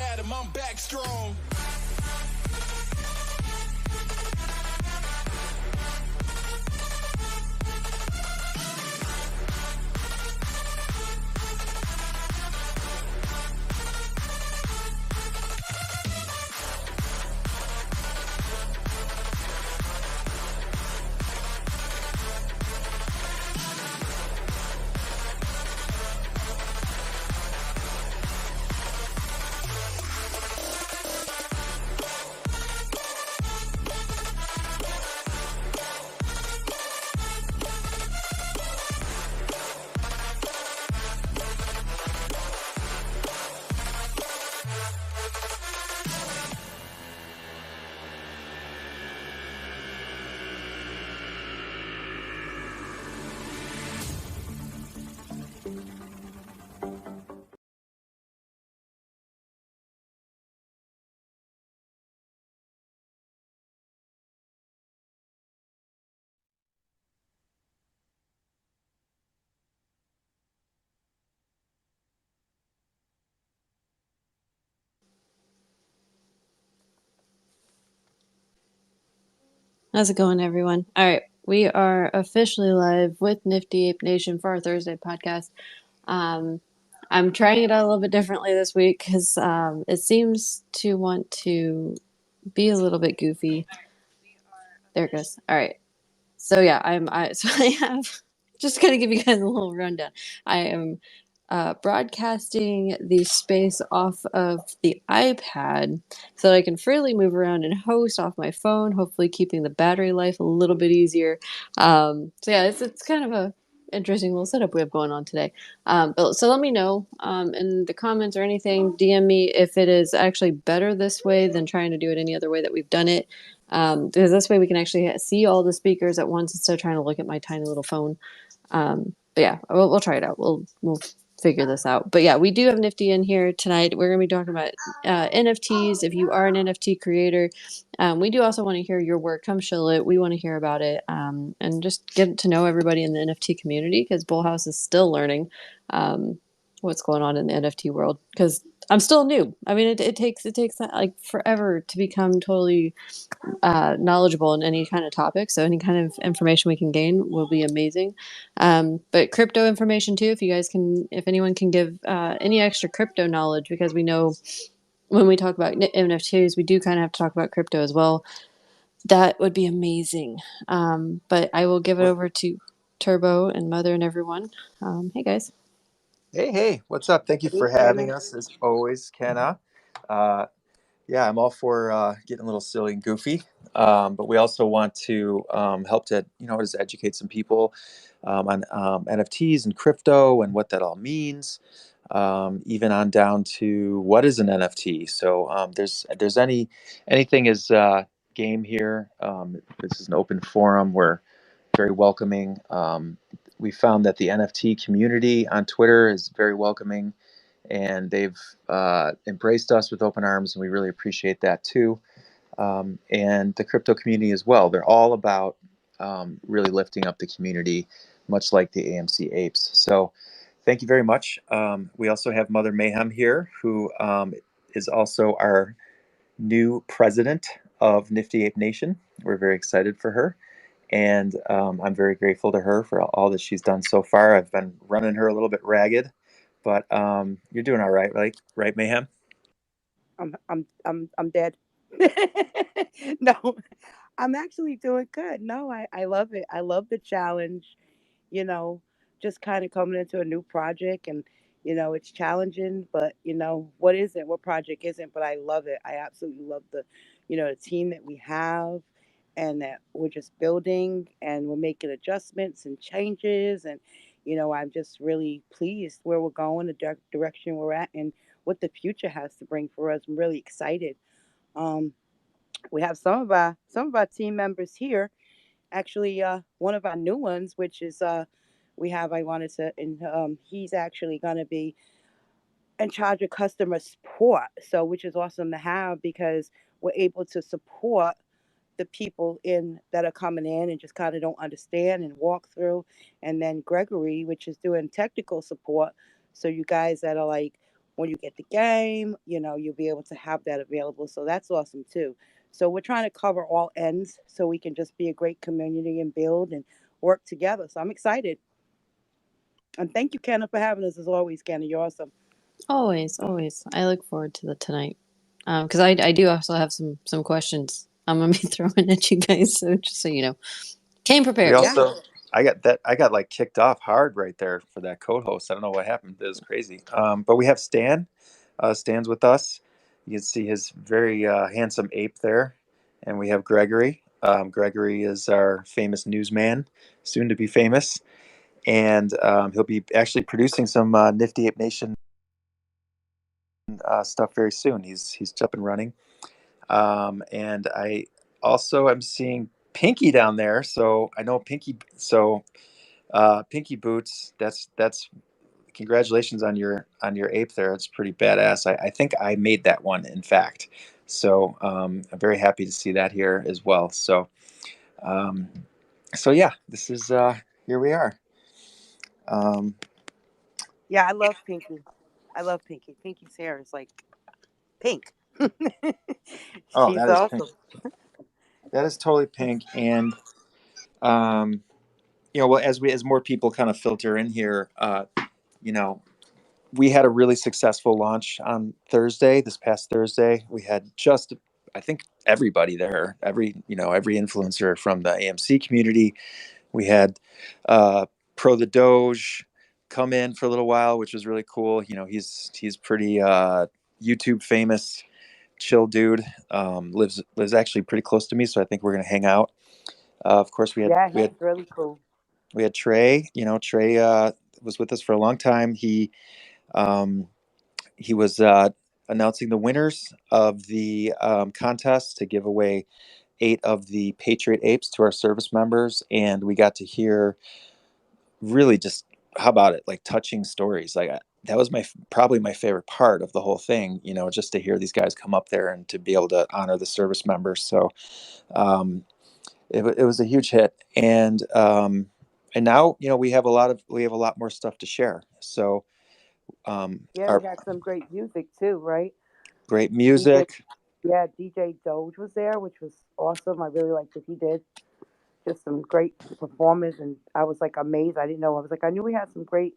at him, I'm back strong. How's it going, everyone? All right, we are officially live with Nifty Ape Nation for our Thursday podcast. I'm trying it out a little bit differently this week because it seems to want to be a little bit goofy. There it goes. All right. So yeah, so I have just gonna give you guys a little rundown. I am broadcasting the space off of the iPad so that I can freely move around and host off my phone, hopefully keeping the battery life a little bit easier. So yeah, it's kind of a interesting little setup we have going on today. So let me know in the comments or anything. DM me if it is actually better this way than trying to do it any other way that we've done it. Because this way we can actually see all the speakers at once instead of trying to look at my tiny little phone. But yeah, we'll try it out. We'll figure this out. But yeah, we do have Nifty in here tonight. We're going to be talking about NFTs. If you are an NFT creator, we do also want to hear your work. Come shill it. We want to hear about it and just get to know everybody in the NFT community because BullHouse is still learning what's going on in the NFT world because I'm still new. I mean, it takes like forever to become totally knowledgeable in any kind of topic. So any kind of information we can gain will be amazing. But crypto information too, if anyone can give any extra crypto knowledge, because we know when we talk about NFTs, we do kind of have to talk about crypto as well. That would be amazing. But I will give it over to Turbo and Mother and everyone. Hey guys. Hey, what's up? Thank you for having us as always, Kenna. Yeah, I'm all for getting a little silly and goofy, but we also want to help to, just educate some people on NFTs and crypto and what that all means, even on down to what is an NFT. So there's anything is game here. This is an open forum. We're very welcoming. We found that the NFT community on Twitter is very welcoming, and they've embraced us with open arms, and we really appreciate that too. And the crypto community as well. They're all about really lifting up the community, much like the AMC Apes. So thank you very much. We also have Mother Mayhem here, who is also our new president of Nifty Ape Nation. We're very excited for her. And I'm very grateful to her for all that she's done so far. I've been running her a little bit ragged, but you're doing all right, right, Mayhem? I'm dead. No, I'm actually doing good. No, I love it. I love the challenge, you know, just kind of coming into a new project and it's challenging, but what isn't, what project isn't, but I love it. I absolutely love the team that we have and that we're just building and we're making adjustments and changes and I'm just really pleased where we're going, the direction we're at and what the future has to bring for us. I'm really excited. Um, we have some of our team members here. Actually, one of our new ones, which is we have I wanted to, and he's actually going to be in charge of customer support. So, which is awesome to have because we're able to support the people in that are coming in and just kind of don't understand and walk through. And then Gregory, which is doing technical support. So you guys that are like when you get the game, you'll be able to have that available. So that's awesome too. So we're trying to cover all ends so we can just be a great community and build and work together. So I'm excited. And thank you, Kenna, for having us as always, Kenna. You're awesome. Always, always. I look forward to the tonight. Because I do also have some questions I'm gonna be throwing at you guys. So just so you know, came We prepared. Yeah. also, I got like kicked off hard right there for that co-host. I don't know what happened. It was crazy. But we have Stan. Stan's with us. You can see his very handsome ape there. And we have Gregory. Gregory is our famous newsman, soon to be famous. And he'll be actually producing some Nifty Ape Nation stuff very soon. He's up and running. And I also am seeing Pinky down there. So I know Pinky. So Pinky Boots. That's congratulations on your ape there. It's pretty badass. I think I made that one, in fact. So I'm very happy to see that here as well. Um, so yeah, this is here we are. Um, Yeah, I love Pinky. I love Pinky. Pinky's hair is like pink. oh, She's that is pink. awesome. That is totally pink. And um, well, as more people kind of filter in here, you know, we had a really successful launch on Thursday. This past Thursday, we had just, I think, everybody there. Every influencer from the AMC community. We had Pro the Doge come in for a little while, which was really cool. He's pretty YouTube famous, chill dude. Lives actually pretty close to me, so I think we're gonna hang out. Of course, we had Yeah, we had he's really cool. we had Trey. Trey was with us for a long time. Um, he was announcing the winners of the contest to give away 8 of the Patriot Apes to our service members, and we got to hear really just, how about it, like touching stories. Like that was probably my favorite part of the whole thing. Just to hear these guys come up there and to be able to honor the service members. So um, it was a huge hit, and now we have a lot more stuff to share. So Yeah, we our had some great music too, right? great DJ, music. yeah, DJ Doge was there, which was awesome. I really liked what he did. Just some great performers, and I was like amazed. I didn't know. I was like, I knew we had some great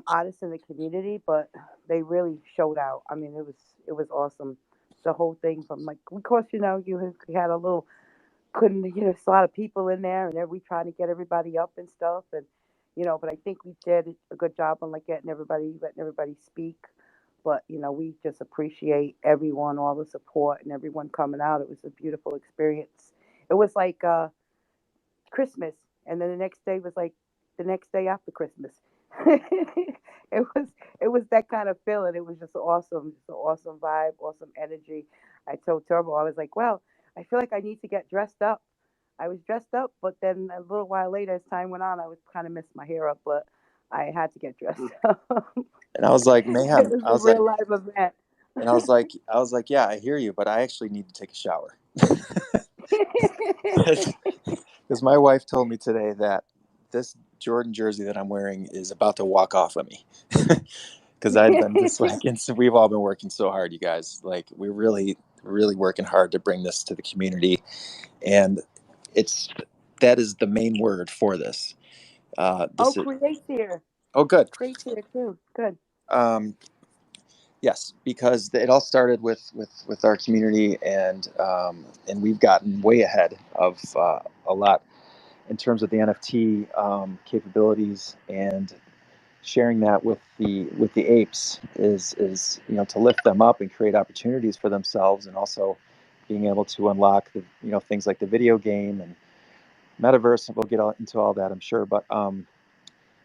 artists in the community, but they really showed out. I mean, it was awesome. The whole thing from like, of course, you had a little couldn't there's a lot of people in there, and then we trying to get everybody up and stuff, and but I think we did a good job on like letting everybody speak. But we just appreciate everyone, all the support, and everyone coming out. It was a beautiful experience. It was like Christmas, and then the next day was like the next day after Christmas. It was that kind of feeling. It was just an awesome vibe, awesome energy. I told Turbo, I was like, well, I feel like I need to get dressed up. I was dressed up, but then a little while later, as time went on, I was kind of messing my hair up, but I had to get dressed up. And I was like, It man, was a real life event. I was like, yeah, I hear you, but I actually need to take a shower. Because my wife told me today that this Jordan jersey that I'm wearing is about to walk off of me. Because I've been just like, we've all been working so hard, you guys. Like, we're really, really working hard to bring this to the community, and it's that is the main word for this. Oh, This is Create's here. oh, good. Create's here too. Good. Um, yes, because it all started with our community, and we've gotten way ahead of a lot in terms of the NFT capabilities, and sharing that with the apes is to lift them up and create opportunities for themselves, and also being able to unlock the things like the video game and metaverse. And we'll get into all that, I'm sure, but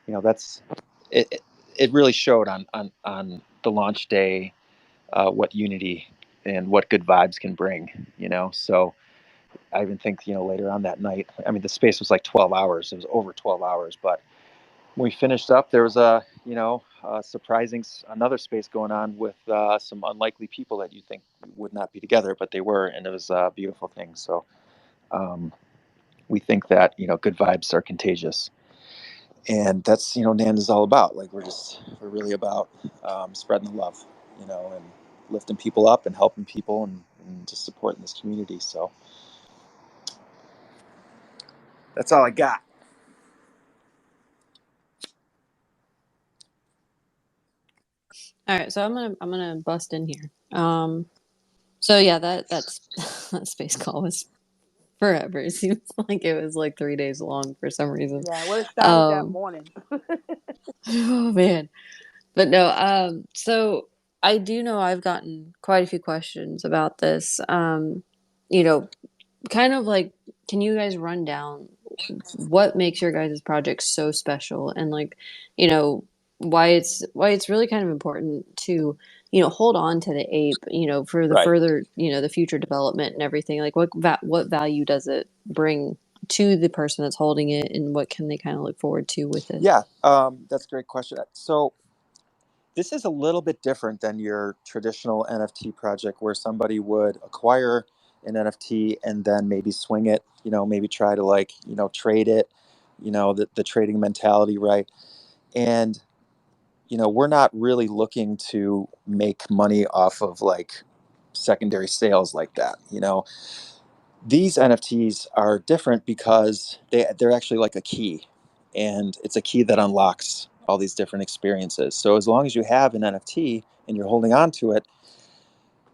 that's it. It really showed on the launch day what unity and what good vibes can bring. So I even think later on that night, I mean, the space was like 12 hours. It was over 12 hours, but when we finished up, there was surprising another space going on with some unlikely people that you think would not be together, but they were, and it was a beautiful thing. So um, we think that good vibes are contagious. And that's, NAN is all about. Like, we're really about spreading the love, and lifting people up and helping people, and just supporting this community. So that's all I got. All right, so I'm gonna bust in here. So yeah, that's that space call was forever. It seems like it was like 3 days long for some reason. Yeah, well, it started that Um, morning. oh man, but no. So I do know I've gotten quite a few questions about this. You know, kind of like, can you guys run down what makes your guys' project so special, and like, you know, why it's really kind of important to, hold on to the ape, for the Right. further, the future development and everything. Like, what value does it bring to the person that's holding it, and what can they kind of look forward to with it? Yeah, that's a great question. So this is a little bit different than your traditional NFT project, where somebody would acquire an NFT and then maybe swing it, maybe try to, like, trade it, the trading mentality, right? And, we're not really looking to make money off of, like, secondary sales like that. These NFTs are different because they're actually like a key, and it's a key that unlocks all these different experiences. So as long as you have an NFT and you're holding on to it,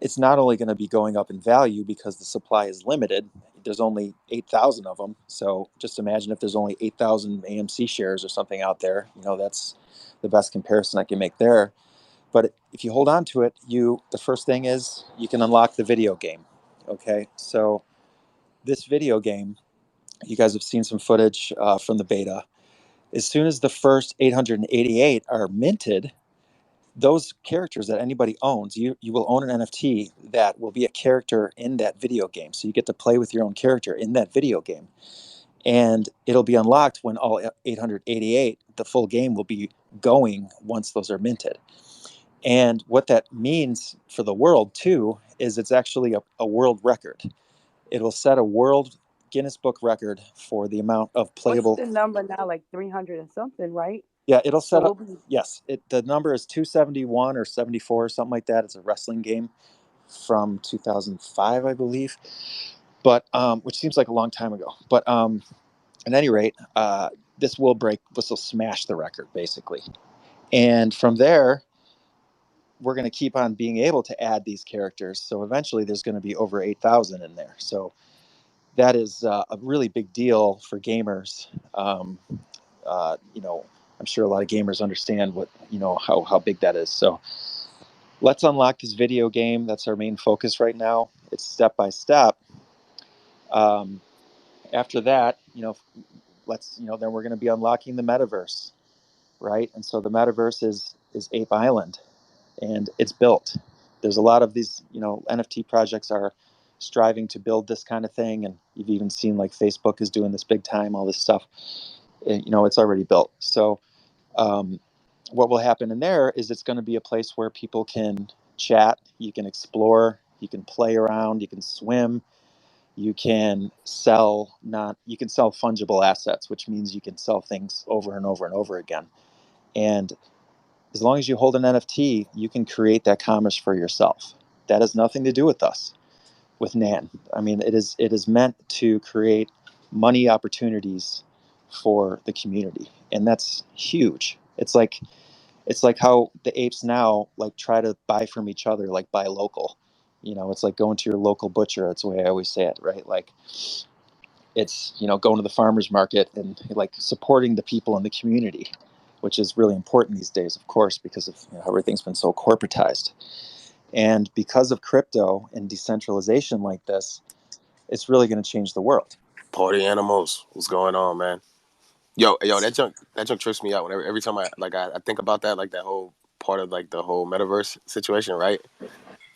it's not only going to be going up in value because the supply is limited. There's only 8,000 of them. So just imagine if there's only 8,000 AMC shares or something out there. That's the best comparison I can make there. But if you hold on to it, the first thing is you can unlock the video game. Okay, so this video game, you guys have seen some footage from the beta. As soon as the first 888 are minted, those characters that anybody owns, you will own an NFT that will be a character in that video game. So you get to play with your own character in that video game. And it'll be unlocked when all 888, the full game, will be going once those are minted. And what that means for the world, too, is it's actually a world record. It will set a world Guinness Book record for the amount of What's playable. the number now? Like 300 and something, right? Yeah, it'll So set we'll up. be. Yes, the number is 271 or 74 or something like that. It's a wrestling game from 2005, I believe, but which seems like a long time ago. But at any rate, this will smash the record basically, and from there, we're going to keep on being able to add these characters. So eventually, there's going to be over 8,000 in there. So that is a really big deal for gamers. Um, I'm sure a lot of gamers understand how big that is. So let's unlock this video game. That's our main focus right now. It's step by step. Um, After that, then we're going to be unlocking the metaverse, right? And so the metaverse is Ape Island, and it's built. There's a lot of these, NFT projects are striving to build this kind of thing, and you've even seen, like, Facebook is doing this big time, all this stuff. It's already built. So um, what will happen in there is it's going to be a place where people can chat, you can explore, you can play around, you can swim, you can sell not you can sell fungible assets, which means you can sell things over and over and over again. And as long as you hold an NFT, you can create that commerce for yourself. That has nothing to do with us, with NAN. I mean, it is meant to create money opportunities for the community, and that's huge. It's like how the apes now, like, try to buy from each other, like buy local. It's like going to your local butcher. That's the way I always say it, right? Like, it's, going to the farmers market and, like, supporting the people in the community, which is really important these days, of course, because of, how everything's been so corporatized. And because of crypto and decentralization like this, it's really going to change the world. Party animals, what's going on, man? Yo, that junk trips me out. Whenever every time I think about that, like that whole part of, like, the whole metaverse situation, right?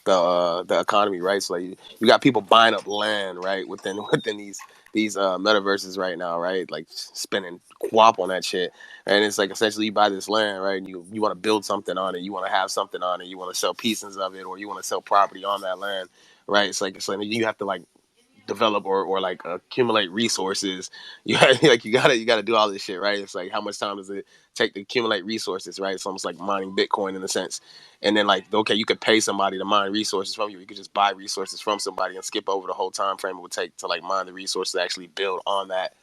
The economy, right? So, like, you got people buying up land, right, within these metaverses right now, right? Like, spending quap on that shit, and it's like, essentially, you buy this land, right, and you want to build something on it, you want to have something on it, you want to sell pieces of it, or you want to sell property on that land, right? It's like, so you have to, like, develop or like accumulate resources. You you gotta do all this shit, right? It's like how much time does it take to accumulate resources, right? It's almost like mining Bitcoin in a sense. And then like okay, you could pay somebody to mine resources from you. You could just buy resources from somebody and skip over the whole time frame it would take to like mine the resources to actually build on that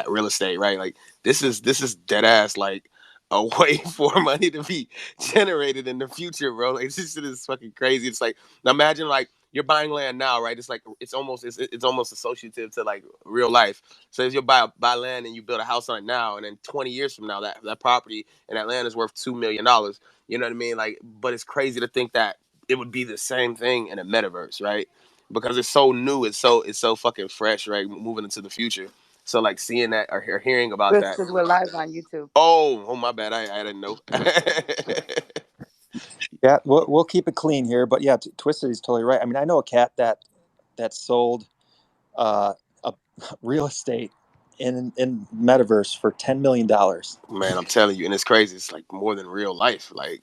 real estate, right? Like this is dead ass like a way for money to be generated in the future, bro. Like this shit is fucking crazy. It's like now imagine like you're buying land now, right? It's like it's almost associative to like real life. So if you buy land and you build a house on it now, and then 20 years from now that property and that land is worth $2 million. You know what I mean? Like, but it's crazy to think that it would be the same thing in a metaverse, right? Because it's so new, it's so fucking fresh, right? Moving into the future. So like seeing that or hearing about that. Because we're live on YouTube. Oh my bad. I didn't know. Yeah, we'll keep it clean here, but yeah, Twisted is totally right. I mean, I know a cat that sold uh, a real estate in Metaverse for $10 million. Man, I'm telling you, and it's crazy. It's like more than real life. Like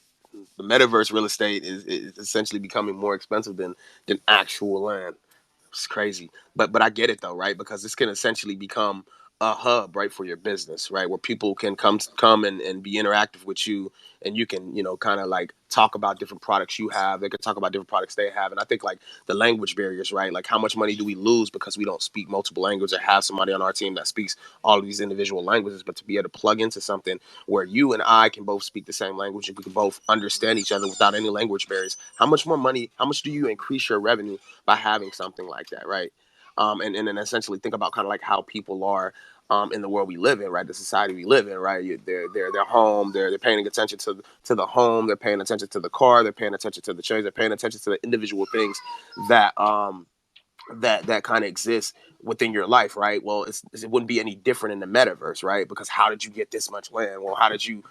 the metaverse real estate is essentially becoming more expensive than actual land. It's crazy, but I get it though, right? Because this can essentially become a hub, right, for your business, right, where people can come and be interactive with you, and you can kind of like talk about different products you have. They can talk about different products they have, and I think like the language barriers, right? Like how much money do we lose because we don't speak multiple languages or have somebody on our team that speaks all of these individual languages, but to be able to plug into something where you and I can both speak the same language and we can both understand each other without any language barriers. How much more money? How much do you increase your revenue by having something like that, right? And then essentially think about kind of like how people are in the world we live in, right? The society we live in, right? They're home. They're paying attention to the home. They're paying attention to the car. They're paying attention to the change. They're paying attention to the individual things that that kind of exists within your life, right? Well, it wouldn't be any different in the metaverse, right? Because how did you get this much land? Well, how did you,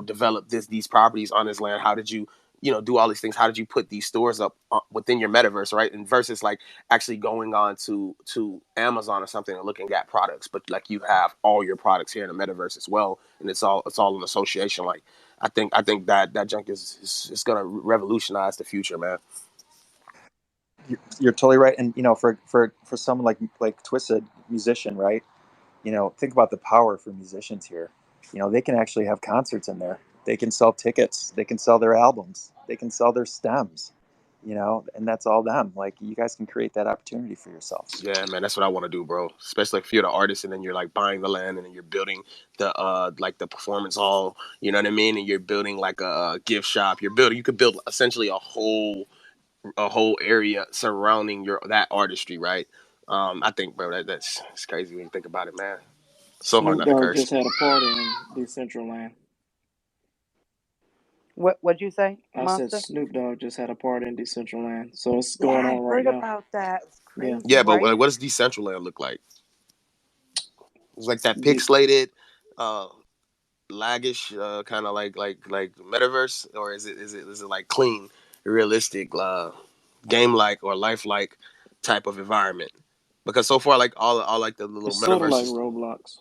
develop these properties on this land? How did you, do all these things? How did you put these stores up within your metaverse, right? And versus like actually going on to Amazon or something and looking at products, but like you have all your products here in the metaverse as well, and it's all an association. Like I think that junk is gonna revolutionize the future, man. You're totally right, and for someone like Twisted musician, right? Think about the power for musicians here. They can actually have concerts in there. They can sell tickets. They can sell their albums. They can sell their stems. And that's all them. Like you guys can create that opportunity for yourselves. Yeah, man, that's what I want to do, bro. Especially if you're the artist and then you're like buying the land and then you're building the like the performance hall, you know what I mean? And you're building like a gift shop. You could build essentially a whole area surrounding your that artistry, right? I think, bro, that's it's crazy when you think about it, man. So hard Snoop not to Dogg curse. just had a party in Decentraland. What'd you say, I said Monster? Snoop Dogg just had a party in Decentraland. So it's Yeah, going I on right heard now. about that. It's Yeah. crazy, Yeah, but right? what does Decentraland look like? It's like that De- pixelated, uh, laggish, kind of like metaverse, or is it like clean, realistic, game like or life like type of environment? Because so far, like all like the little it's sort of like metaverses, Roblox.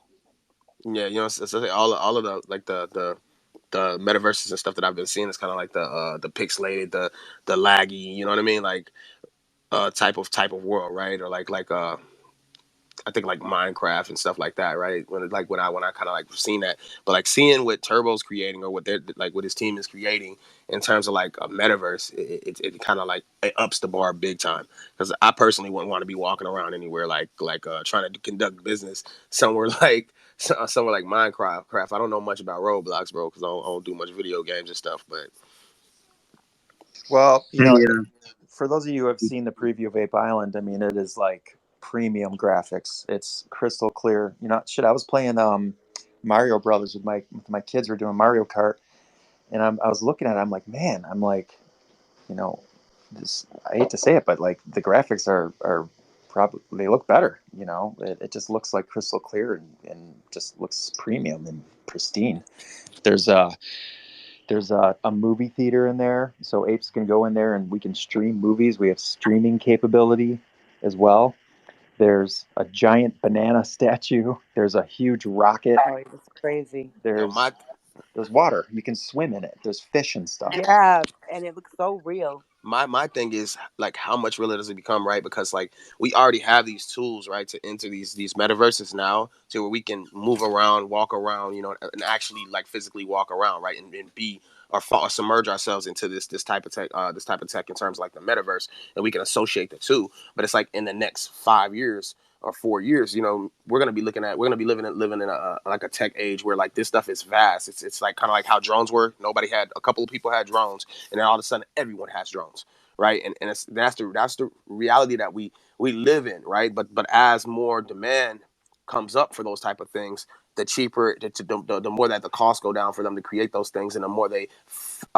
yeah, so all of the like the metaverses and stuff that I've been seeing is kind of like the pixelated, the laggy, you know what I mean, like type of world, right? Or like I think like Minecraft and stuff like that, right? When I kind of like seen that, but like seeing what Turbo's creating or what they're like what his team is creating in terms of like a metaverse, it kind of like it ups the bar big time. Because I personally wouldn't want to be walking around anywhere like trying to conduct business somewhere like somewhere like Minecraft. I don't know much about Roblox, bro, because I don't do much video games and stuff. But Well, Yeah, for those of you who have seen the preview of Ape Island, I mean, it is like premium graphics. It's crystal clear. Shit. I was playing Mario Brothers with my kids. Were doing Mario Kart, and I was looking at it. I'm like, man. I'm like, you know, this. I hate to say it, but like the graphics are probably they look better. It just looks like crystal clear and just looks premium and pristine. There's a movie theater in there, so apes can go in there and we can stream movies. We have streaming capability as well. There's a giant banana statue. There's a huge rocket. Oh, it's crazy. yo, There's water. You can swim in it. There's fish and stuff. Yeah, and it looks so real. my thing is like how much realer does it become, right? Because like we already have these tools, right, to enter these metaverses now, to where we can move around, walk around, and actually like physically walk around, right, and be or submerge ourselves into this type of tech, in terms of like the metaverse, and we can associate the two. But it's like in the next 5 years or 4 years, we're gonna be living in a like a tech age where like this stuff is vast. It's like kind of like how drones were. A couple of people had drones, and then all of a sudden everyone has drones, right? And that's the reality that we live in, right? But as more demand comes up for those type of things, the cheaper, the more that the costs go down for them to create those things, and the more they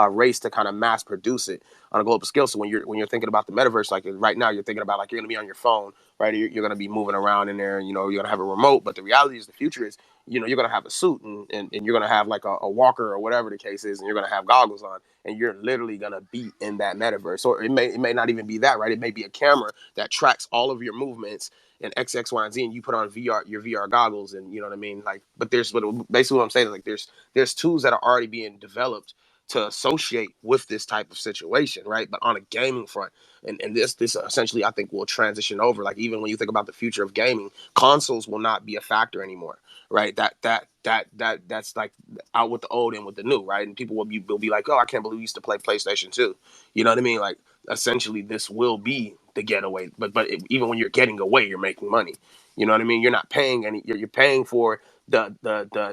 race to kind of mass produce it on a global scale. So when you're thinking about the metaverse, like right now, you're thinking about like you're gonna be on your phone, right? You're gonna be moving around in there, and you're gonna have a remote. But the reality is, the future is, you're gonna have a suit, and you're gonna have like a walker or whatever the case is, and you're gonna have goggles on, and you're literally gonna be in that metaverse. Or it may not even be that, right? It may be a camera that tracks all of your movements and X, Y, and Z, and you put on your VR goggles, and you know what I mean. Like, but basically what I'm saying is like there's tools that are already being developed to associate with this type of situation, right? But on a gaming front, and this essentially I think will transition over. Like even when you think about the future of gaming, consoles will not be a factor anymore, right? That's like out with the old and with the new, right? And people will be like, oh, I can't believe we used to play PlayStation 2. You know what I mean? Like essentially this will be the getaway. But even when you're getting away, you're making money. You know what I mean? You're not paying any. You're paying for the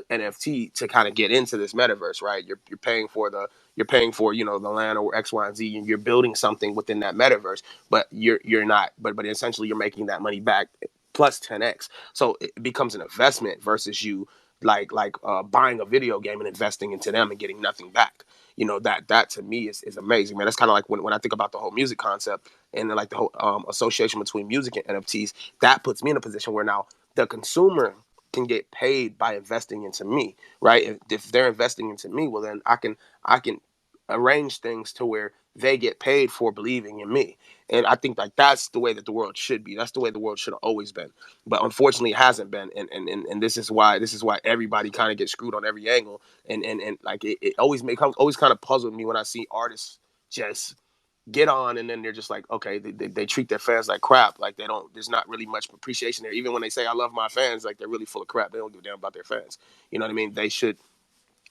NFT to kind of get into this metaverse, right? You're paying for the land or X, Y, and Z, and you're building something within that metaverse. But you're not. But essentially, you're making that money back plus 10x. So it becomes an investment versus you like buying a video game and investing into them and getting nothing back. That to me is amazing, man. That's kind of like when I think about the whole music concept, and then like the whole association between music and NFTs. That puts me in a position where now the consumer can get paid by investing into me, right? If they're investing into me, well then I can arrange things to where they get paid for believing in me. And I think like that's the way that the world should be. That's the way the world should have always been. But unfortunately it hasn't been. And this is why everybody kind of gets screwed on every angle. And like it always kind of puzzled me when I see artists just get on, and then they're just like, okay, they treat their fans like crap. Like there's not really much appreciation there. Even when they say I love my fans, like they're really full of crap. They don't give a damn about their fans. You know what I mean?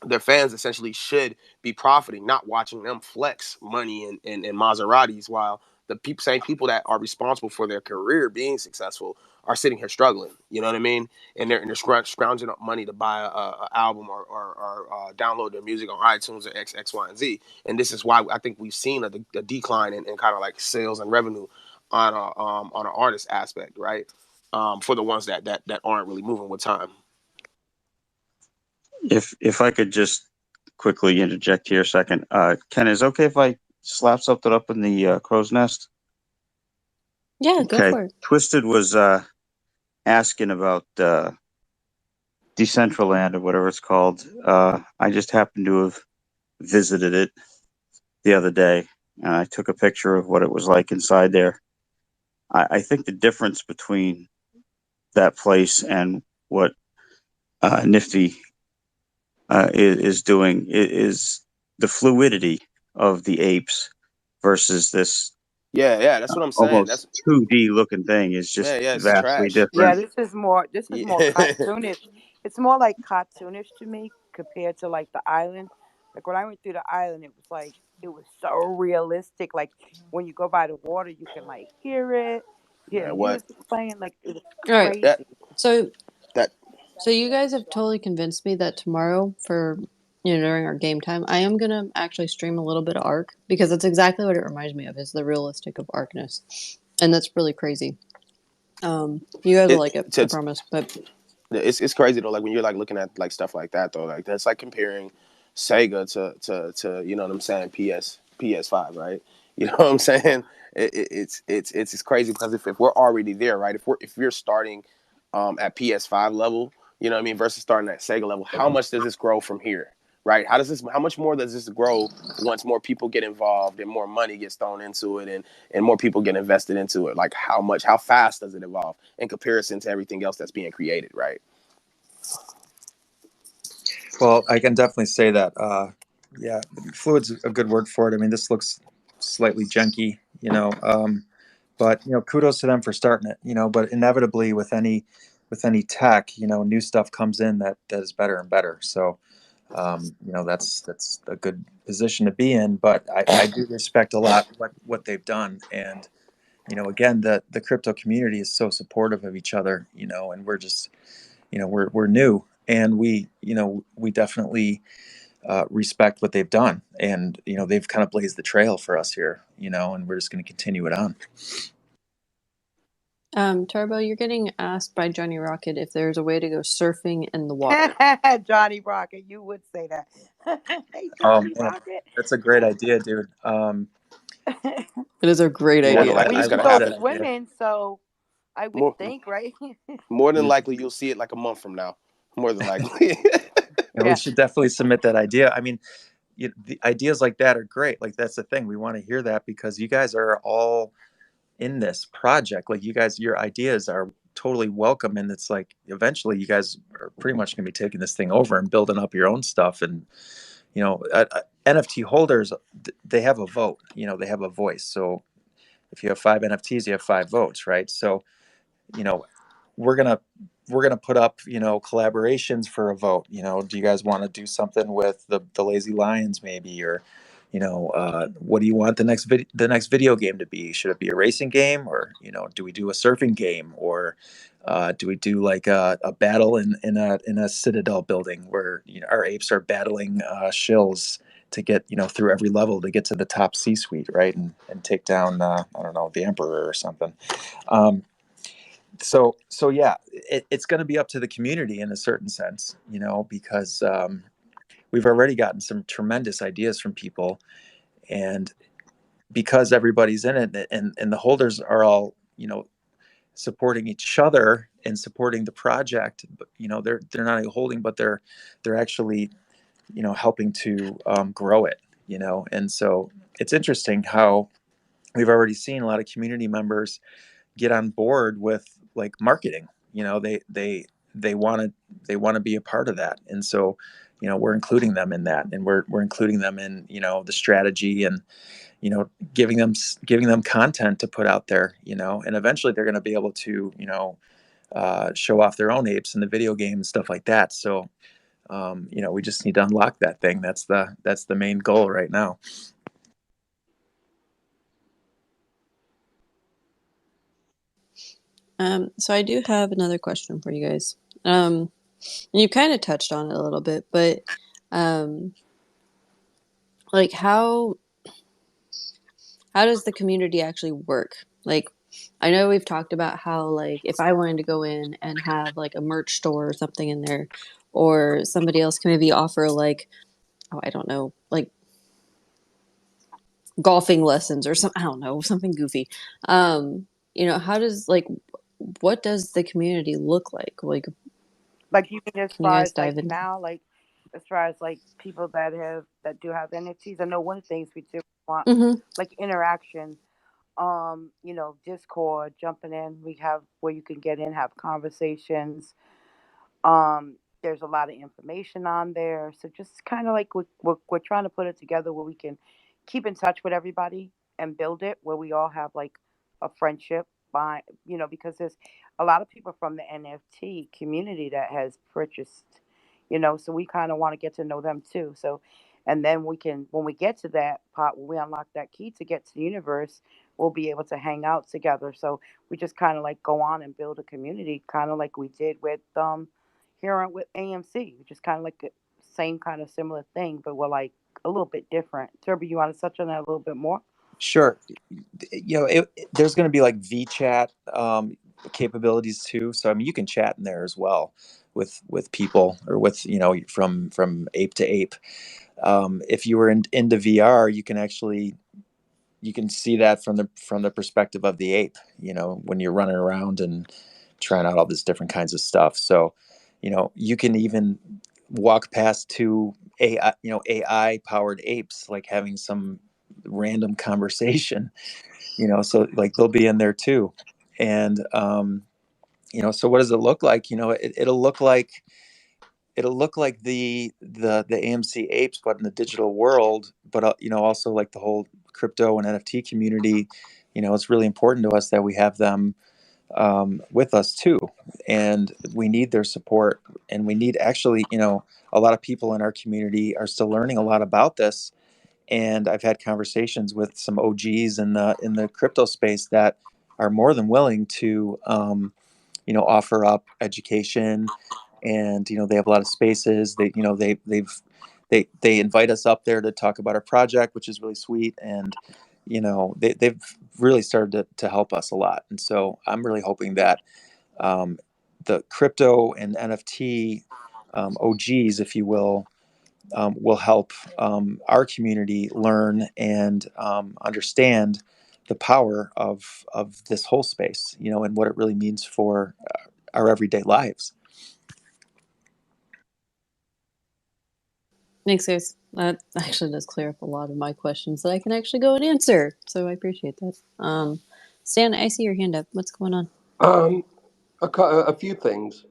Their fans essentially should be profiting, not watching them flex money and Maseratis, while the same people that are responsible for their career being successful are sitting here struggling. You know what I mean? And they're scrounging up money to buy a album or download their music on iTunes or X, Y, and Z. And this is why I think we've seen a decline in kind of like sales and revenue on an artist aspect, right? For the ones that aren't really moving with time. If I could just quickly interject here a second, Ken, is it okay if I slap something up in the crow's nest? Yeah, go for it. Twisted was asking about Decentraland or whatever it's called. I just happened to have visited it the other day, and I took a picture of what it was like inside there. I think the difference between that place and what NIFTY is doing is the fluidity of the apes versus this Yeah, that's what I'm saying. almost That's 2D looking thing is just yeah, it's vastly trash. Yeah, different. this is more Yeah. cartoonish. It's more like cartoonish to me compared to like the island. Like when I went through the island, it was so realistic. Like when you go by the water, you can like hear it, hear Man, what? music playing. Like it was All right. That crazy. So that So you guys have totally convinced me that tomorrow for during our game time, I am gonna actually stream a little bit of Arc because that's exactly what it reminds me of is the realistic of Arcness. And that's really crazy. You guys will it, like it, I to, promise. But it's crazy though. Like when you're like looking at like stuff like that though, like that's like comparing Sega to you know what I'm saying, PS5, right? You know what I'm saying? It's crazy because if we're already there, right? If we're starting at PS5 level, you know what I mean, versus starting at Sega level, how much does this grow from here? Right? How much more does this grow once more people get involved and more money gets thrown into it, and more people get invested into it? Like how fast does it evolve in comparison to everything else that's being created, right? Well, I can definitely say that. Yeah, fluid's a good word for it. I mean, this looks slightly junky, but kudos to them for starting it, but inevitably with any tech, new stuff comes in that is better and better. So that's a good position to be in, but I do respect a lot what they've done. And again, the crypto community is so supportive of each other, and we're just we're new, and we definitely respect what they've done, and they've kind of blazed the trail for us here, and we're just going to continue it on. Turbo, you're getting asked by Johnny Rocket if there's a way to go surfing in the water. Johnny Rocket, you would say that. Hey, Johnny Rocket. That's a great idea, dude. It is a great More than idea. likely, Well, it's you can gonna go happen. swimming, so I would think, right? More than likely, you'll see it like a month from now. More than likely. We should definitely submit that idea. I mean, the ideas like that are great. Like, that's the thing. We want to hear that because you guys are all in this project. Like, you guys, your ideas are totally welcome. And it's like, eventually you guys are pretty much going to be taking this thing over and building up your own stuff. And, NFT holders, they have a vote, they have a voice. So if you have 5 NFTs, you have 5 votes, right? So, we're gonna put up collaborations for a vote. Do you guys want to do something with the Lazy Lions maybe, or what do you want the next video game to be? Should it be a racing game, or do we do a surfing game, or do we do like a battle in a citadel building where our apes are battling shills to get through every level to get to the top C-suite, right, and take down I don't know, the emperor or something. So yeah, it's going to be up to the community in a certain sense, because we've already gotten some tremendous ideas from people, and because everybody's in it, and the holders are all supporting each other and supporting the project. But they're not only holding, but they're actually helping to grow it. And so it's interesting how we've already seen a lot of community members get on board with like marketing. They want to be a part of that, and so we're including them in that, and we're including them in the strategy, and giving them content to put out there, and eventually they're going to be able to show off their own apes in the video game and stuff like that. So we just need to unlock that thing. That's the main goal right now. So I do have another question for you guys. You kind of touched on it a little bit, but like how does the community actually work? Like, I know we've talked about how, like, if I wanted to go in and have like a merch store or something in there, or somebody else can maybe offer like, oh, I don't know, like golfing lessons or something, I don't know, something goofy. How does what does the community look like? Like, you mean as Can you far guys as like dive in? now, like as far as like people that do have NFTs? I know one of the things we do want Mm-hmm. like interaction. Discord, jumping in. We have where you can get in, have conversations. There's a lot of information on there, so just kind of like we're trying to put it together where we can keep in touch with everybody and build it where we all have like a friendship by because there's a lot of people from the NFT community that has purchased, so we kind of want to get to know them too. So, and then we can, when we get to that part when we unlock that key to get to the universe, we'll be able to hang out together. So we just kind of like go on and build a community, kind of like we did with here with AMC, which is kind of like the same kind of similar thing, but we're like a little bit different. Turby, you want to touch on that a little bit more? Sure. There's going to be like VChat capabilities too. So I mean, you can chat in there as well with people, or with from ape to ape. If you were into VR, you can see that from the perspective of the ape. When you're running around and trying out all these different kinds of stuff. So you can even walk past two AI powered apes, like having some random conversation. So like they'll be in there too. And so what does it look like? It'll look like it'll look like the AMC apes, but in the digital world. But also like the whole crypto and NFT community. It's really important to us that we have them with us too, and we need their support. And we need actually, a lot of people in our community are still learning a lot about this. And I've had conversations with some OGs in the crypto space that are more than willing to offer up education. And they have a lot of spaces. They invite us up there to talk about our project, which is really sweet. And they've really started to help us a lot. And so I'm really hoping that the crypto and NFT OGs, if you will help our community learn and understand the power of this whole space, and what it really means for our everyday lives. Thanks, guys. That actually does clear up a lot of my questions that I can actually go and answer. So I appreciate that. Stan, I see your hand up. What's going on? A few things.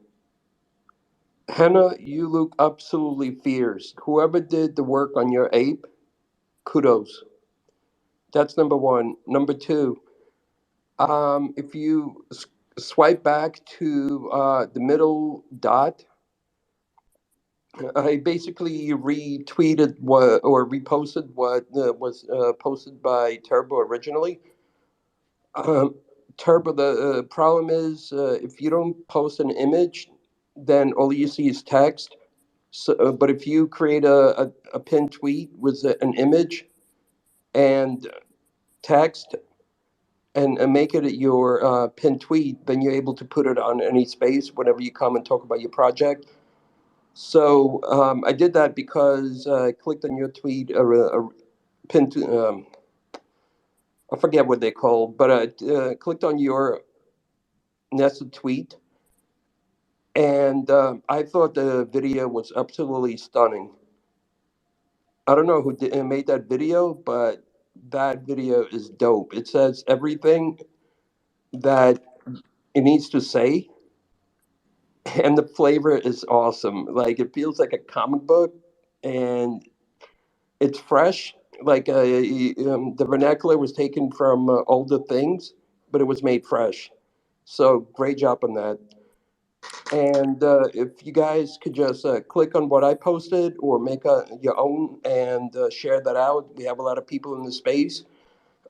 Hannah, you look absolutely fierce. Whoever did the work on your ape, kudos. That's number one. Number two, if you swipe back to the middle dot, I basically retweeted what or reposted what was posted by Turbo originally. Um, Turbo, the problem is if you don't post an image, then all you see is text. So, but if you create a pinned tweet with an image and text and make it your pinned tweet, then you're able to put it on any space whenever you come and talk about your project. So I did that because I clicked on your tweet, a pinned, I forget what they called, but I clicked on your nested tweet, and I thought the video was absolutely stunning. I don't know who made that video, but that video is dope. It says everything that it needs to say, and the flavor is awesome. Like it feels like a comic book, and it's fresh. Like the vernacular was taken from older things, but it was made fresh. So great job on that. And if you guys could just click on what I posted or make your own and share that out, we have a lot of people in the space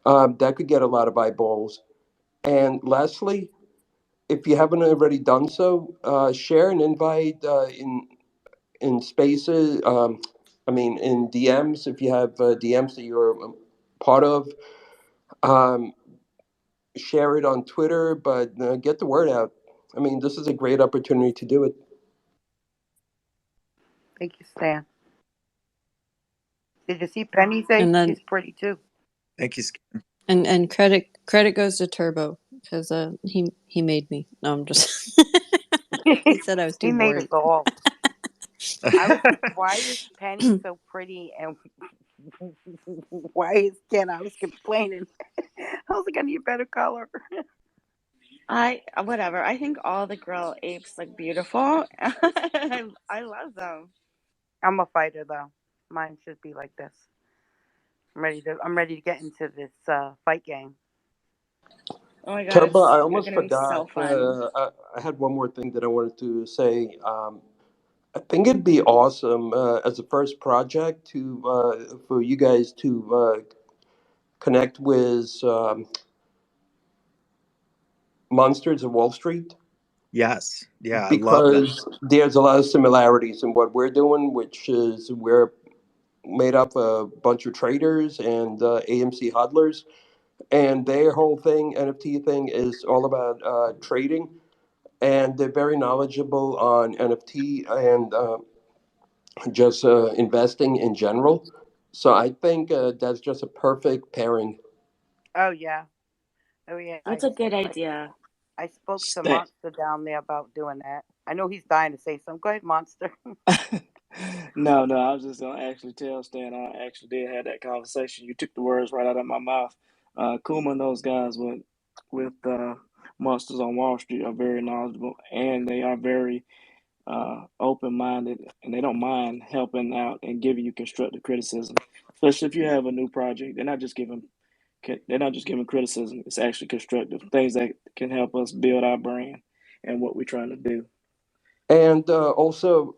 that could get a lot of eyeballs. And lastly, if you haven't already done so, share and invite in spaces. I mean, in DMs if you have DMs that you're part of. Um, Share it on Twitter, but get the word out. I mean, this is a great opportunity to do it. Thank you, Stan. Did you see Penny's ape? And then She's pretty too. Thank you. and credit goes to Turbo because he made me. No, I'm just. He said I was He too made us boring. all. I was like, why is Penny so pretty and why is Ken? I was complaining. I was like, I need a better color. I whatever. I think all the girl apes look beautiful. I love them. I'm a fighter though. Mine should be like this. I'm ready to get into this fight game. Oh my god, Turbo, I they're almost gonna be so forgot. fun. I had one more thing that I wanted to say. I think it'd be awesome as a first project to for you guys to connect with Monsters of Wall Street Yes. Yeah, I love that. because there's a lot of similarities in what we're doing, which is we're made up a bunch of traders and AMC hodlers, and their whole thing, NFT thing, is all about trading, and they're very knowledgeable on NFT and just investing in general. So I think that's just a perfect pairing. Oh yeah. Oh yeah. That's a good I, idea. I spoke to Stan. Monster down there about doing that. I know he's dying to say something. Go ahead, Monster. No, I was just gonna actually tell Stan I actually did have that conversation. You took the words right out of my mouth. Kuma and those guys with Monsters on Wall Street are very knowledgeable, and they are very open minded, and they don't mind helping out and giving you constructive criticism. Especially if you have a new project, they're not just giving criticism. It's actually constructive things that can help us build our brand and what we're trying to do. And also,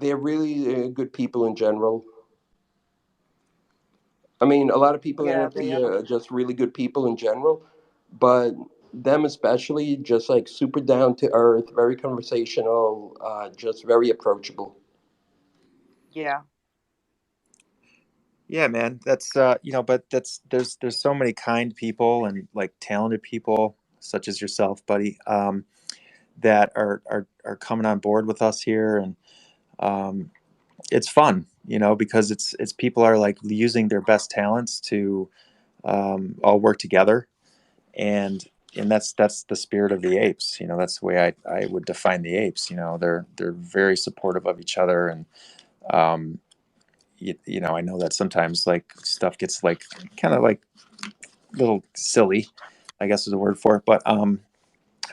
they're really good people in general. I mean, a lot of people in Yeah, they NFT are. are just really good people in general, but them especially, just like super down to earth, very conversational, just very approachable. Yeah. Yeah, man. That's but there's so many kind people and like talented people such as yourself, buddy, that are coming on board with us here, and um, it's fun, because it's people are like using their best talents to all work together, and that's the spirit of the apes. That's the way I would define the apes. They're very supportive of each other, and um, I know that sometimes like stuff gets like kind of like a little silly, I guess is a word for it.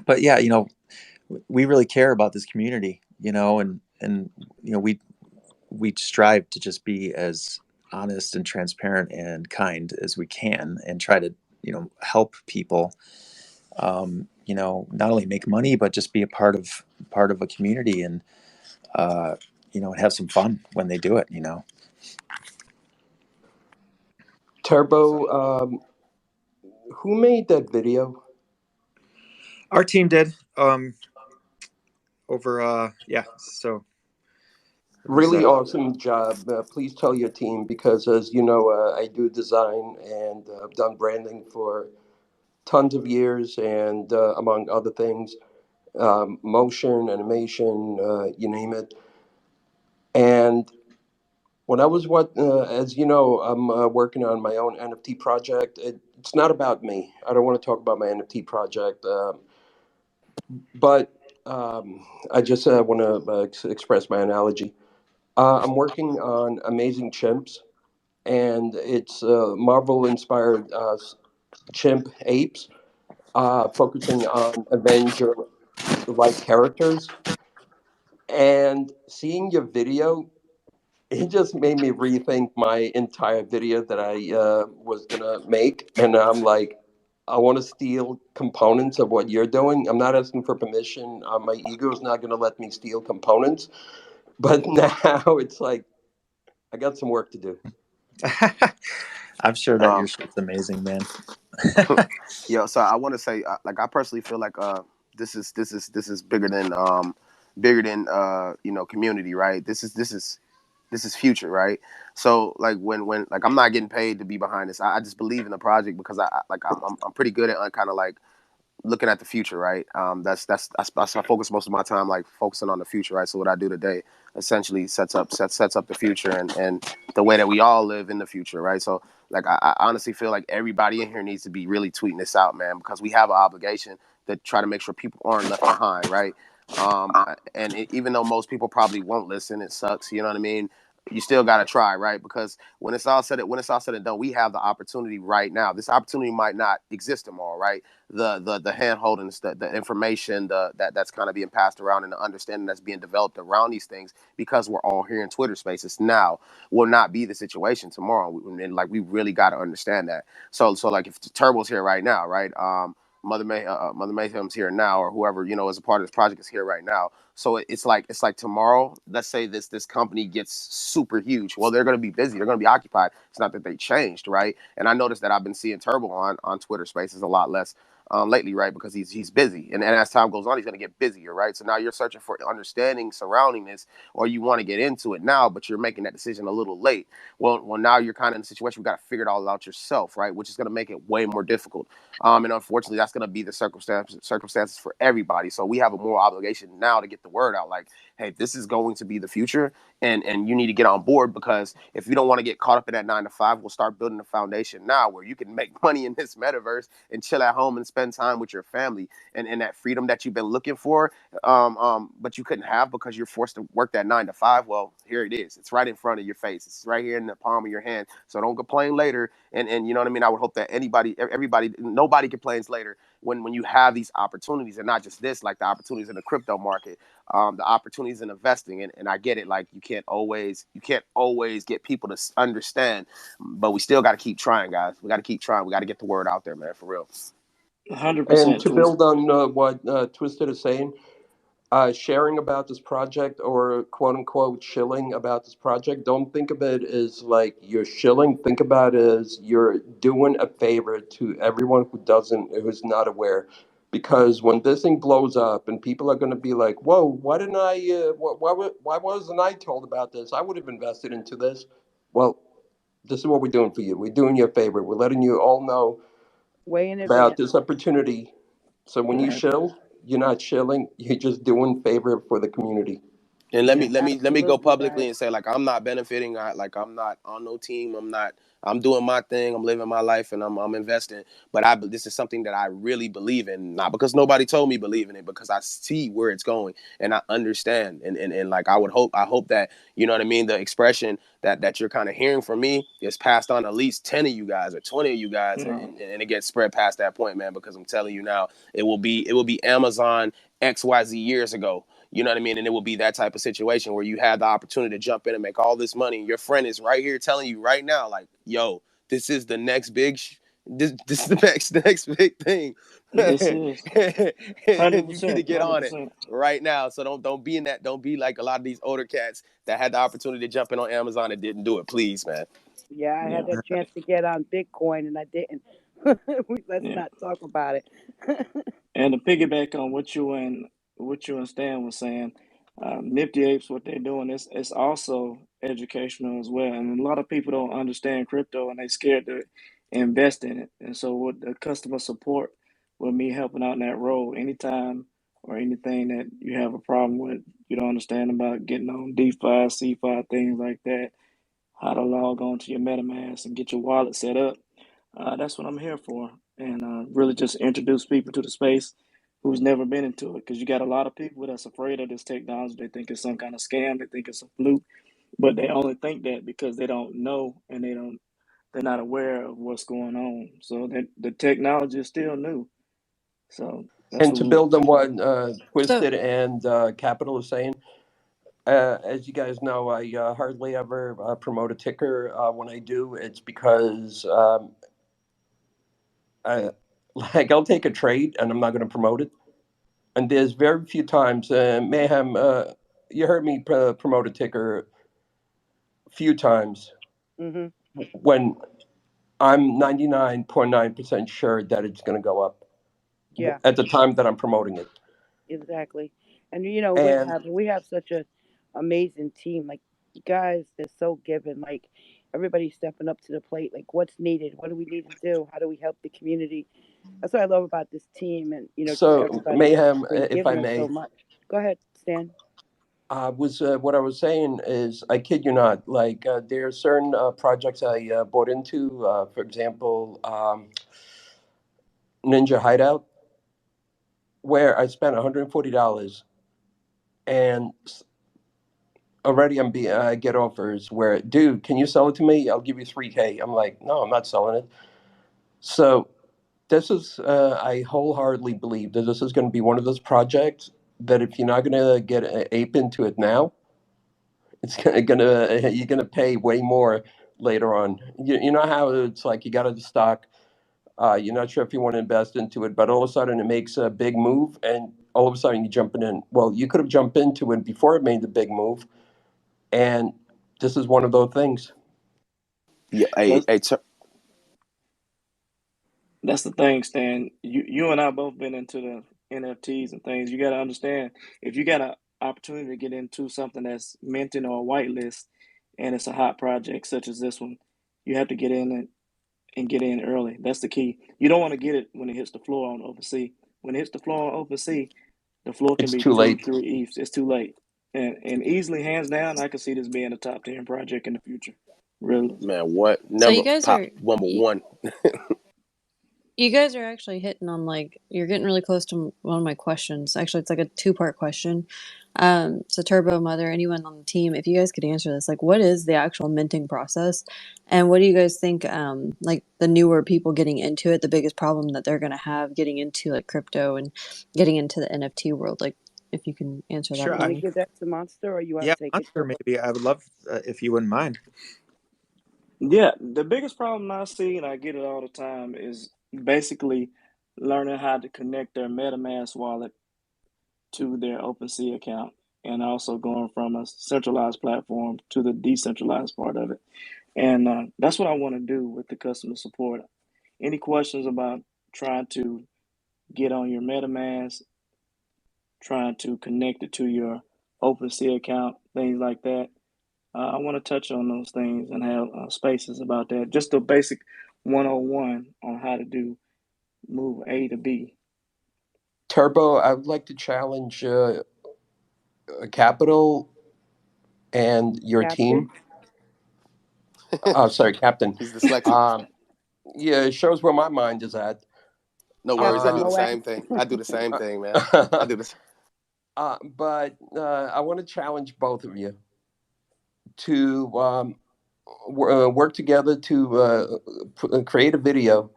But yeah, we really care about this community, and we strive to just be as honest and transparent and kind as we can, and try to help people, not only make money but just be a part of a community, and have some fun when they do it. Turbo, who made that video? Our team did over yeah, so it was Really awesome job. Please tell your team because, as you know, I do design and I've done branding for tons of years, and among other things, motion, animation, you name it. And when I was as you know, I'm working on my own NFT project. It's not about me. I don't want to talk about my NFT project, but I just want to express my analogy. I'm working on Amazing Chimps, and it's Marvel-inspired chimp apes, focusing on Avenger-like characters. And seeing your video, it just made me rethink my entire video that I was gonna make. And I'm like, I want to steal components of what you're doing. I'm not asking for permission. My ego is not gonna let me steal components. But now it's like I got some work to do. I'm sure that your Um, shit's amazing, man. Yo, so I want to say, like, I personally feel like this is bigger than community, right? This is future, right? So like when like I'm not getting paid to be behind this. I just believe in the project because I'm pretty good at kind of like looking at the future, right? I focus most of my time like focusing on the future, right? So what I do today essentially sets up the future and the way that we all live in the future, right? So like I honestly feel like everybody in here needs to be really tweeting this out, man, because we have an obligation to try to make sure people aren't left behind, right? Even though most people probably won't listen, it sucks. You know what I mean? You still got to try, right? Because when it's all said and done, we have the opportunity right now. This opportunity might not exist tomorrow, right? The hand holding, the information, that's kind of being passed around, and the understanding that's being developed around these things, because we're all here in Twitter Spaces now, will not be the situation tomorrow. And like we really got to understand that. So like if Turbo's here right now, right? Mother Mayhem's here now, or whoever is a part of this project is here right now. So it's like tomorrow. Let's say this company gets super huge. Well, they're going to be busy. They're going to be occupied. It's not that they changed, right? And I noticed that I've been seeing Turbo on Twitter Spaces a lot less lately, right? Because he's busy, and as time goes on, he's going to get busier, right? So now you're searching for understanding surrounding this, or you want to get into it now, but you're making that decision a little late. Well, now you're kind of in a situation where you got to figure it all out yourself, right? Which is going to make it way more difficult. And unfortunately, that's going to be the circumstances for everybody. So we have a moral obligation now to get the word out, like, hey, this is going to be the future, and you need to get on board, because if you don't want to get caught up in that 9 to 5, we'll start building a foundation now where you can make money in this metaverse and chill at home and spend time with your family, and that freedom that you've been looking for, but you couldn't have because you're forced to work that 9 to 5. Well, here it is. It's right in front of your face. It's right here in the palm of your hand. So don't complain later. And you know what I mean? I would hope that everybody, nobody complains later when you have these opportunities, and not just this, like the opportunities in the crypto market, the opportunities in investing. And I get it. Like you can't always get people to understand, but we still got to keep trying, guys. We got to keep trying. We got to get the word out there, man, for real. And 100% to twist. build on what Twisted is saying, sharing about this project or quote unquote shilling about this project, don't think of it as like you're shilling. Think about it as you're doing a favor to everyone who's not aware. Because when this thing blows up and people are going to be like, whoa, why didn't I, why wasn't I told about this? I would have invested into this. Well, this is what we're doing for you. We're doing you a favor. We're letting you all know Way in about advance. this opportunity. So when you Right. shill, you're not shilling. You're just doing favor for the community. And let me You're let me let me go absolutely publicly right. and say, like, I'm not benefiting. I'm not on no team. I'm doing my thing. I'm living my life, and I'm investing. But this is something that I really believe in, not because nobody told me believe in it, because I see where it's going and I understand. And like I hope that, you know what I mean, the expression that you're kind of hearing from me is passed on at least 10 of you guys or 20 of you guys, and, No. and it gets spread past that point, man. Because I'm telling you now, it will be Amazon XYZ years ago. You know what I mean? And it will be that type of situation where you have the opportunity to jump in and make all this money. And your friend is right here telling you right now, like, yo, this is the next this is the next big thing. This is And you need to 100%. get on it 100%. right now. So don't be in that. Don't be like a lot of these older cats that had the opportunity to jump in on Amazon and didn't do it. Please, man. Yeah, I had Yeah. that chance to get on Bitcoin and I didn't. Let's Yeah. not talk about it. And to piggyback on what you and Stan was saying, Nifty Apes, what they're doing is it's also educational as well. And a lot of people don't understand crypto and they scared to invest in it. And so with the customer support, with me helping out in that role, anytime or anything that you have a problem with, you don't understand about getting on DeFi, CeFi, things like that, how to log on to your MetaMask and get your wallet set up. That's what I'm here for, and really just introduce people to the space who's never been into it. Because you got a lot of people that's afraid of this technology. They think it's some kind of scam. They think it's a fluke, but they only think that because they don't know and they're not aware of what's going on. So that the technology is still new. So that's And what to we. build on what So, Twisted and Capital is saying, as you guys know, I hardly ever promote a ticker. When I do, it's because I, like I'll take a trade and I'm not going to promote it. And there's very few times, Mayhem, you heard me promote a ticker a few times Hmm. when I'm 99.9% sure that it's going to go up Yeah, at the time that I'm promoting it. exactly. And And we have such a amazing team. Like you guys, they're so given. Like everybody's stepping up to the plate. Like what's needed? What do we need to do? How do we help the community? That's what I love about this team, and just so, everybody Mayhem, been if I giving us so may, much. Go ahead, Stan. was what I was saying is, I kid you not, like there are certain projects I bought into, for example, Ninja Hideout, where I spent $140 and already I get offers where, dude, can you sell it to me? I'll give you 3K. I'm like, no, I'm not selling it. So this is, I wholeheartedly believe that this is going to be one of those projects that if you're not going to get an ape into it now, it's gonna you're gonna pay way more later on. You know how it's like you got a stock, you're not sure if you want to invest into it, but all of a sudden it makes a big move, and all of a sudden you're jumping in. Well, you could have jumped into it before it made the big move, and this is one of those things. Yeah, hey, That's hey, that's the thing, Stan. You and I both been into the NFTs and things. You got to understand if you got an opportunity to get into something that's minting or a whitelist, and it's a hot project such as this one, you have to get in and get in early. That's the key. You don't want to get it when it hits the floor on OpenSea. When it hits the floor on OpenSea, the floor can It's be too two, late. three ETHs. It's too late. And easily, hands down, I could see this being a top 10 project in the future. Really. Man, what So number pop number one? you guys are actually hitting on like you're getting really close to one of my questions. Actually, it's like a two-part question. So Turbo Mother, anyone on the team, if you guys could answer this, like what is the actual minting process, and what do you guys think? Like the newer people getting into it, the biggest problem that they're gonna have getting into like crypto and getting into the NFT world. Like, if you can answer that Sure. for You want to me. give that to Monster, or you want Yeah, to take it, Monster, Turbo? maybe. I would love if you wouldn't mind. Yeah, the biggest problem I see, and I get it all the time, is basically learning how to connect their MetaMask wallet to their OpenSea account, and also going from a centralized platform to the decentralized part of it. And that's what I want to do with the customer support. Any questions about trying to get on your MetaMask, trying to connect it to your OpenSea account, things like that. I want to touch on those things and have spaces about that. Just a basic 101 on how to do move A to B. Turbo, I would like to challenge Capital and your Captain? team. Oh, sorry, Captain. He's dyslexic. Um, yeah, it shows where my mind is at. No worries. I Captain do Uh, the Moab? same thing. I do the same thing, man. I do this. but I want to challenge both of you to work together to create a video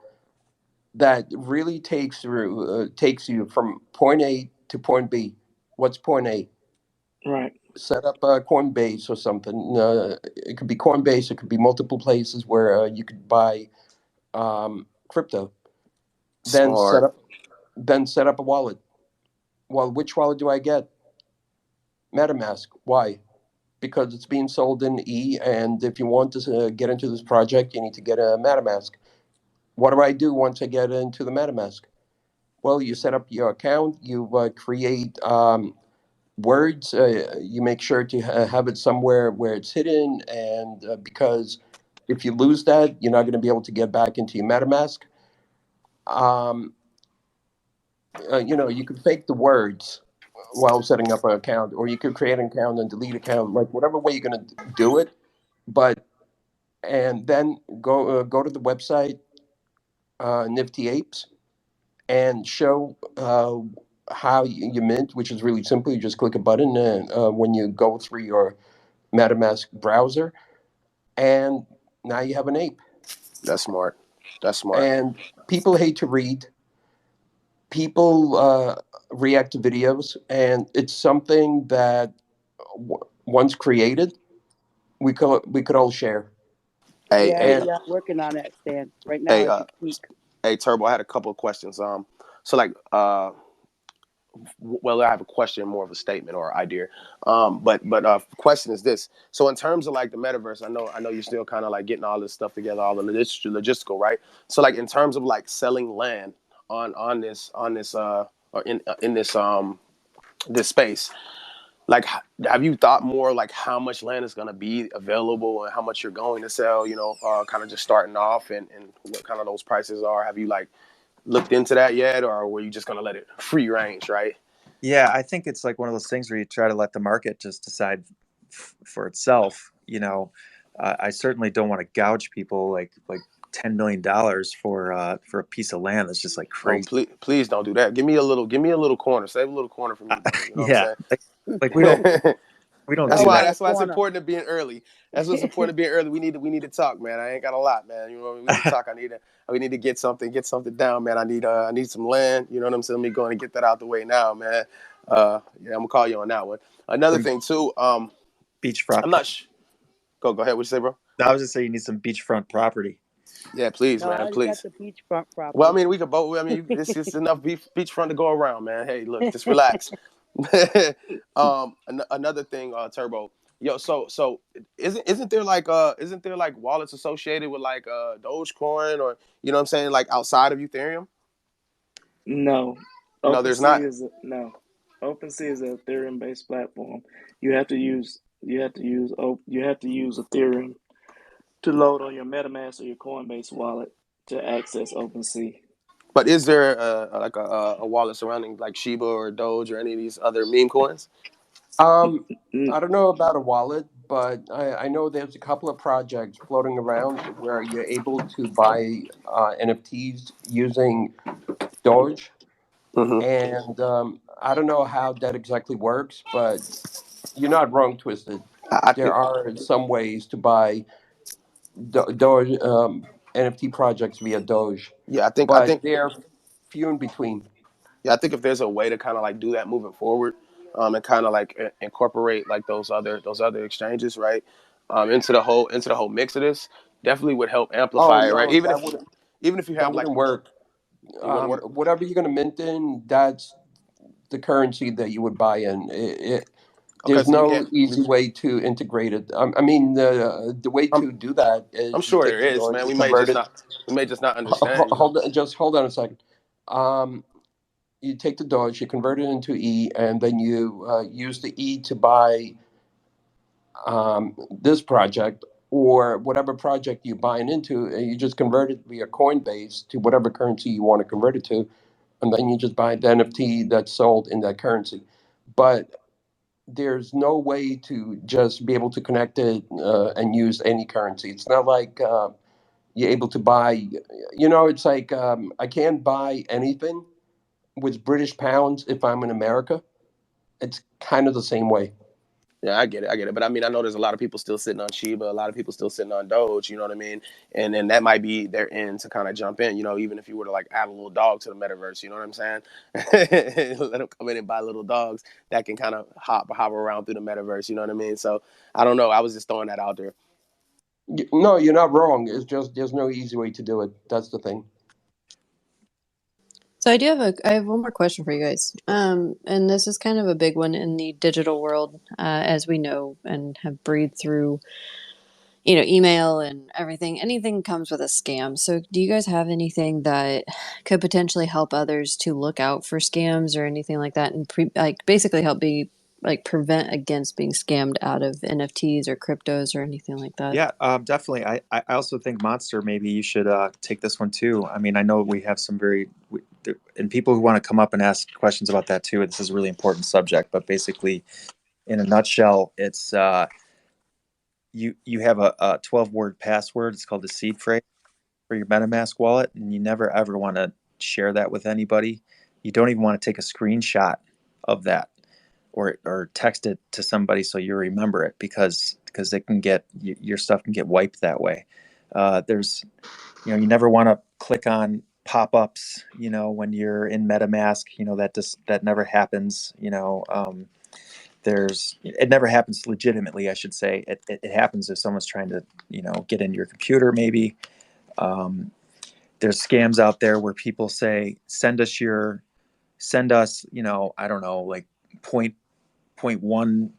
that really takes you from point A to point B. What's point A? Right, Set up a Coinbase or something. It could be Coinbase. It could be multiple places where you could buy crypto. Then set Smart. up then set up a wallet. Well, which wallet do I get? MetaMask. Why? Because it's being sold in E, and if you want to get into this project, you need to get a MetaMask. What do I do once I get into the MetaMask? Well, you set up your account, you create words, you make sure to have it somewhere where it's hidden, and because if you lose that, you're not going to be able to get back into your MetaMask. Um, you could fake the words while setting up an account, or you could create an account and delete account, like whatever way you're going to do it. But and then go to the website, Nifty Apes, and show how you mint, which is really simple. You just click a button, and when you go through your MetaMask browser, and now you have an ape. That's smart. That's smart. And people hate to read. People react to videos, and it's something that once created, we could all share. Hey, Yeah, hey, And yeah, working on that, Stan. Right now hey, as you speak. hey, Turbo. I had a couple of questions. So like, well, I have a question, more of a statement or idea. But question is this. So in terms of like the metaverse, I know you're still kind of like getting all this stuff together, all the logistical, right? So like in terms of like selling land on this or in this space, like have you thought more like how much land is going to be available and how much you're going to sell? Kind of just starting off and what kind of those prices are. Have you like looked into that yet, or were you just going to let it free range, right? Yeah, I think it's like one of those things where you try to let the market just decide for itself. I certainly don't want to gouge people like $10 million for a piece of land that's just like Oh, crazy. please don't do that. Give me a little corner. Save a little corner for me, brother. You know what Yeah, like we don't I'm saying? we don't that's do why. that. Elbow That's why it's corner. important to being early. That's what's important to being early. We need to talk, man. I ain't got a lot, man. We need to talk. We need to get something down, man. I need some land. You know what I'm saying? Me going to get that out the way now, man. Yeah, I'm gonna call you on that one. Another Some thing too. beachfront. I'm not. Go ahead. What you say, bro? I was just saying you need some beachfront property. Yeah, please, No, I man. already got Please. the beachfront Well, I property. mean, we could both. I mean, this is enough beachfront to go around, man. Hey, look, just relax. Another thing, Turbo. Yo, so isn't there like wallets associated with like Dogecoin or what I'm saying, like outside of Ethereum? No, No, there's not. No. OpenSea is an Ethereum based platform. You have to use Ethereum to load on your MetaMask or your Coinbase wallet to access OpenSea. But is there like a wallet surrounding like Shiba or Doge or any of these other meme coins? I don't know about a wallet, but I know there's a couple of projects floating around where you're able to buy NFTs using Doge. Hmm. And I don't know how that exactly works, but you're not wrong, Twisted. I There think, are some ways to buy Doge NFT projects via Doge, yeah, I but think, they're few in between. yeah, I think if there's a way to kind of like do that moving forward, and kind of like incorporate like those other exchanges, right, into the whole mix of this, definitely would help Oh amplify it, right? no, Even if you that have like, wouldn't work. it wouldn't work. Whatever you're going to mint in, that's the currency that you would buy in. Okay, There's so you no can't. easy way to integrate it. I mean, the way I'm to do that I'm is you sure take there the is, Doge, man. you convert it. We may just not understand, you know. Hold on a second. Um, you take the Doge, you convert it into E, and then you use the E to buy this project or whatever project you're buying into, and you just convert it via Coinbase to whatever currency you want to convert it to, and then you just buy the NFT that's sold in that currency. But there's no way to just be able to connect it and use any currency. It's not like you're able to buy, it's like I can't buy anything with British pounds if I'm in America. It's kind of the same way. Yeah, I get it. But I mean, I know there's a lot of people still sitting on Shiba, a lot of people still sitting on Doge. You know what I mean? And then that might be their end to kind of jump in. You know, even if you were to like add a little dog to the metaverse. You know what I'm saying? Let them come in and buy little dogs that can kind of hop around through the metaverse. You know what I mean? So I don't know. I was just throwing that out there. No, you're not wrong. It's just there's no easy way to do it. That's the thing. So I have one more question for you guys. And this is kind of a big one in the digital world, as we know and have breathed through, email and everything. Anything comes with a scam. So do you guys have anything that could potentially help others to look out for scams or anything like that, and basically help be like prevent against being scammed out of NFTs or cryptos or anything like that? Yeah, definitely. I also think Monster, maybe you should take this one too. I mean, I know we have some and people who want to come up and ask questions about that too. This is a really important subject, but basically, in a nutshell, it's you have a 12-word password. It's called the seed phrase for your MetaMask wallet, and you never ever want to share that with anybody. You don't even want to take a screenshot of that or text it to somebody so you remember it because it can get your stuff can get wiped that way. There's you never want to click on pop-ups when you're in MetaMask. That never happens. It never happens legitimately, I should say. It happens if someone's trying to get into your computer maybe. um, there's scams out there where people say send us I don't know, like point one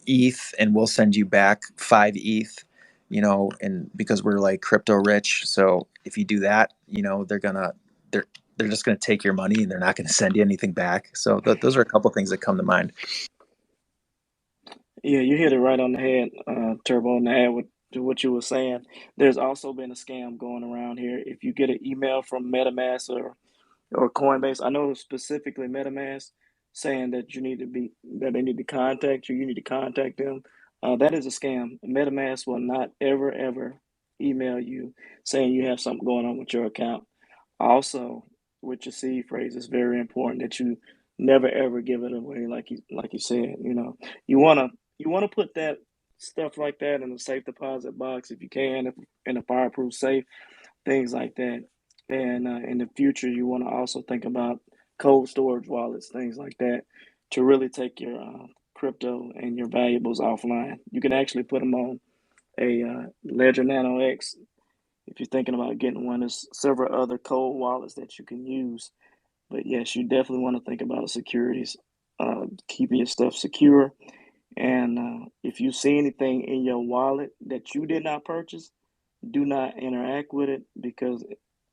ETH and we'll send you back 5 ETH, and because we're like crypto rich. So if you do that, they're just gonna take your money and they're not gonna send you anything back. So those are a couple things that come to mind. Yeah, you hit it right on the head, Turbo, on the head with to what you were saying. There's also been a scam going around here. If you get an email from MetaMask or Coinbase, I know specifically MetaMask, saying that they need to contact you. You need to contact them. That is a scam. MetaMask will not ever email you saying you have something going on with your account. Also, with your seed phrase, it's very important that you never ever give it away, like you said. You wanna put that stuff like that in a safe deposit box if you can, if in a fireproof safe, things like that. And in the future, you want to also think about cold storage wallets, things like that, to really take your crypto and your valuables offline. You can actually put them on a Ledger Nano X if you're thinking about getting one. There's several other cold wallets that you can use. But yes, you definitely want to think about securities, keeping your stuff secure. And if you see anything in your wallet that you did not purchase, do not interact with it because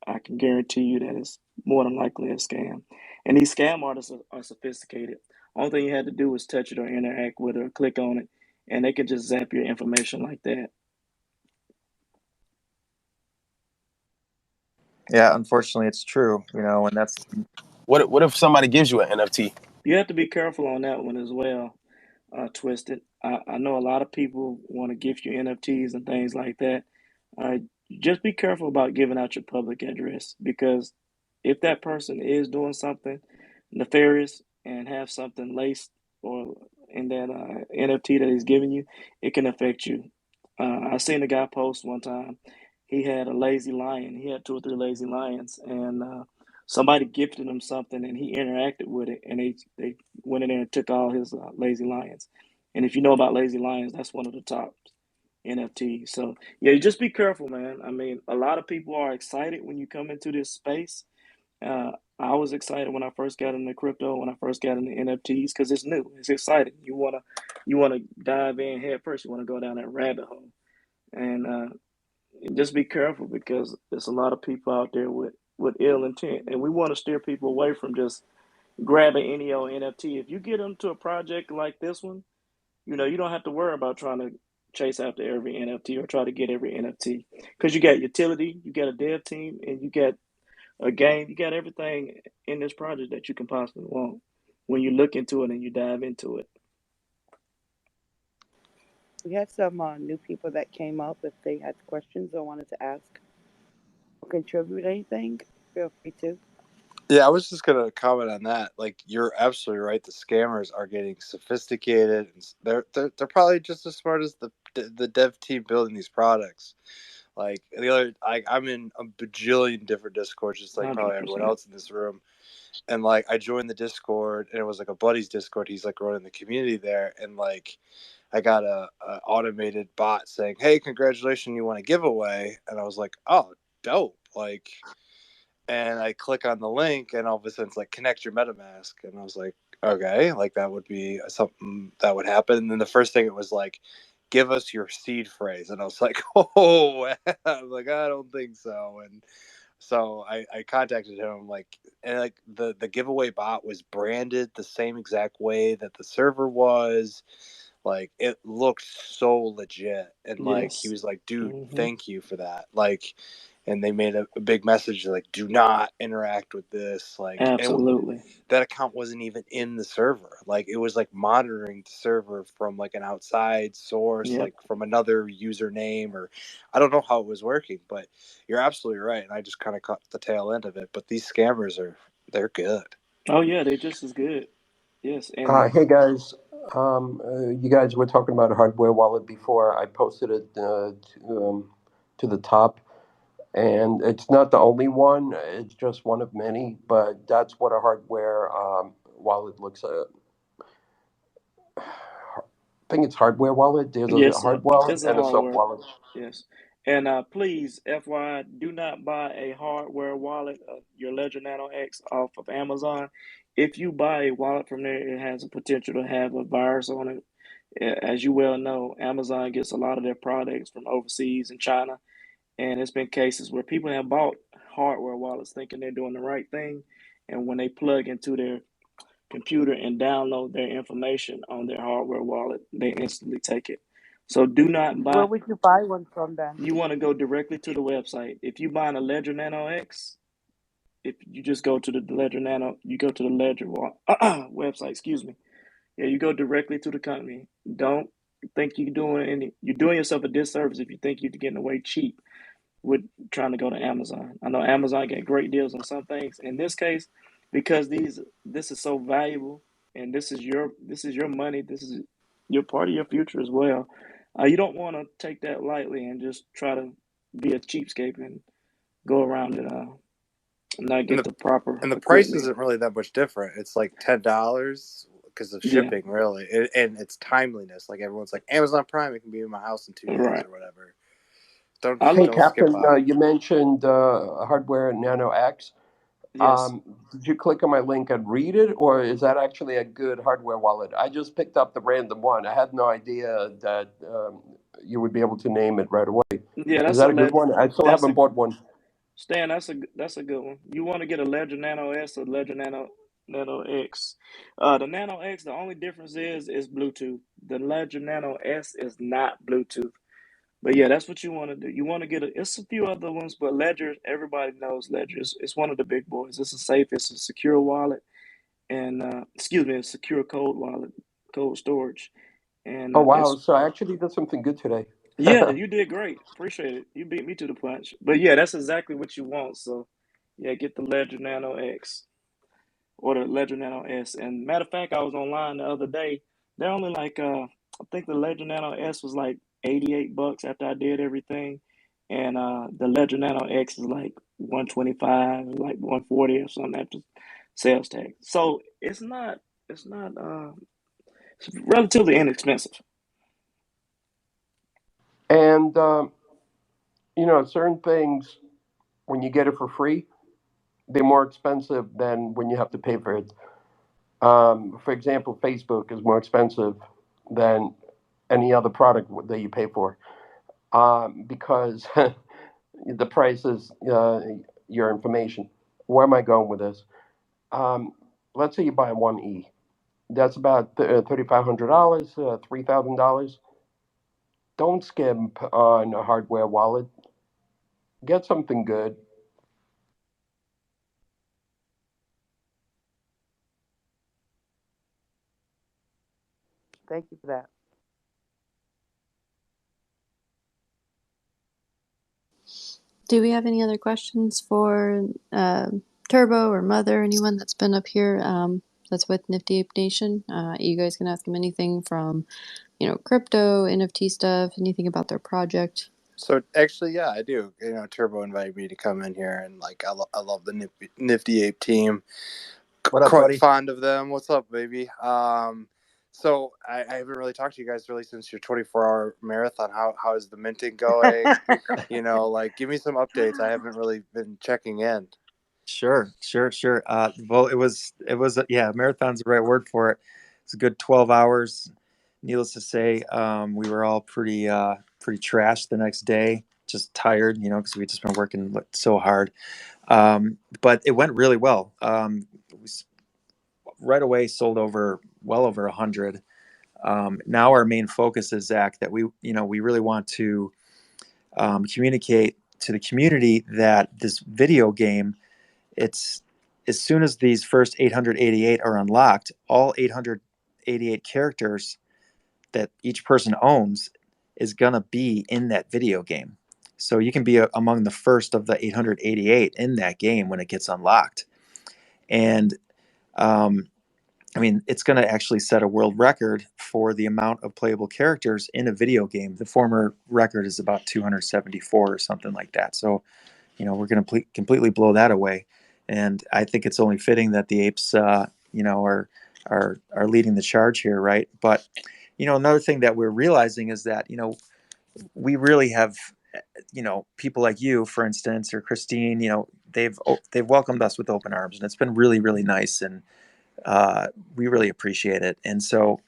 I can guarantee you that it's more than likely a scam. And these scam artists are sophisticated. Only thing you had to do was touch it or interact with it or click on it, and they can just zap your information like that. Yeah, unfortunately, it's true. And that's What if somebody gives you an NFT? You have to be careful on that one as well. twisted. I know a lot of people want to gift you NFTs and things like that. Uh, just be careful about giving out your public address, because if that person is doing something nefarious and have something laced or in that NFT that he's giving you, it can affect you. I seen a guy post one time. He had a lazy lion. He had two or three lazy lions, and somebody gifted him something, and he interacted with it, and they went in there and took all his lazy lions. And if you know about lazy lions, that's one of the top NFTs. So yeah, just be careful, man. I mean, a lot of people are excited when you come into this space. I was excited when I first got into crypto, when I first got into NFTs, because it's new, it's exciting. You wanna dive in head first. You wanna go down that rabbit hole, and just be careful, because there's a lot of people out there with ill intent, and we want to steer people away from just grabbing any old NFT. If you get them to a project like this one, you don't have to worry about trying to chase after every NFT or try to get every NFT, because you got utility, you got a dev team, and you got a game, you got everything in this project that you can possibly want when you look into it and you dive into it. We had some new people that came up. If they had questions or wanted to ask or contribute anything, feel free to. Yeah, I was just gonna comment on that. Like, you're absolutely right. The scammers are getting sophisticated, and they're probably just as smart as the dev team building these products. Like I'm in a bajillion different discords, just like probably everyone 100%. else in this room. And like, I joined the Discord, and it was like a buddy's Discord. He's like running the community there, and like, I got a automated bot saying, "Hey, congratulations, you want a giveaway?" And I was like, "Oh, dope!" Like, and I click on the link, and all of a sudden it's like, connect your MetaMask, and I was like, okay, like that would be something that would happen. And then the first thing it was like, give us your seed phrase, and I was like, oh, I'm like, I don't think so. And so I contacted him, like, and like the giveaway bot was branded the same exact way that the server was. Like, it looked so legit, and like he Yes. was like, dude, Hmm. thank you for that. Like, and they made a big message like, do not interact with this. Like, and Absolutely. that account wasn't even in the server. Like, it was like monitoring the server from like an outside source, Yep. like from another username, or I don't know how it was working. But you're absolutely right, and I just kind of caught the tail end of it. But these scammers they're good. Oh yeah, they're just as good. Yes, and Hey guys, you guys were talking about a hardware wallet before. I posted it to the top, and it's not the only one. It's just one of many, but that's what a hardware wallet looks at. I think it's hardware wallet. There's a yes, hard wallet it's a and a soft hardware. wallet. Yes, and please, FYI, do not buy a hardware wallet, your Ledger Nano X, off of Amazon. If you buy a wallet from there, it has a potential to have a virus on it. As you well know, Amazon gets a lot of their products from overseas and China, and it's been cases where people have bought hardware wallets thinking they're doing the right thing, and when they plug into their computer and download their information on their hardware wallet, they instantly take it. So do not Where buy. would you buy one from then? You want to go directly to the website. If you buy a Ledger Nano X, if you just go to the Ledger Nano, you go to the Ledger website. Excuse me. Yeah, you go directly to the company. Don't think you're doing yourself a disservice if you think you're getting away cheap with trying to go to Amazon. I know Amazon get great deals on some things. In this case, because this is so valuable, and this is your money. This is your part of your future as well. You don't want to take that lightly and just try to be a cheapskate and go around it and not And get the proper the price equipment. isn't really that much different. It's like $10 because of Yeah, shipping, really, and it's timeliness. Like, everyone's like, Amazon Prime, it can be in my house in 2 days right. or whatever. Don't I Hey, look. don't skip Captain, out. you mentioned hardware Nano X. Yes. Did you click on my link and read it, or is that actually a good hardware wallet? I just picked up the random one. I had no idea that you would be able to name it right away. Yeah, Is that's a that a good ledger. one? I still That's haven't a bought one. Stan, that's a good one. You want to get a Ledger Nano S or Ledger Nano X. The Nano X, the only difference is Bluetooth. The Ledger Nano S is not Bluetooth. But yeah, that's what you want to do. You want to get it's a few other ones, but Ledger, everybody knows Ledger. It's one of the big boys. It's a safe, it's a secure wallet, and excuse me, a secure code wallet. cold storage, and Oh wow! it's So I actually did something good today. yeah, you did great. Appreciate it. You beat me to the punch. But yeah, that's exactly what you want. So yeah, get the Ledger Nano X or the Ledger Nano S. And matter of fact, I was online the other day. They're only like I think the Ledger Nano S was like $88 after I did everything. And the Ledger Nano X is like 125, like 140 or something after sales tax. So it's not it's relatively inexpensive. And certain things when you get it for free, they're more expensive than when you have to pay for it. For example, Facebook is more expensive than any other product that you pay for because the price is your information. Where am I going with this? Um, let's say you buy one E. That's about $3,500, $3,000. Don't skimp on a hardware wallet. Get something good. Thank you for that. Do we have any other questions for Turbo or Mother, anyone that's been up here that's with Nifty Ape Nation? You guys can ask them anything from, crypto, NFT stuff, anything about their project. So actually, yeah, I do. Turbo invited me to come in here, and like I love the Nifty Ape team. What up, Quite buddy? fond of them. What's up, baby? So I haven't really talked to you guys really since your 24-hour marathon. How is the minting going? Like give me some updates. I haven't really been checking in. Sure. Well, yeah, marathon's the right word for it. It's a good 12 hours. Needless to say, we were all pretty trashed the next day, just tired, because we just been working so hard. But it went really well. Right away sold well over 100. Now our main focus is, Zach, that we really want to communicate to the community that this video game, it's as soon as these first 888 are unlocked, all 888 characters that each person owns is going to be in that video game. So you can be among the first of the 888 in that game when it gets unlocked. And um, I mean, it's going to actually set a world record for the amount of playable characters in a video game. The former record is about 274 or something like that. So, we're going to completely blow that away. And I think it's only fitting that the apes, are leading the charge here, right? But, another thing that we're realizing is that, we really have, people like you, for instance, or Christine, they've welcomed us with open arms, and it's been really, really nice. And we really appreciate it. And so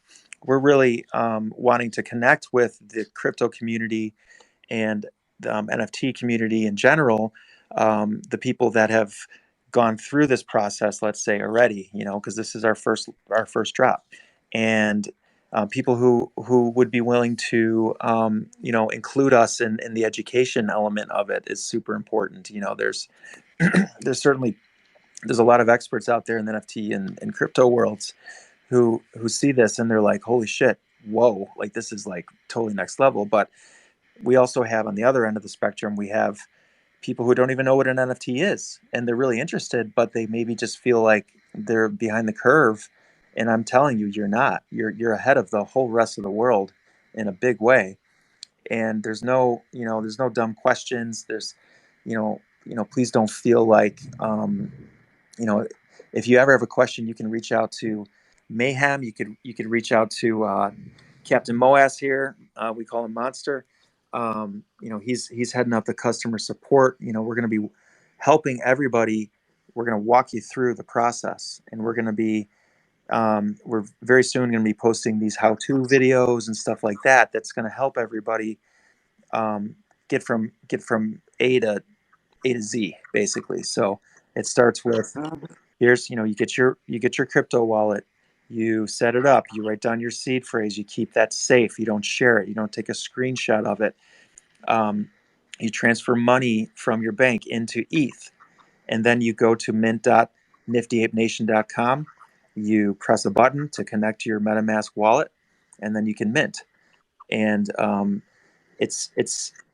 we're really wanting to connect with the crypto community and the NFT community in general, the people that have gone through this process, let's say already, because this is our first drop, and people who would be willing to, include us in the education element of it is super important. There's certainly there's a lot of experts out there in the NFT and crypto worlds who see this and they're like, holy shit, whoa, like this is like totally next level. But we also have on the other end of the spectrum, we have people who don't even know what an NFT is and they're really interested, but they maybe just feel like they're behind the curve. And I'm telling you, you're not. You're ahead of the whole rest of the world in a big way. And there's no dumb questions. Please don't feel like, you know, if you ever have a question, you can reach out to Mayhem. You could reach out to Captain Moas here. We call him Monster. He's heading up the customer support. We're going to be helping everybody. We're going to walk you through the process, and we're very soon going to be posting these how-to videos and stuff like that. That's going to help everybody get from A to Z, basically. So it starts with, here's, you get your crypto wallet, you set it up, you write down your seed phrase, you keep that safe, you don't share it, you don't take a screenshot of it. um, you transfer money from your bank into ETH, and then you go to mint.niftyapenation.com, You press a button to connect to your MetaMask wallet, and then you can mint. And it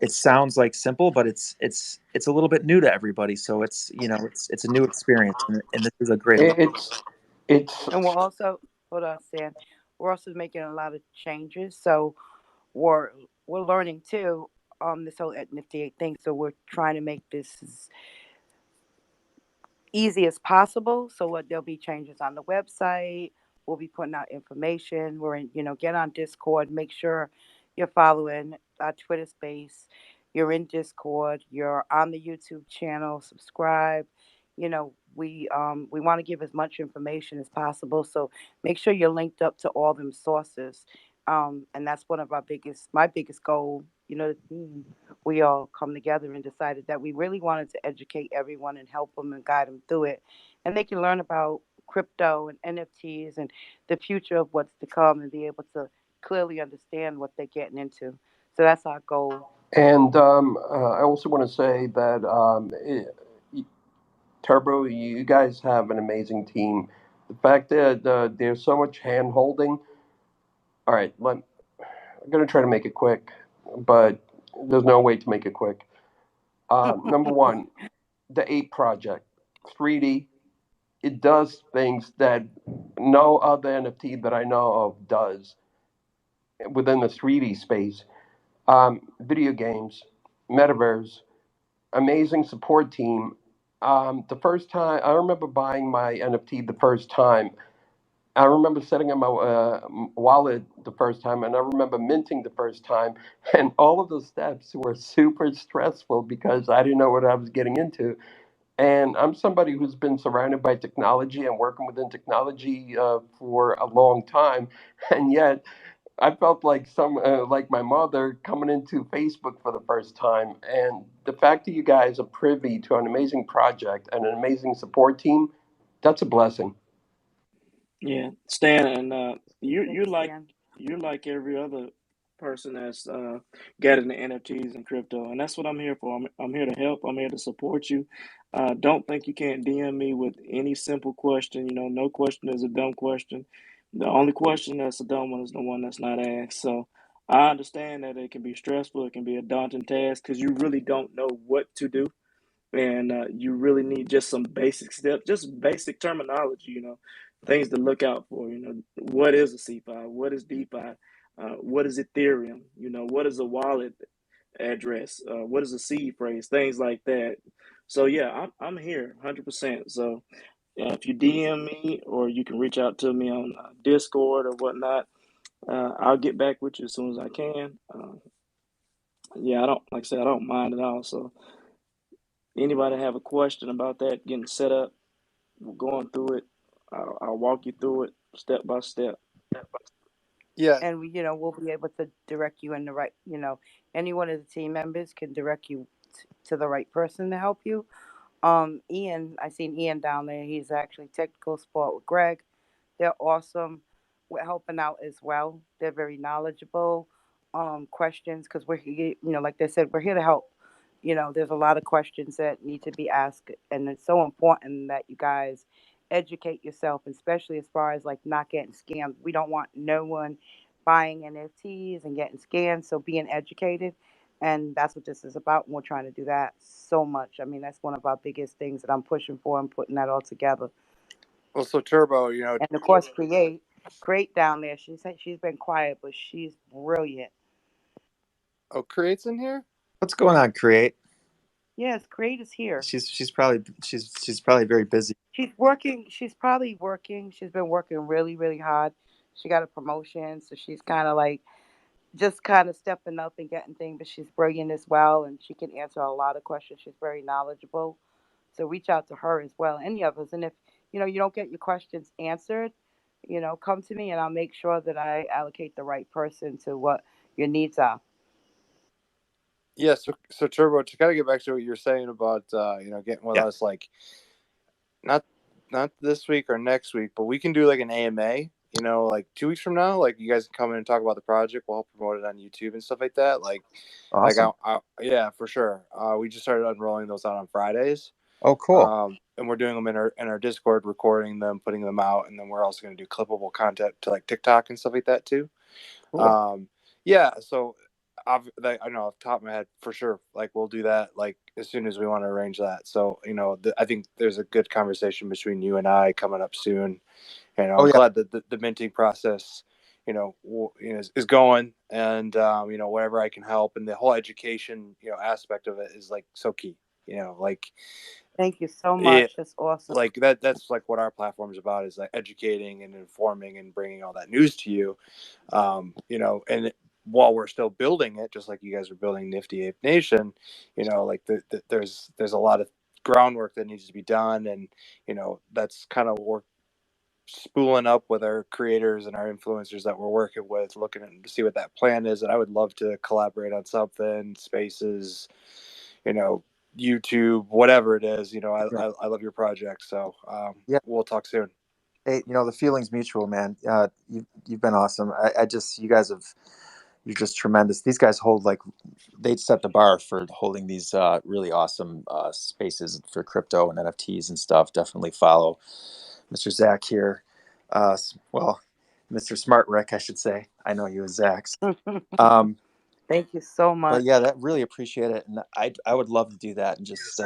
sounds like simple, but it's a little bit new to everybody. So it's it's a new experience, and this is a great. It's And we're also, hold on, Stan. We're also making a lot of changes. So we're learning too this whole NFT thing. So we're trying to make this as easy as possible. So what there'll be changes on the website. We'll be putting out information. We're in, get on Discord. Make sure you're following our Twitter space. You're in Discord. You're on the YouTube channel. Subscribe. We want to give as much information as possible. So make sure you're linked up to all them sources. And that's one of my biggest goal. We all come together and decided that we really wanted to educate everyone and help them and guide them through it. And they can learn about crypto and NFTs and the future of what's to come and be able to clearly understand what they're getting into. So that's our goal. and I also want to say that Turbo, you guys have an amazing team. The fact that there's so much hand holding. All right, I'm going to try to make it quick, but there's no way to make it quick. Number one, the Ape Project, 3D. It does things that no other NFT that I know of does within the 3D space. Video games, Metaverse, amazing support team. The first time I remember buying my NFT the first time, I remember setting up my wallet the first time, and I remember minting the first time, and all of those steps were super stressful because I didn't know what I was getting into. And I'm somebody who's been surrounded by technology and working within technology for a long time, and yet I felt like like my mother coming into Facebook for the first time. And the fact that you guys are privy to an amazing project and an amazing support team, that's a blessing. Yeah, Stan, and Thank you, Stan. you're like every other person that's got into NFTs and crypto, and that's what I'm here for. I'm here to help. I'm here to support you. Don't think you can't DM me with any simple question. No question is a dumb question. The only question that's a dumb one is the one that's not asked. So I understand that it can be stressful. It can be a daunting task because you really don't know what to do, and you really need just some basic steps, just basic terminology, things to look out for. What is a CFI? What is DeFi? What is Ethereum? What is a wallet address? What is a seed phrase? Things like that. So yeah, I'm here 100%. So if you DM me or you can reach out to me on Discord or whatnot, I'll get back with you as soon as I can. Yeah, I don't, like I said, I don't mind at all. So anybody have a question about that, getting set up, going through it, I'll walk you through it step by step. Yeah. And we'll be able to direct you in the right, any one of the team members can direct you to the right person to help you. Ian, I seen Ian down there. He's actually technical support with Greg. They're awesome. We're helping out as well. They're very knowledgeable. Questions, because we're here, like they said, we're here to help. There's a lot of questions that need to be asked, and it's so important that you guys educate yourself, especially as far as like not getting scammed. We don't want no one buying NFTs and getting scammed. So being educated, and that's what this is about. And we're trying to do that so much. I mean, that's one of our biggest things that I'm pushing for and putting that all together. Well, so Turbo, And of course, create down there. She's been quiet, but she's brilliant. oh, Create's in here? What's going on, Create? Yes, create is here. She's probably very busy. She's working. She's probably working. She's been working really, really hard. She got a promotion, so she's kind of like just kind of stepping up and getting things. But she's brilliant as well, and she can answer a lot of questions. She's very knowledgeable. So reach out to her as well, any of us. And if you don't get your questions answered, come to me, and I'll make sure that I allocate the right person to what your needs are. Yeah, so Turbo, to kind of get back to what you're saying about getting with Yeah. us, like not this week or next week, but we can do like an AMA, like 2 weeks from now. Like you guys can come in and talk about the project. We'll help promote it on YouTube and stuff like that. Awesome. Yeah, for sure. We just started unrolling those out on Fridays. Oh, cool. and we're doing them in our Discord, recording them, putting them out, and then we're also going to do clippable content to like TikTok and stuff like that too. Cool. Yeah, so I know off the top of my head for sure, like we'll do that like as soon as we want to arrange that. So I think there's a good conversation between you and I coming up soon. Oh I'm yeah. glad that the minting process is going, and whatever I can help, and the whole education aspect of it is like so key. Like Thank you so it much. That's awesome. like that's like what our platform is about, is like educating and informing and bringing all that news to you. And while we're still building it, just like you guys are building Nifty Ape Nation, like there's a lot of groundwork that needs to be done, and that's kind of work spooling up with our creators and our influencers that we're working with, looking at to see what that plan is. And I would love to collaborate on something, spaces, you know, YouTube, whatever it is. Yeah. I love your project, so Yeah. we'll talk soon. Hey, the feeling's mutual, man. You've been awesome. I just you guys have you're just tremendous. These guys hold like they set the bar for holding these really awesome spaces for crypto and NFTs and stuff. Definitely follow Mr. Zach here. Well, Mr. Smart Rick, I should say. I know you as Zach's. Um, Thank you so but much. yeah, that really appreciate it, and I would love to do that and just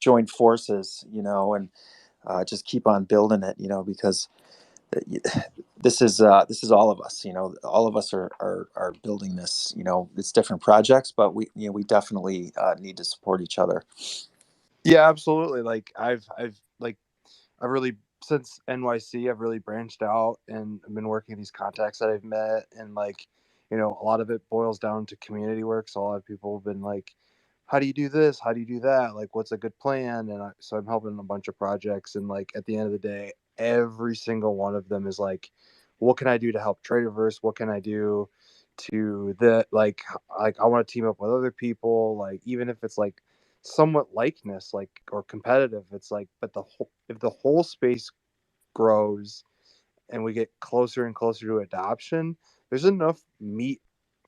join forces, and just keep on building it, because this is all of us. All of us are building this. It's different projects, but we definitely need to support each other. Yeah, absolutely. Like I've really, since NYC, I've really branched out and I've been working these contacts that I've met, and a lot of it boils down to community work. So a lot of people have been like, how do you do this? How do you do that? Like, what's a good plan? And so I'm helping a bunch of projects, and like at the end of the day, every single one of them is like, what can I do to help Traderverse? What can I do to like I want to team up with other people, like even if it's like somewhat likeness, like, or competitive, it's like, but if the whole space grows and we get closer and closer to adoption, there's enough meat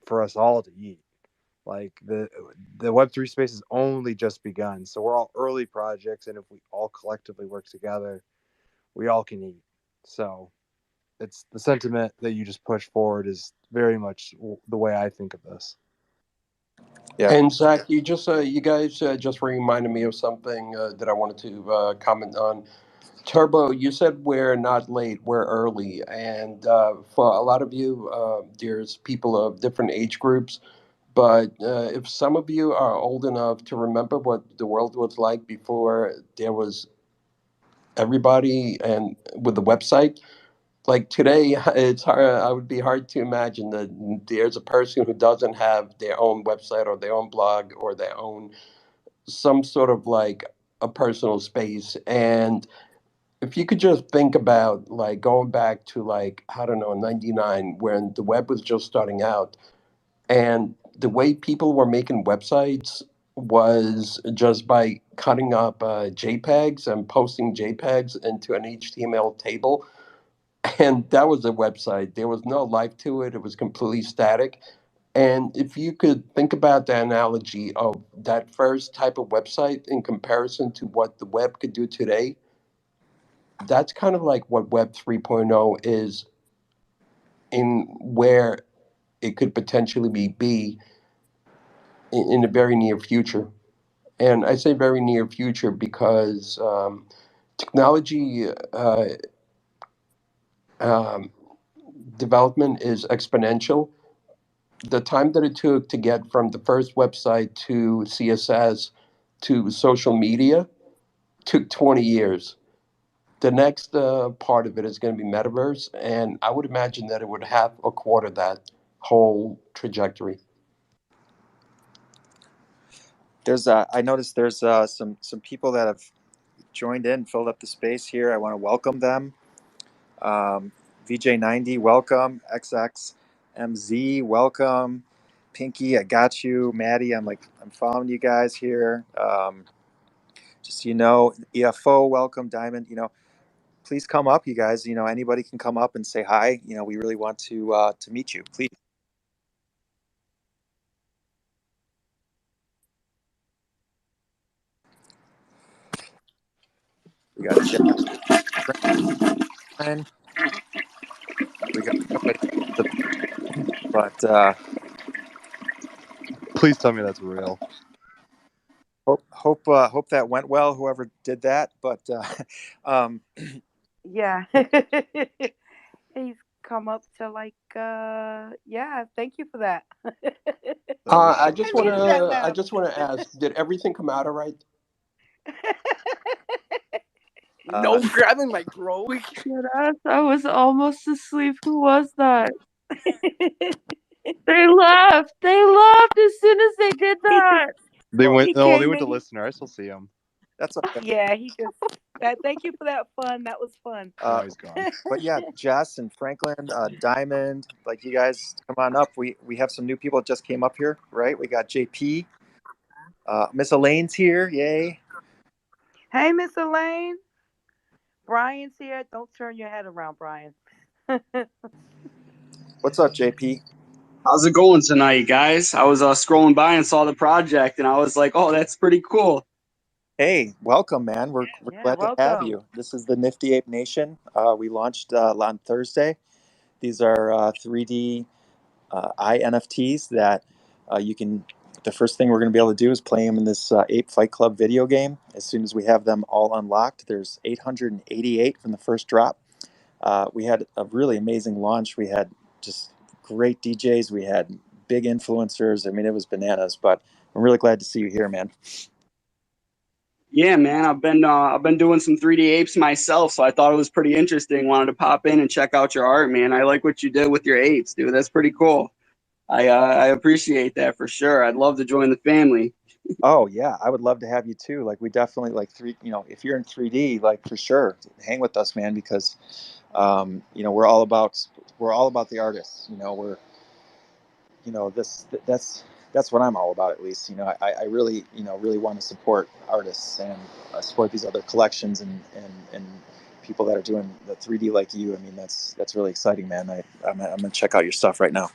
for us all to eat. Like the Web3 space has only just begun, so we're all early projects, and if we all collectively work together, we all can eat. So it's the sentiment that you just push forward is very much the way I think of this. Yeah. And Zach, you guys just reminded me of something that I wanted to comment on. Turbo, you said we're not late, we're early, and for a lot of you, there's people of different age groups. But if some of you are old enough to remember what the world was like before there was everybody and with the website, like today, it's hard. I would be hard to imagine that there's a person who doesn't have their own website or their own blog or their own some sort of like a personal space. And if you could just think about like going back to like I don't know, 99, when the web was just starting out, and the way people were making websites was just by cutting up JPEGs and posting JPEGs into an HTML table, and that was a website. There was no life to it. It was completely static. And if you could think about the analogy of that first type of website in comparison to what the web could do today, that's kind of like what Web 3.0 is, in where it could potentially be in the very near future. And I say very near future because technology um, development is exponential. The time that it took to get from the first website to CSS to social media took 20 years. The next part of it is going to be metaverse, and I would imagine that it would have a quarter that whole trajectory. I noticed there's some people that have joined in, filled up the space here. I want to welcome them. VJ90, welcome. XXMZ, welcome. Pinky, I got you. Maddie, I'm following you guys here. Just EFO, welcome. Diamond, please come up, you guys. Anybody can come up and say hi. We really want to meet you. Please. We got Jeff. We got somebody, but Please tell me that's real. hope that went well. Whoever did that, but Yeah. He's come up to like yeah, thank you for that. That was I so just Give want me a funny. shout to I out. just want to ask, did everything come out all right? No grabbing my bro. I was almost asleep. Who was that? They left. They left as soon as they did that. They well, went. He Oh, they came went to in. listener. I still see him. that's okay. Yeah, he just that. Thank you for that fun. That was fun. Now he's gone. But yeah, Jess and Franklin, Diamond, like you guys come on up. We have some new people that just came up here, right? We got JP, Miss Elaine's here, yay! Hey, Miss Elaine. Brian's here. Don't turn your head around, Brian. What's up, JP? How's it going tonight, guys? I was scrolling by and saw the project, and I was like, "Oh, that's pretty cool." Hey, welcome, man. We're Yeah, glad to have welcome. you. This is the Nifty Ape Nation. We launched on Thursday. These are 3D INFTs that you can. The first thing we're going to be able to do is play them in this Ape Fight Club video game. As soon as we have them all unlocked, there's 888 from the first drop. We had a really amazing launch. We had just great DJs. We had big influencers. I mean, it was bananas. But I'm really glad to see you here, man. Yeah, man, I've been doing some 3D apes myself, so I thought it was pretty interesting. Wanted to pop in and check out your art, man. I like what you did with your apes, dude. That's pretty cool. I appreciate that for sure. I'd love to join the family. Oh yeah, I would love to have you too. Like we definitely like three. You know, if you're in 3D, like for sure, hang with us, man, because you know we're all about the artists. You know, that's what I'm all about, at least. You know, I really really want to support artists and support these other collections and people that are doing the 3D like you. I mean, that's really exciting, man. I'm gonna check out your stuff right now.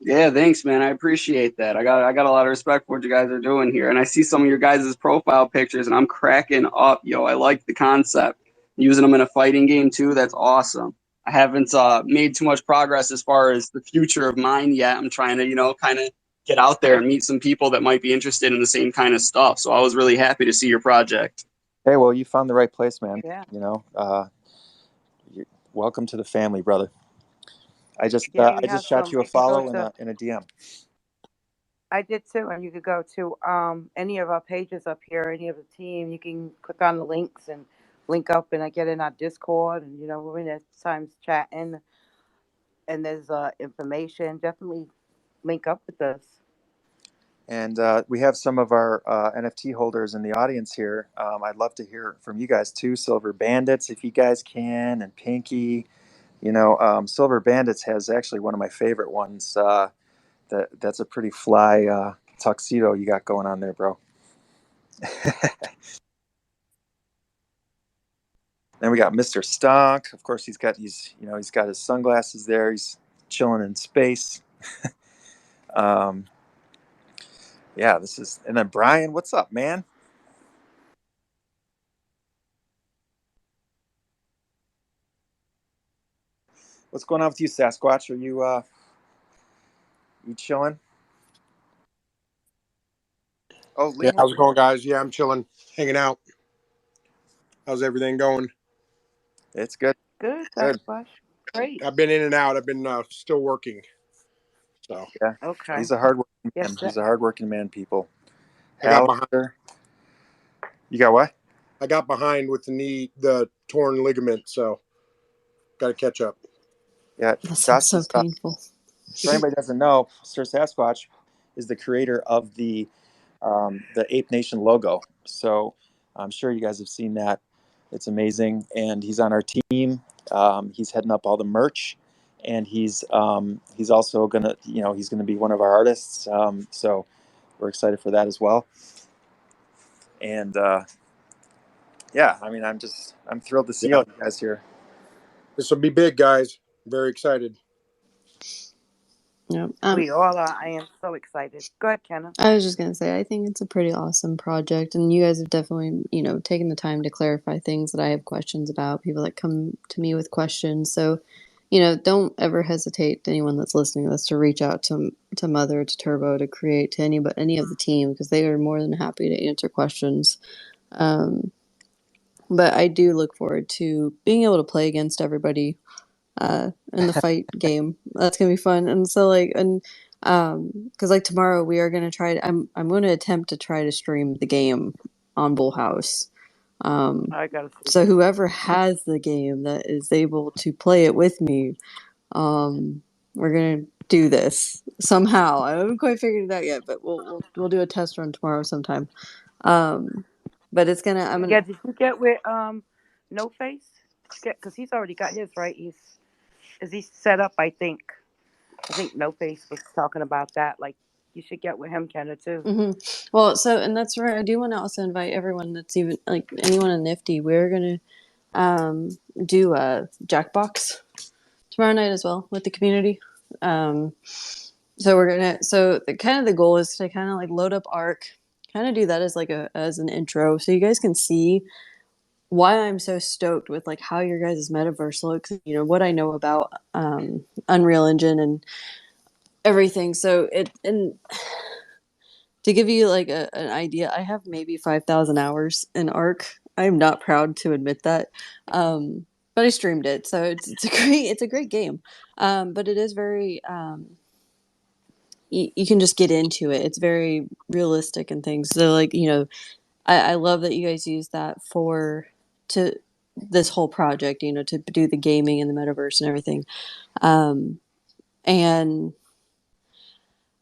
Yeah, thanks, man. I appreciate that. I got a lot of respect for what you guys are doing here, and I see some of your guys' profile pictures, and I'm cracking up, yo. I like the concept. Using them in a fighting game too. That's awesome. I haven't made too much progress as far as the future of mine yet. I'm trying to, kind of get out there and meet some people that might be interested in the same kind of stuff. So I was really happy to see your project. Hey, well, you found the right place, man. Yeah. You know, welcome to the family, brother. Yeah, I we have just shot some. you a You could go follow to. in a DM. I did too, and you could go to any of our pages up here, any of the team. You can click on the links and link up, and I get in our Discord, and we're in there times chatting, and there's information. Definitely link up with us. And we have some of our NFT holders in the audience here. I'd love to hear from you guys too. Silver Bandits, if you guys can, and Pinky. You know, Silver Bandits has actually one of my favorite ones. That's a pretty fly tuxedo you got going on there, bro. Then we got Mr. Stonk. Of course, he's got his sunglasses there. He's chilling in space. um, yeah, and then Brian, what's up, man? What's going on with you, Sasquatch? Are you chilling? Oh, Yeah, Liam, how's it going, guys? Yeah, I'm chilling, hanging out. How's everything going? it's good. Good, Good. Sasquatch. Great. I've been in and out. I've been still working. So Yeah, Okay. he's a hardworking Yes, man. sir. He's a hardworking man. People. I got behind. Hallister, you got what? I got behind with the torn ligament, so got to catch up. Yeah, That sounds Josh so is. painful. For anybody who doesn't know, Sir Sasquatch is the creator of the Ape Nation logo. So I'm sure you guys have seen that. It's amazing, and he's on our team. He's heading up all the merch, and he's also he's gonna be one of our artists. So we're excited for that as well. And yeah, I mean, I'm thrilled to see Yeah, all you guys here. this will be big, guys. Very excited. Yep. We all are. I am so excited. Go ahead, Kenna. I was just gonna say, I think it's a pretty awesome project, and you guys have definitely, taken the time to clarify things that I have questions about. People that come to me with questions, so don't ever hesitate, anyone that's listening to this, to reach out to Mother, to Turbo, to Create, to any of the team, because they are more than happy to answer questions. But I do look forward to being able to play against everybody in the fight game. That's gonna be fun. And so because tomorrow we are gonna try to, I'm gonna attempt to try to stream the game on BullHouse. I gotta see. So whoever has the game that is able to play it with me, we're gonna do this somehow. I haven't quite figured it out yet, but we'll do a test run tomorrow sometime. But it's gonna I'm gonna Yeah, did you get with No Face? Did you get, because he's already got his, right? Is he set up? I think No Face was talking about that. Like, you should get with him, Kenna, too. Well, so, and that's where I do want to also invite everyone that's even like anyone in Nifty. We're gonna do a Jackbox tomorrow night as well with the community. So we're gonna the goal is to kind of like load up Arc, kind of do that as as an intro, so you guys can see why I'm so stoked with like how your guys' metaverse looks. What I know about Unreal Engine and everything. So to give you like an idea, I have maybe 5,000 hours in Arc. I'm not proud to admit that, but I streamed it, so it's a great game. But it is very you can just get into it. It's very realistic and things. So I love that you guys use that to this whole project. To do the gaming and the metaverse and everything. And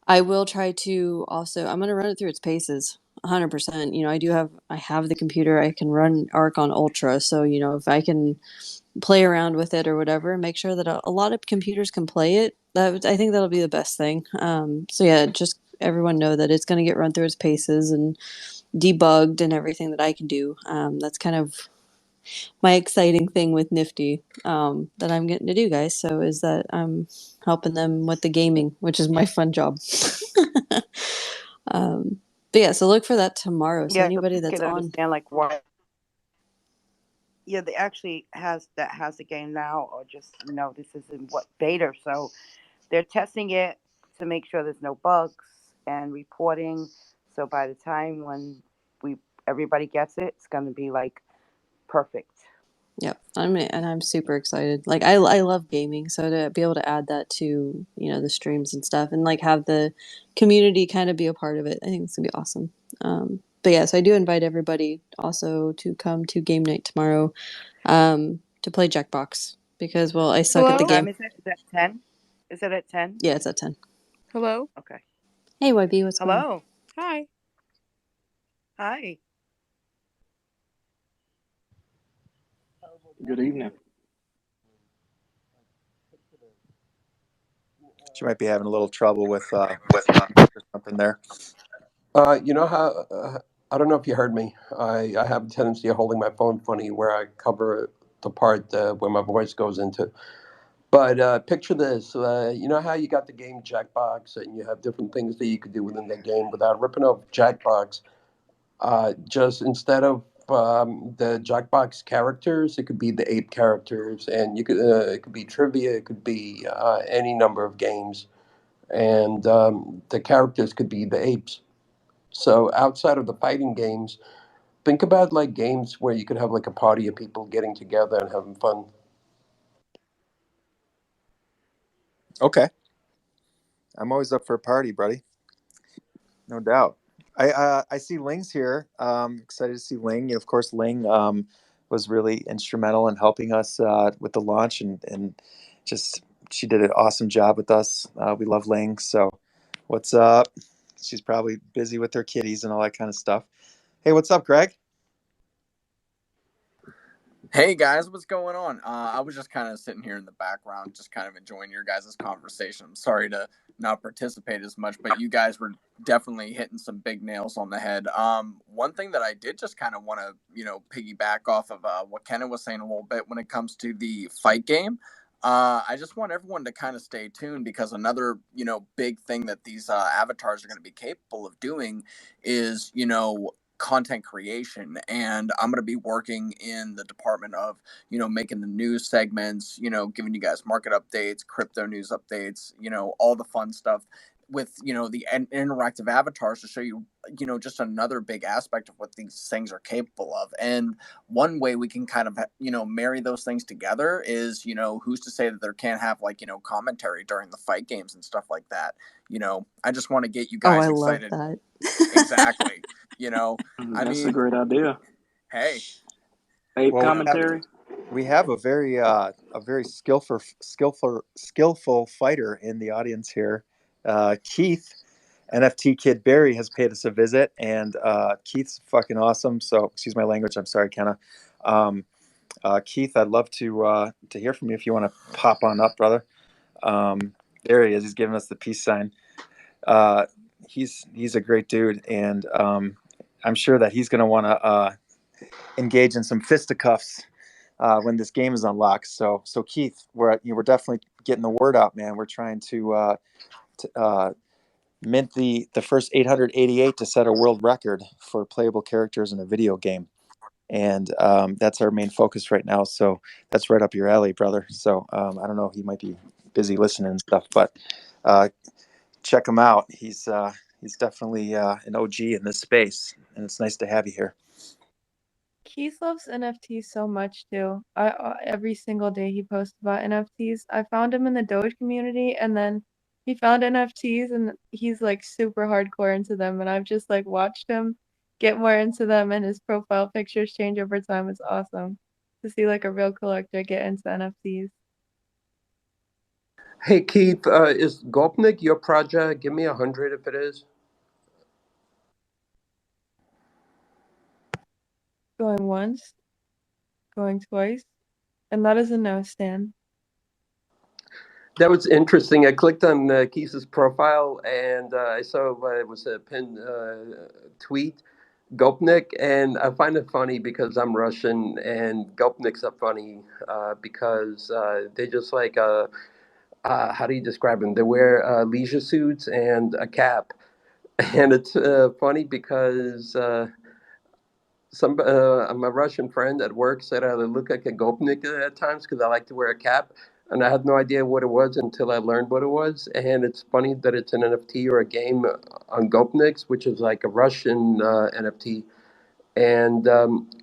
I will try to also. I'm going to run it through its paces, 100%. I have the computer. I can run Arc on Ultra, so if I can play around with it or whatever, make sure that a lot of computers can play it. I think that'll be the best thing. So yeah, just everyone know that it's going to get run through its paces and debugged and everything that I can do. That's kind of my exciting thing with Nifty that I'm getting to do, guys. So is that I'm helping them with the gaming, which is my fun job. But yeah, so look for that tomorrow. So Yeah, so anybody people that's can on, understand like why. Yeah, they actually has the game now, or just this is in what beta. So they're testing it to make sure there's no bugs and reporting. So by the time when we everybody gets it, it's gonna be like perfect. yep, I'm super excited. Like I love gaming, so to be able to add that to the streams and stuff, and like have the community kind of be a part of it, I think it's gonna be awesome. But yeah, so I do invite everybody also to come to game night tomorrow, to play Jackbox because I suck at What the Hello? time game. is it? Is that 10? Is it at 10? Yeah, it's at 10. Hello? Okay. Hey YB, what's going on? Hello. Hi. Hi. Good evening. She might be having a little trouble with something there. You know how, I don't know if you heard me. I have a tendency of holding my phone funny where I cover the part where my voice goes into. But picture this. You know how you got the game Jackbox and you have different things that you could do within the game without ripping off Jackbox. Just instead of the Jackbox characters, it could be the ape characters, and it could be trivia, it could be any number of games, and the characters could be the apes. So outside of the fighting games, think about like games where you could have like a party of people getting together and having fun. Okay, I'm always up for a party, buddy. No doubt. I see Ling's here. Excited to see Ling. Of course, Ling was really instrumental in helping us with the launch, and just she did an awesome job with us. We love Ling. So, what's up? She's probably busy with her kitties and all that kind of stuff. Hey, what's up, Greg? Hey guys, what's going on? I was just kind of sitting here in the background, just kind of enjoying your guys' conversation. I'm sorry to not participate as much, but you guys were definitely hitting some big nails on the head. One thing that I did just kind of want to, piggyback off of what Kenna was saying a little bit when it comes to the fight game. I just want everyone to kind of stay tuned, because another, big thing that these avatars are going to be capable of doing is, content creation. And I'm going to be working in the department of, making the news segments, giving you guys market updates, crypto news updates, all the fun stuff with, the interactive avatars to show you, just another big aspect of what these things are capable of. And one way we can kind of, marry those things together is, who's to say that there can't have like, commentary during the fight games and stuff like that. I just want to get you Oh, guys I love excited. that. Exactly. That's a great idea. Hey, Ape Well, commentary. we have a very skillful fighter in the audience here. Keith, NFT Kid Barry, has paid us a visit, and Keith's fucking awesome. So excuse my language. I'm sorry, Kenna. Keith, I'd love to hear from you if you want to pop on up, brother. There he is. He's giving us the peace sign. He's a great dude, and I'm sure that he's going to want to engage in some fisticuffs when this game is unlocked. So Keith, we're definitely getting the word out, man. We're trying to mint the first 888 to set a world record for playable characters in a video game, and that's our main focus right now. So that's right up your alley, brother. So I don't know, he might be busy listening and stuff, but check him out. He's definitely an OG in this space, and it's nice to have you here. Keith loves NFTs so much too. Every single day he posts about NFTs. I found him in the Doge community, and then he found NFTs, and he's like super hardcore into them. And I've just like watched him get more into them, and his profile pictures change over time. It's awesome to see like a real collector get into NFTs. Hey Keith, is Gopnik your project? Give me 100 if it is. Going once, going twice, and that is a no, Stan. That was interesting. I clicked on Keith's profile, and I saw it was a pinned tweet, Gopnik, and I find it funny because I'm Russian, and Gopniks are funny because they just like how do you describe them? They wear leisure suits and a cap, and it's funny because my Russian friend at work said I look like a Gopnik at times because I like to wear a cap, and I had no idea what it was until I learned what it was. And it's funny that it's an NFT or a game on Gopniks, which is like a Russian NFT. And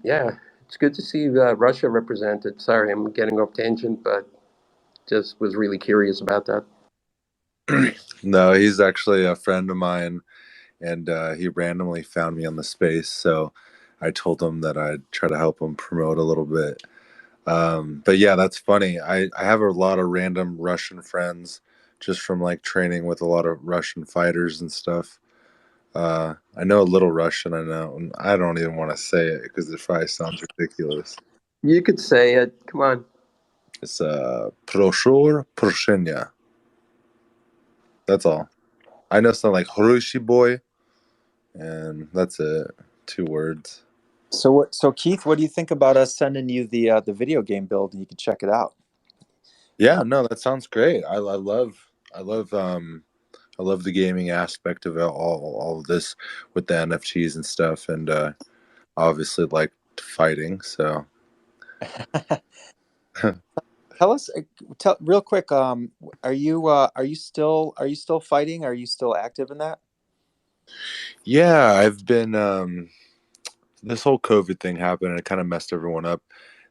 yeah, it's good to see Russia represented. Sorry, I'm getting off tangent, but just was really curious about that. No, he's actually a friend of mine, and he randomly found me on the space, so I told him that I'd try to help him promote a little bit. But yeah, that's funny. I have a lot of random Russian friends just from like training with a lot of Russian fighters and stuff. I know a little Russian. I know, and I don't even want to say it because it probably sounds ridiculous. You could say it. Come on. It's Proshur Proshenya. That's all. I know something like Horushi boy, and that's it. 2 words. So Keith, what do you think about us sending you the video game build, and you can check it out? Yeah, no, that sounds great. I love the gaming aspect of all of this with the NFTs and stuff, and obviously like fighting. So Tell us, real quick. Are you still fighting? Are you still active in that? yeah, I've been. This whole COVID thing happened, and it kind of messed everyone up.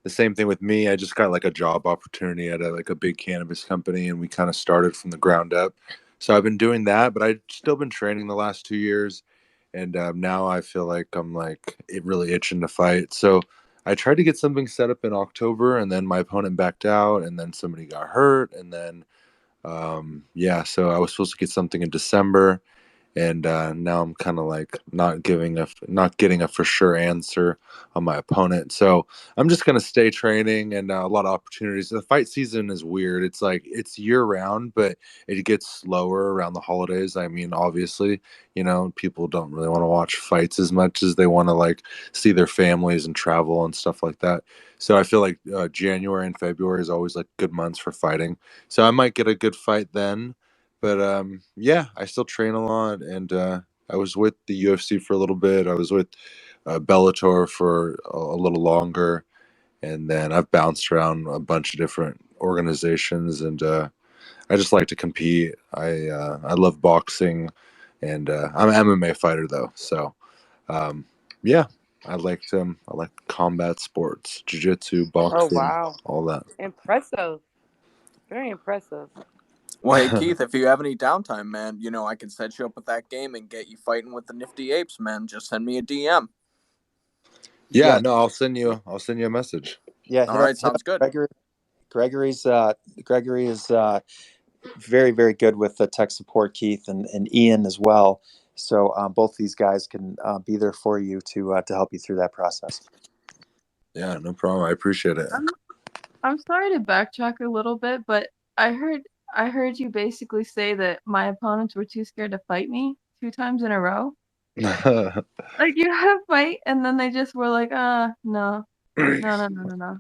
The same thing with me. I just got like a job opportunity at a big cannabis company, and we kind of started from the ground up. So I've been doing that, but I've still been training the last 2 years, and now I feel like I'm like really itching to fight. So I tried to get something set up in October, and then my opponent backed out, and then somebody got hurt, and then yeah. So I was supposed to get something in December, and now I'm kind of like not getting a for sure answer on my opponent. So I'm just gonna stay training, and a lot of opportunities. The fight season is weird. It's like it's year round, but it gets slower around the holidays. I mean, obviously, people don't really want to watch fights as much as they want to like see their families and travel and stuff like that. So I feel like January and February is always like good months for fighting. So I might get a good fight then. But yeah, I still train a lot, and I was with the UFC for a little bit. I was with Bellator for a little longer, and then I've bounced around a bunch of different organizations, and I just like to compete. I love boxing, and I'm an MMA fighter though, so um, yeah, I like combat sports, jiu-jitsu, Oh boxing, wow, all that. impressive, very impressive. Well, hey Keith, if you have any downtime, man, I can set you up with that game and get you fighting with the Nifty Apes, man. Just send me a DM. Yeah, Yeah, no, I'll send you a message. yeah. All Hit up right, sounds good. Gregory. Gregory is very, very good with the tech support, Keith, and Ian as well. So both these guys can be there for you to help you through that process. Yeah, no problem. I appreciate it. I'm sorry to backtrack a little bit, but I heard I heard you basically say that my opponents were too scared to fight me 2 times in a row. Like you had a fight and then they just were like, no. No, no, no, no, no.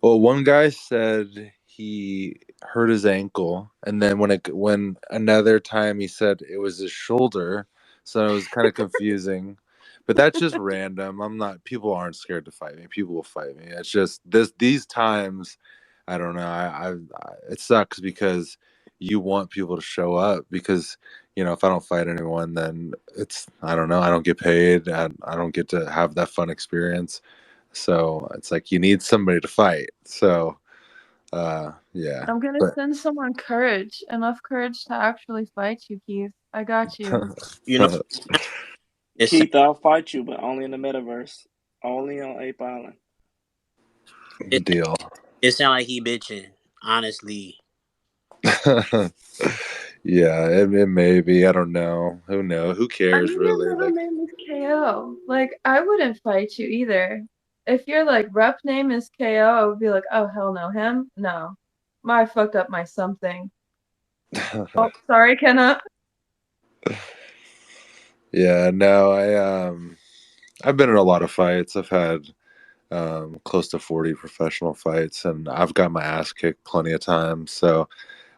Well, one guy said he hurt his ankle, and then when another time he said it was his shoulder, so it was kind of confusing. But that's just random. I'm not. People aren't scared to fight me. People will fight me. It's just these times. I don't know. It sucks because you want people to show up because if I don't fight anyone, then I don't know. I don't get paid. I don't get to have that fun experience. So it's like you need somebody to fight. So yeah. I'm gonna But send someone courage, enough courage to actually fight you, Keith. I got you. You know, it's Keith, I'll fight you, but only in the metaverse. Only on Ape Island. it, deal. it sound like he bitching. Honestly, Yeah, it may be. I don't know. Who knows? Who I cares mean, your really? middle Like name is KO. Like, I wouldn't fight you either. If your like rep name is KO, I would be like, oh hell no, him? No. I fucked up my something. Oh, sorry, Kenna. yeah, no, I've been in a lot of fights. I've had close to 40 professional fights, and I've got my ass kicked plenty of times. So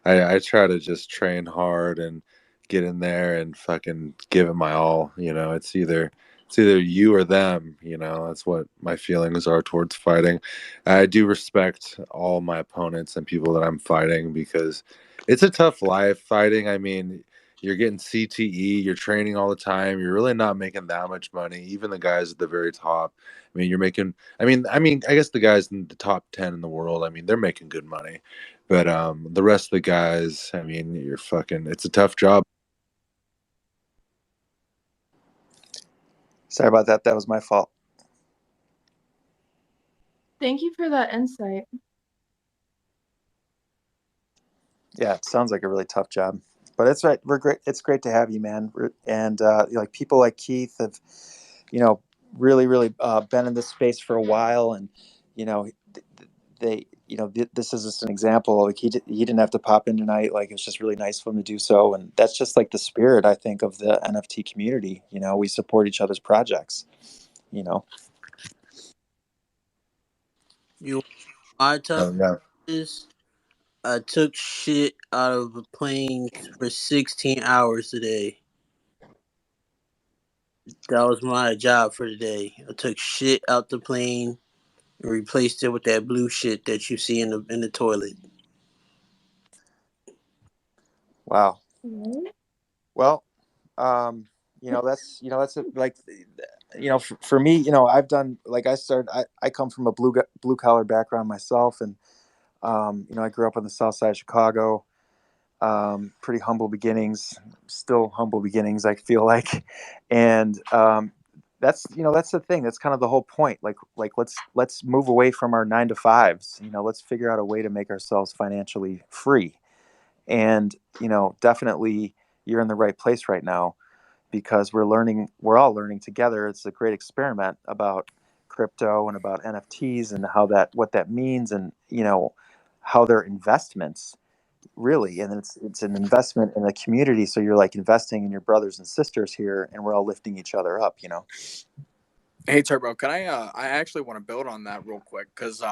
I try to just train hard and get in there and fucking give it my all. It's either you or them. That's what my feelings are towards fighting. I do respect all my opponents and people that I'm fighting because it's a tough life fighting. I mean, you're getting CTE, you're training all the time, you're really not making that much money. Even the guys at the very top. I mean, you're making. I guess the guys in the top 10 in the world. I mean, they're making good money. But the rest of the guys, I mean, it's a tough job. Sorry about that. That was my fault. Thank you for that insight. Yeah, it sounds like a really tough job, but it's right. We're great. It's great to have you, man. And like people like Keith have, you know, really, really been in this space for a while, and you know, they, this is just an example. Like he didn't have to pop in tonight. Like it's just really nice of him to do so, and that's just like the spirit I think of the NFT community. We support each other's projects. You know. you I tough Yeah. is I took shit out of a plane for 16 hours today. That was my job for the day. I took shit out the plane and replaced it with that blue shit that you see in the toilet. Wow. What? Well, that's like, for me, I've done, like, I come from a blue collar background myself, and I grew up on the south side of Chicago. Pretty humble beginnings, still humble beginnings, I feel like. And that's the thing. That's kind of the whole point. Like let's move away from our 9 to 5s. Let's figure out a way to make ourselves financially free. And definitely you're in the right place right now. because we're all learning together. It's a great experiment about crypto and about NFTs and what that means, and how they're investments really, and it's an investment in a community. So you're like investing in your brothers and sisters here, and we're all lifting each other up. Hey Turbo, can I actually want to build on that real quick because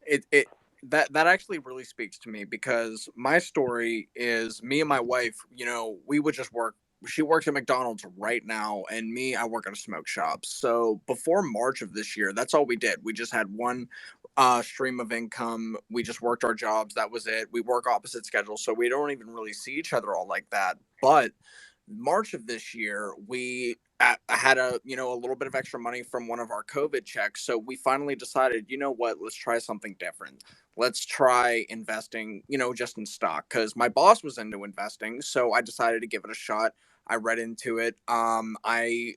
it that actually really speaks to me because my story is me and my wife. We would just work. She works at McDonald's right now, and me, I work at a smoke shop. So before March of this year, that's all we did. We just had one stream of income. We just worked our jobs. That was it. We work opposite schedules, so we don't even really see each other all like that. But March of this year, we had a little bit of extra money from one of our COVID checks, so we finally decided, you know what, let's try something different. Let's try investing, just in stock because my boss was into investing, so I decided to give it a shot. I read into it. I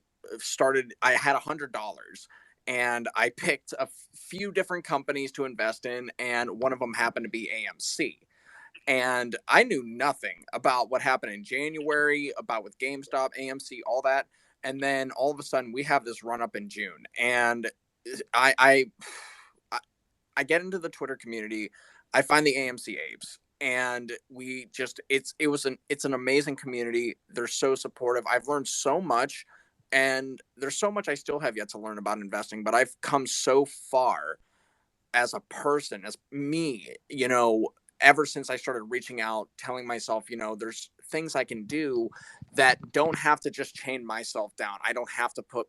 had $100 and I picked a few different companies to invest in, and one of them happened to be AMC. And I knew nothing about what happened in January, about with GameStop, AMC, all that. And then all of a sudden, we have this run up in June, and I I, I get into the Twitter community. I find the AMC apes, and we just it's an amazing community. They're so supportive. I've learned so much, and there's so much I still have yet to learn about investing. But I've come so far as a person, as me, ever since I started reaching out, telling myself, there's things I can do that don't have to just chain myself down. I don't have to put,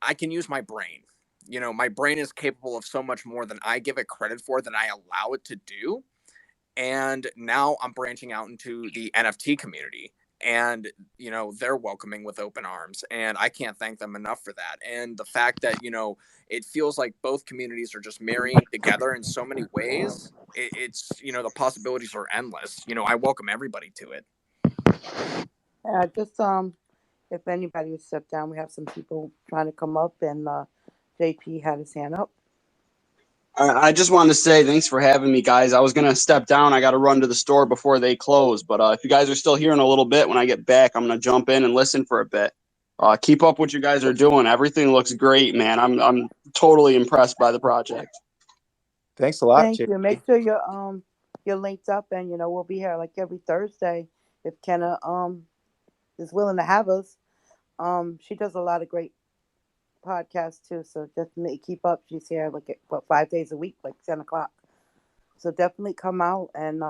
I can use my brain. My brain is capable of so much more than I give it credit for, than I allow it to do. And now I'm branching out into the NFT community, and they're welcoming with open arms, and I can't thank them enough for that. And the fact that it feels like both communities are just marrying together in so many ways. It's the possibilities are endless. I welcome everybody to it. Just if anybody would step down, we have some people trying to come up, and JP had his hand up. I just wanted to say thanks for having me, guys. I was going to step down. I got to run to the store before they close. But if you guys are still here in a little bit, when I get back, I'm going to jump in and listen for a bit. Keep up what you guys are doing. Everything looks great, man. I'm totally impressed by the project. Thanks a lot, Thank JP. you. Make sure you're linked up, and we'll be here like every Thursday if Kenna is willing to have us. She does a lot of great podcasts too, so definitely keep up. She's here like 5 days a week, like 10 o'clock. So definitely come out and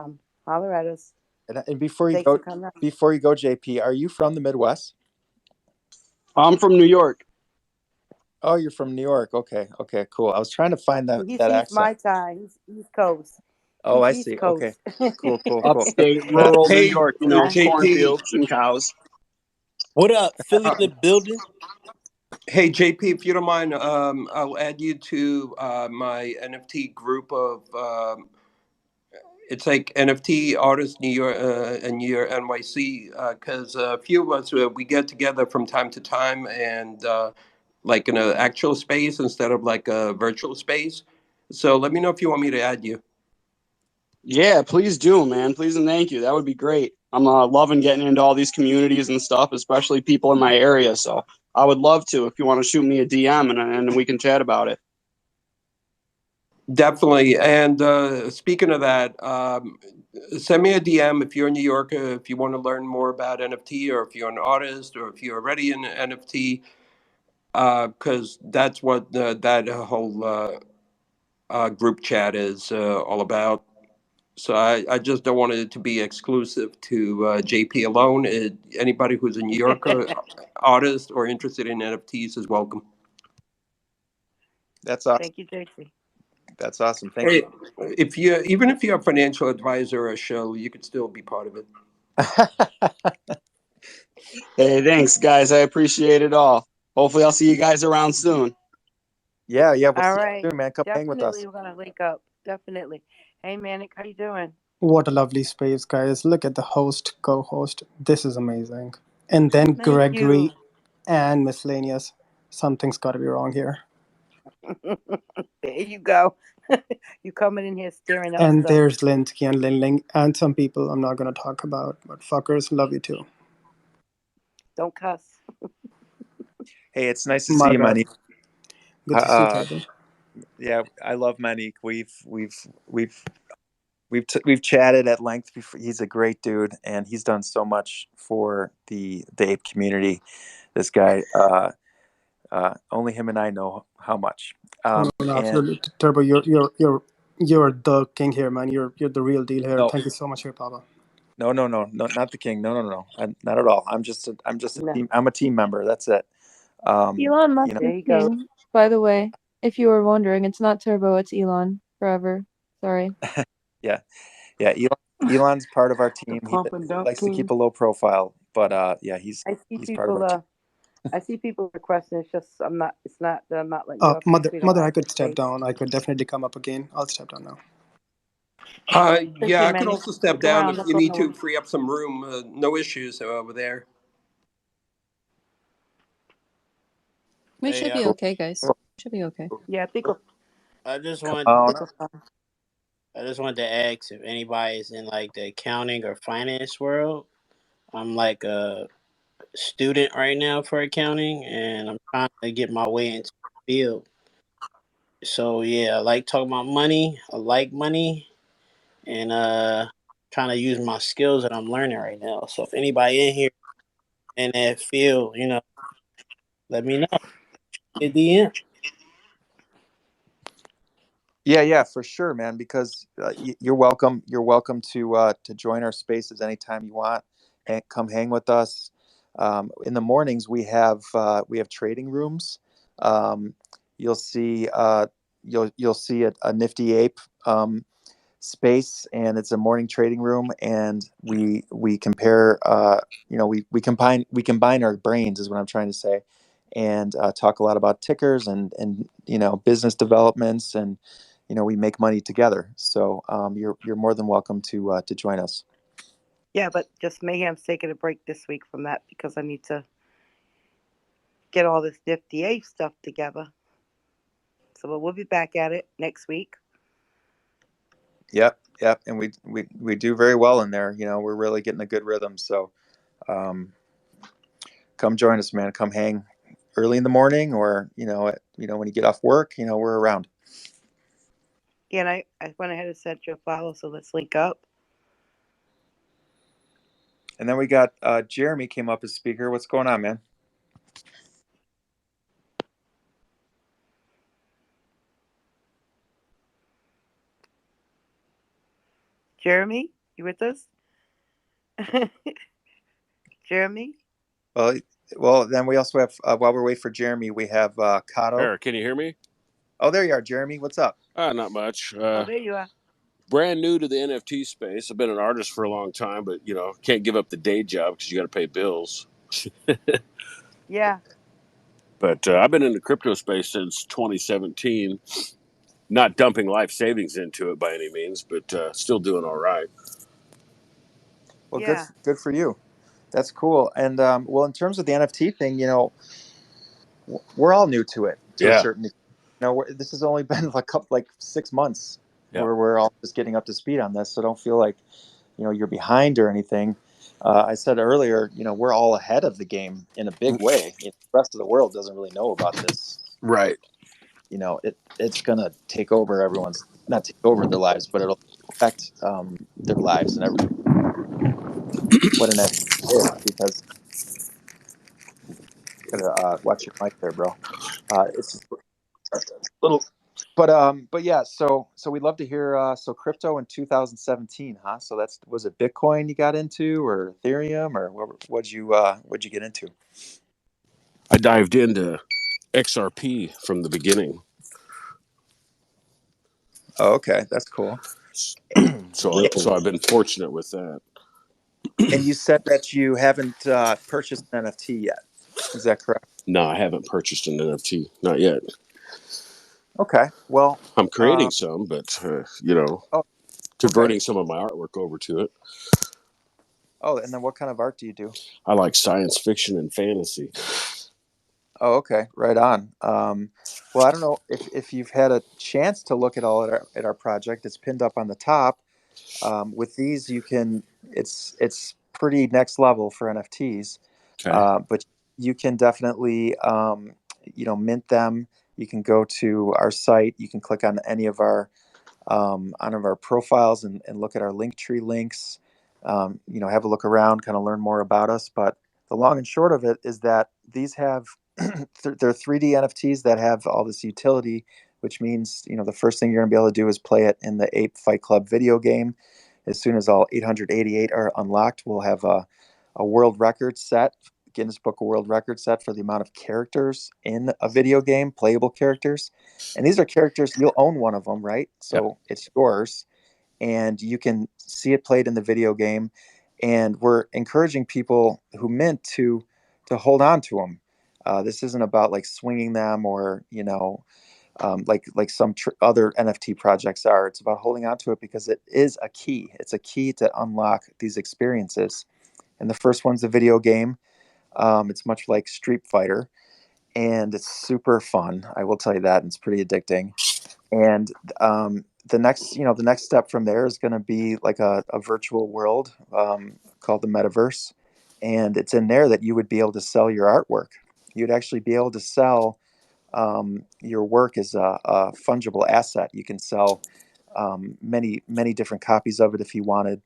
holler at us. And before you Thanks go, for coming out. JP, are you from the Midwest? I'm from New York. Oh, you're from New York. Okay, cool. I was trying to find that He's accent. my time. He's East Coast. Oh, I East see. Coast. Okay, cool. Upstate, rural New Hey, York, JP. cornfields and cows. What up, Philly in the building? Hey JP, if you don't mind, I'll add you to my NFT group of it's like NFT artists New York and New York NYC because a few of us we get together from time to time and like in an actual space instead of like a virtual space. So let me know if you want me to add you. Yeah, please do, man. Please and thank you. That would be great. I'm loving getting into all these communities and stuff, especially people in my area. So I would love to if you want to shoot me a DM and we can chat about it. Definitely. And speaking of that, send me a DM if you're in New York, if you want to learn more about NFT, or if you're an artist, or if you're already in NFT, because that's what that whole group chat is all about. So I just don't want it to be exclusive to JP alone. Anybody who's a New Yorker artist or interested in NFTs is welcome. That's awesome. Thank you, JP. That's awesome. Thank Hey, you. even if you're a financial advisor or a show, you could still be part of it. Hey, thanks, guys. I appreciate it all. Hopefully, I'll see you guys around soon. Yeah. We'll All see right. you soon, man. Come hang with us. Definitely, we're gonna link up. Definitely. Hey, Manic, how you doing? What a lovely space, guys. Look at the host, co host. This is amazing. And then Thank Gregory you. and Miscellaneous. Something's got to be wrong here. There you go. You coming in here staring up And stuff. there's Lindsay and Lin Ling and some people I'm not going to talk about. But fuckers, love you too. Don't cuss. Hey, it's nice to see My you, bad. Manique. Good to see you, Uh, Turbo. yeah, I love Manique. We've chatted at length before. He's a great dude, and he's done so much for the ape community. This guy, only him and I know how much. Oh, no, no, And absolutely. Turbo, you're the king here, man. You're the real deal here. no, Thank you so much here, Papa. no, not the king. No, not at all. I'm just a No. team. I'm a team member. That's it. Elon Musk You know, There is you go. king, by the way. If you were wondering, it's not Turbo, it's Elon. Forever. Sorry. yeah, yeah. Elon's part of our The team. He pump and dump likes to keep king. a low profile, but yeah, I see he's part of our people. team. I see people requesting. It's just I'm not. It's not that I'm not letting you up here Mother, because we don't mother, I have the could step space. down. I could definitely come up again. I'll step down now. Yeah, Appreciate I could Manny. also step Stick down around. if Don't you go need nowhere. to free up some room. No issues over there. We Hey, should be Cool. okay, guys. Cool. Should be okay. Yeah, I think. I just Come want I on think up. we're fine. I just wanted to ask if anybody is in like the accounting or finance world. I'm like a student right now for accounting, and I'm trying to get my way into the field. So yeah, I like talking about money. I like money, and trying to use my skills that I'm learning right now. So if anybody in here in that field, let me know. Hit DM. Yeah, for sure, man. Because you're welcome. You're welcome to join our spaces anytime you want. And come hang with us. In the mornings, we have trading rooms. Um, you'll see you'll see a nifty ape space, and it's a morning trading room, and we compare. We combine our brains, is what I'm trying to say, and talk a lot about tickers and business developments, and we make money together. So you're more than welcome to join us. Yeah, but just Mayhem's taking a break this week from that because I need to get all this Nifty A stuff together. So we'll be back at it next week. Yep, and we do very well in there. We're really getting a good rhythm. So um, come join us, man. Come hang early in the morning, or when you get off work. We're around. Yeah, and I went ahead and sent you a follow, so let's link up. And then we got Jeremy came up as speaker. What's going on, man? Jeremy, you with us? Jeremy? Well, well, then we also have while we're waiting for Jeremy, we have Kato. There, can you hear me? Oh, there you are, Jeremy. What's up? Not much. Oh, there you are. Brand new to the NFT space. I've been an artist for a long time, but can't give up the day job because you got to pay bills. Yeah. But I've been in the crypto space since 2017. Not dumping life savings into it by any means, but still doing all right. Well, Yeah. good for you. That's cool. And well, in terms of the NFT thing, we're all new to it to a Yeah, certain. This has only been like 6 months yeah, where we're all just getting up to speed on this. So don't feel like you're behind or anything. I said earlier, we're all ahead of the game in a big way. The rest of the world doesn't really know about this. right. It's gonna take over everyone's, not take over their lives, but it'll affect their lives and everything. What an NFT is, because gotta watch your mic there, bro. It's a little, but yeah. So we'd love to hear. So crypto in 2017, huh? So was it Bitcoin you got into, or Ethereum, or what'd you get into? I dived into XRP from the beginning, Oh, okay, that's cool. so I've been fortunate with that. And you said that you haven't purchased an NFT yet. Is that correct? No, I haven't purchased an NFT, not yet. Okay. Well, I'm creating some, but oh, okay. converting some of my artwork over to it. Oh, and then what kind of art do you do? I like science fiction and fantasy. Oh, okay, right on. Well, I don't know if you've had a chance to look at all at our project. It's pinned up on the top. With these, you can. It's pretty next level for NFTs. Okay. But you can definitely, mint them. You can go to our site. You can click on any of our profiles and look at our Linktree links. Have a look around, kind of learn more about us. But the long and short of it is that these have they're 3D NFTs that have all this utility, which means the first thing you're going to be able to do is play it in the Ape Fight Club video game. As soon as all 888 are unlocked, we'll have a world record set, Guinness Book of World Record set for the amount of characters in a video game, playable characters. And these are characters, you'll own one of them, right? Yep. So it's yours, and you can see it played in the video game. And we're encouraging people who mint to hold on to them. This isn't about like swinging them or like some other NFT projects are. It's about holding on to it because it is a key. It's a key to unlock these experiences. And the first one's a video game. It's much like Street Fighter, and it's super fun. I will tell you that. And it's pretty addicting. And the next step from there is going to be like a virtual world called the Metaverse, and it's in there that you would be able to sell your artwork. You'd actually be able to sell your work as a fungible asset. You can sell many different copies of it if you wanted.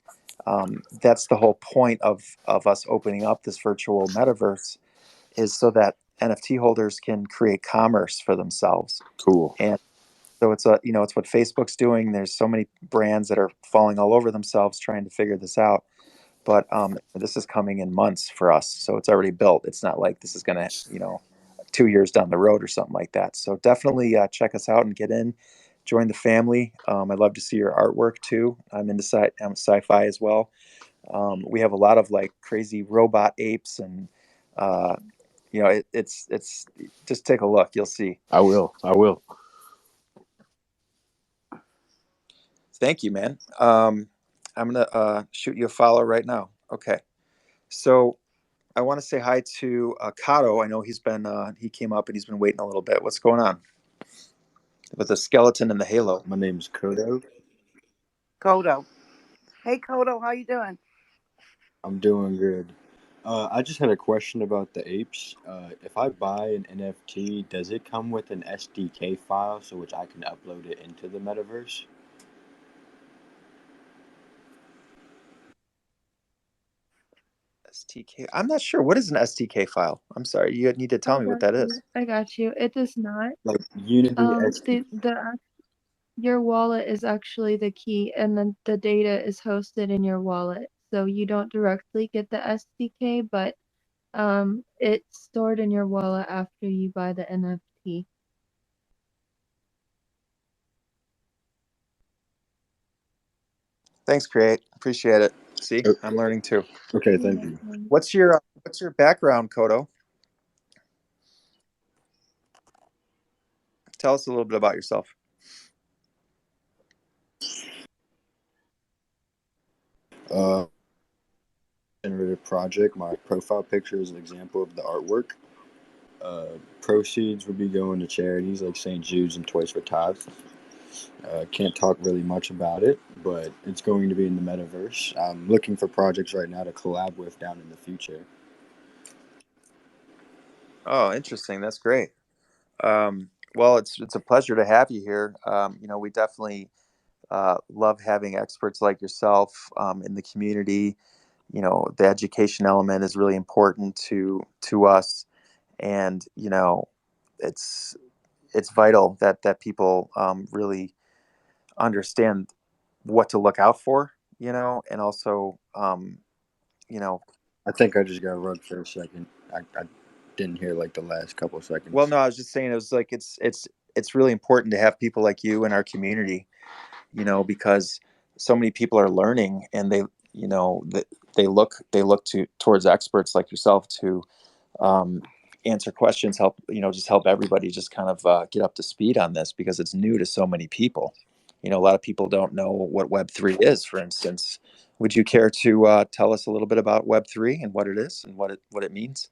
That's the whole point of us opening up this virtual metaverse, is so that NFT holders can create commerce for themselves. Cool. And so it's what Facebook's doing. There's so many brands that are falling all over themselves trying to figure this out. But this is coming in months for us, so it's already built. It's not like this is going to 2 years down the road or something like that. So definitely check us out and get in, join the family. I'd love to see your artwork too. I'm into sci-fi as well. We have a lot of like crazy robot apes, and it's just take a look. You'll see. I will. Thank you, man. I'm gonna shoot you a follow right now. Okay. So I want to say hi to Kato. I know he came up and he's been waiting a little bit. What's going on with the skeleton and the halo? My name's Kodo. Kodo. Hey, Kodo, how you doing? I'm doing good. I just had a question about the apes. If I buy an NFT, does it come with an SDK file so which I can upload it into the metaverse? STK. I'm not sure. What is an STK file? I'm sorry. You need to I tell me what got that you. is. I got you. It does not. Like Unity SD. The your wallet is actually the key, and then the data is hosted in your wallet. So you don't directly get the SDK, but it's stored in your wallet after you buy the NFT. Thanks, Create. Appreciate it. See, Oh, I'm learning too. okay, You're thank you. welcome. What's your background, Kodo? Tell us a little bit about yourself. Uh, Generative project. My profile picture is an example of the artwork. Proceeds would be going to charities like St. Jude's and Toys for Tots. Can't talk really much about it, but it's going to be in the metaverse. I'm looking for projects right now to collab with down in the future. Oh, interesting. That's great. Well, it's a pleasure to have you here. We definitely love having experts like yourself in the community. The education element is really important to us, and it's it's vital that people really understand what to look out for. And also you know I think I just got rugged for a second. I didn't hear like the last couple of well, seconds. no, I was just saying it was like it's really important to have people like you in our community, because so many people are learning, and they look towards experts like yourself to um, answer questions, help just help everybody just kind of get up to speed on this, because it's new to so many people. A lot of people don't know what Web3 is, for instance. Would you care to tell us a little bit about Web3 and what it is and what it means?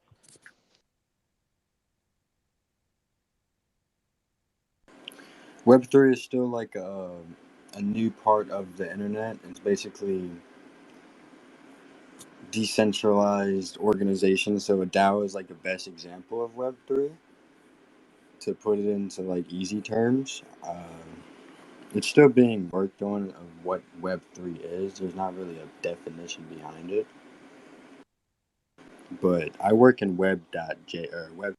Web3 is still like a new part of the internet. It's basically decentralized organization. So a DAO is like the best example of Web3. To put it into like easy terms, it's still being worked on of what Web3 is. There's not really a definition behind it. But I work in Web.j or Web3.js.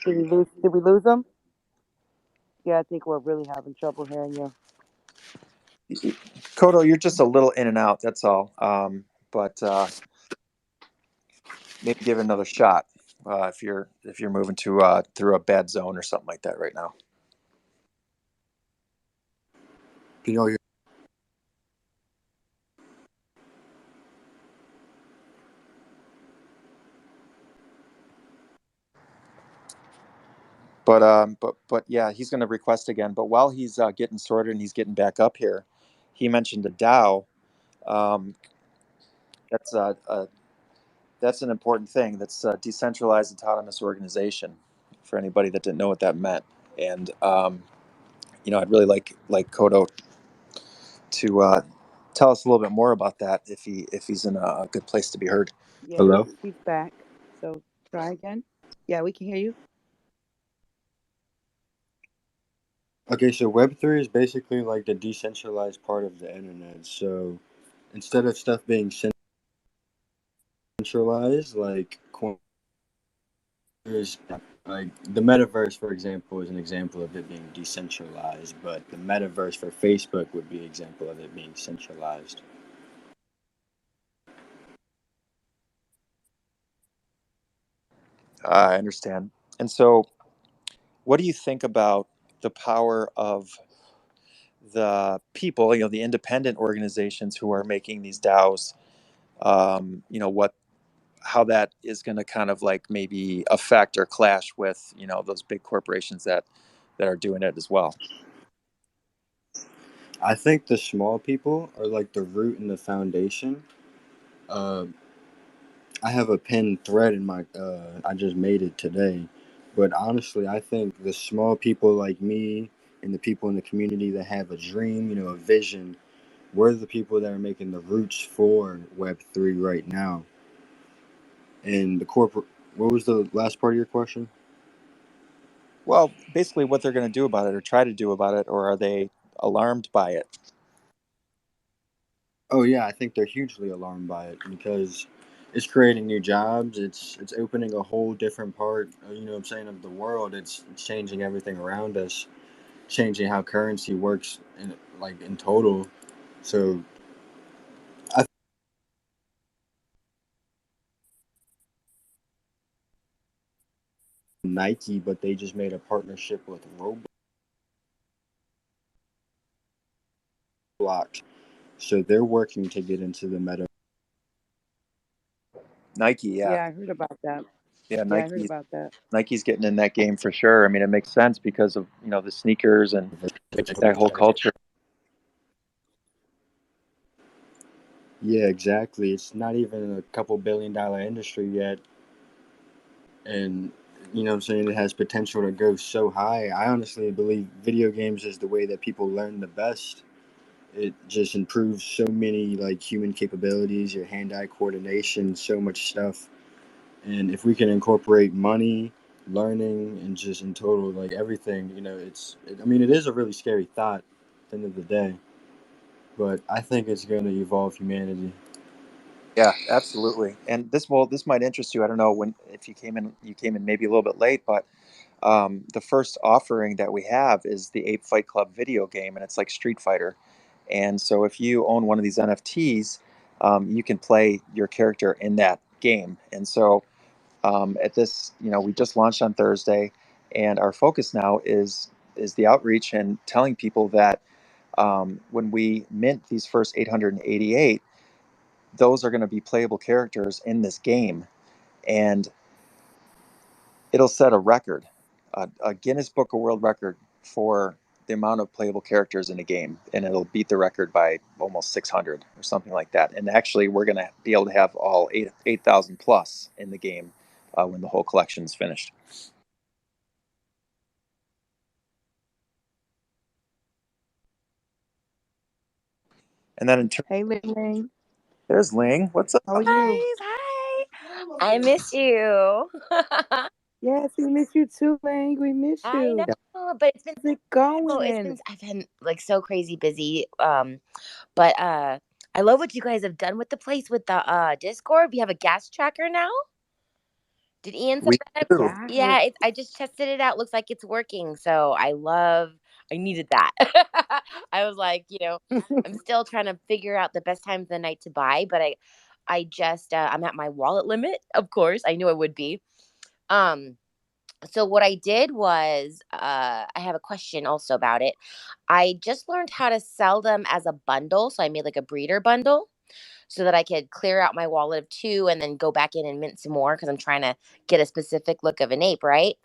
Did we lose them? Yeah, I think we're really having trouble hearing you. Kodo, you're just a little in and out. That's all. But maybe give it another shot if you're moving to through a bad zone or something like that right now. Can you all hear? But yeah, he's going to request again. But while he's getting sorted and he's getting back up here, he mentioned a DAO. Um, that's that's an important thing. That's a decentralized autonomous organization. For anybody that didn't know what that meant, and I'd really like Kodo to tell us a little bit more about that if he's in a good place to be heard. Yeah, Hello? he's back. So try again. Yeah, we can hear you. Okay, so Web3 is basically like the decentralized part of the internet. So instead of stuff being centralized, like there's like the metaverse, for example, is an example of it being decentralized, but the metaverse for Facebook would be an example of it being centralized. I understand. And so, what do you think about the power of the people, the independent organizations who are making these DAOs? What how that is going to kind of like maybe affect or clash with those big corporations that are doing it as well. I think the small people are like the root and the foundation. Uh, I have a pinned thread in my. I just made it today, but honestly, I think the small people like me and the people in the community that have a dream, a vision, we're the people that are making the roots for Web3 right now. And the corporate. What was the last part of your question? Well, basically, what they're going to do about it, or try to do about it, or are they alarmed by it? Oh yeah, I think they're hugely alarmed by it because it's creating new jobs. It's opening a whole different part. What I'm saying, of the world. It's changing everything around us, changing how currency works in total. So I think Nike, but they just made a partnership with Roblox, so they're working to get into the meta. Nike, yeah, Yeah, I heard about that. yeah, Yeah, I heard about that. Nike's getting in that game for sure. I mean, it makes sense because of the sneakers and that whole culture. Yeah, exactly. It's not even a couple $1 billion industry yet, and what I'm saying, it has potential to go so high. I honestly believe video games is the way that people learn the best. It just improves so many like human capabilities, your hand-eye coordination, so much stuff. And if we can incorporate money, learning, and just in total like everything, I mean, it is a really scary thought at the end of the day, but I think it's going to evolve humanity. Yeah, absolutely. And this might interest you. I don't know when if you came in maybe a little bit late, but the first offering that we have is the Ape Fight Club video game, and it's like Street Fighter. And so if you own one of these NFTs, you can play your character in that game. And so at this, we just launched on Thursday, and our focus now is the outreach and telling people that when we mint these first 888, those are going to be playable characters in this game, and it'll set a record, a Guinness Book of World Record for the amount of playable characters in a game, and it'll beat the record by almost 600 or something like that. And actually, we're going to be able to have all 8,000 plus in the game when the whole collection is finished. And then in turn, Hey, Ling Ling. there's Ling. What's up? How are you? Guys, hi. I miss you. Yes, we miss you too, Ling. We miss I you. Yeah, know, but it's been How's it oh, it's been going? I've been like so crazy busy. But I love what you guys have done with the place with the Discord. We have a gas tracker now. Did Ian set we that up? do. Yeah. Yeah, I just tested it out. Looks like it's working. So I needed that. I was like, I'm still trying to figure out the best time of the night to buy, but I just I'm at my wallet limit, of course. I knew I would be. Um so what I did was I have a question also about it. I just learned how to sell them as a bundle. So I made like a breeder bundle so that I could clear out my wallet of two and then go back in and mint some more because I'm trying to get a specific look of an ape, right?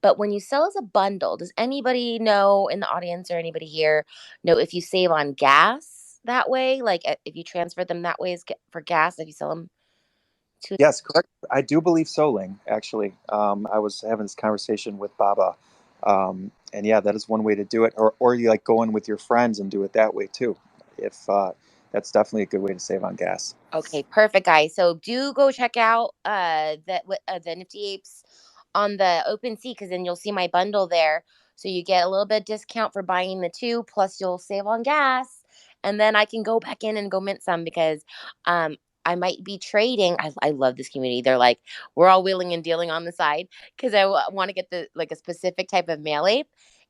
But when you sell as a bundle, does anybody know in the audience or anybody here know if you save on gas that way? Like if you transfer them that way for gas, if you sell them to. Yes, correct. I do believe so, Ling, actually. I was having this conversation with Baba. And yeah, that is one way to do it. Or you like go in with your friends and do it that way too. If That's definitely a good way to save on gas. Okay, perfect, guys. So do go check out the Nifty Apes on the OpenSea because then you'll see my bundle there. So you get a little bit of discount for buying the two, plus you'll save on gas, and then I can go back in and go mint some because I might be trading. I love this community. They're like we're all wheeling and dealing on the side because I want to get the like a specific type of male ape.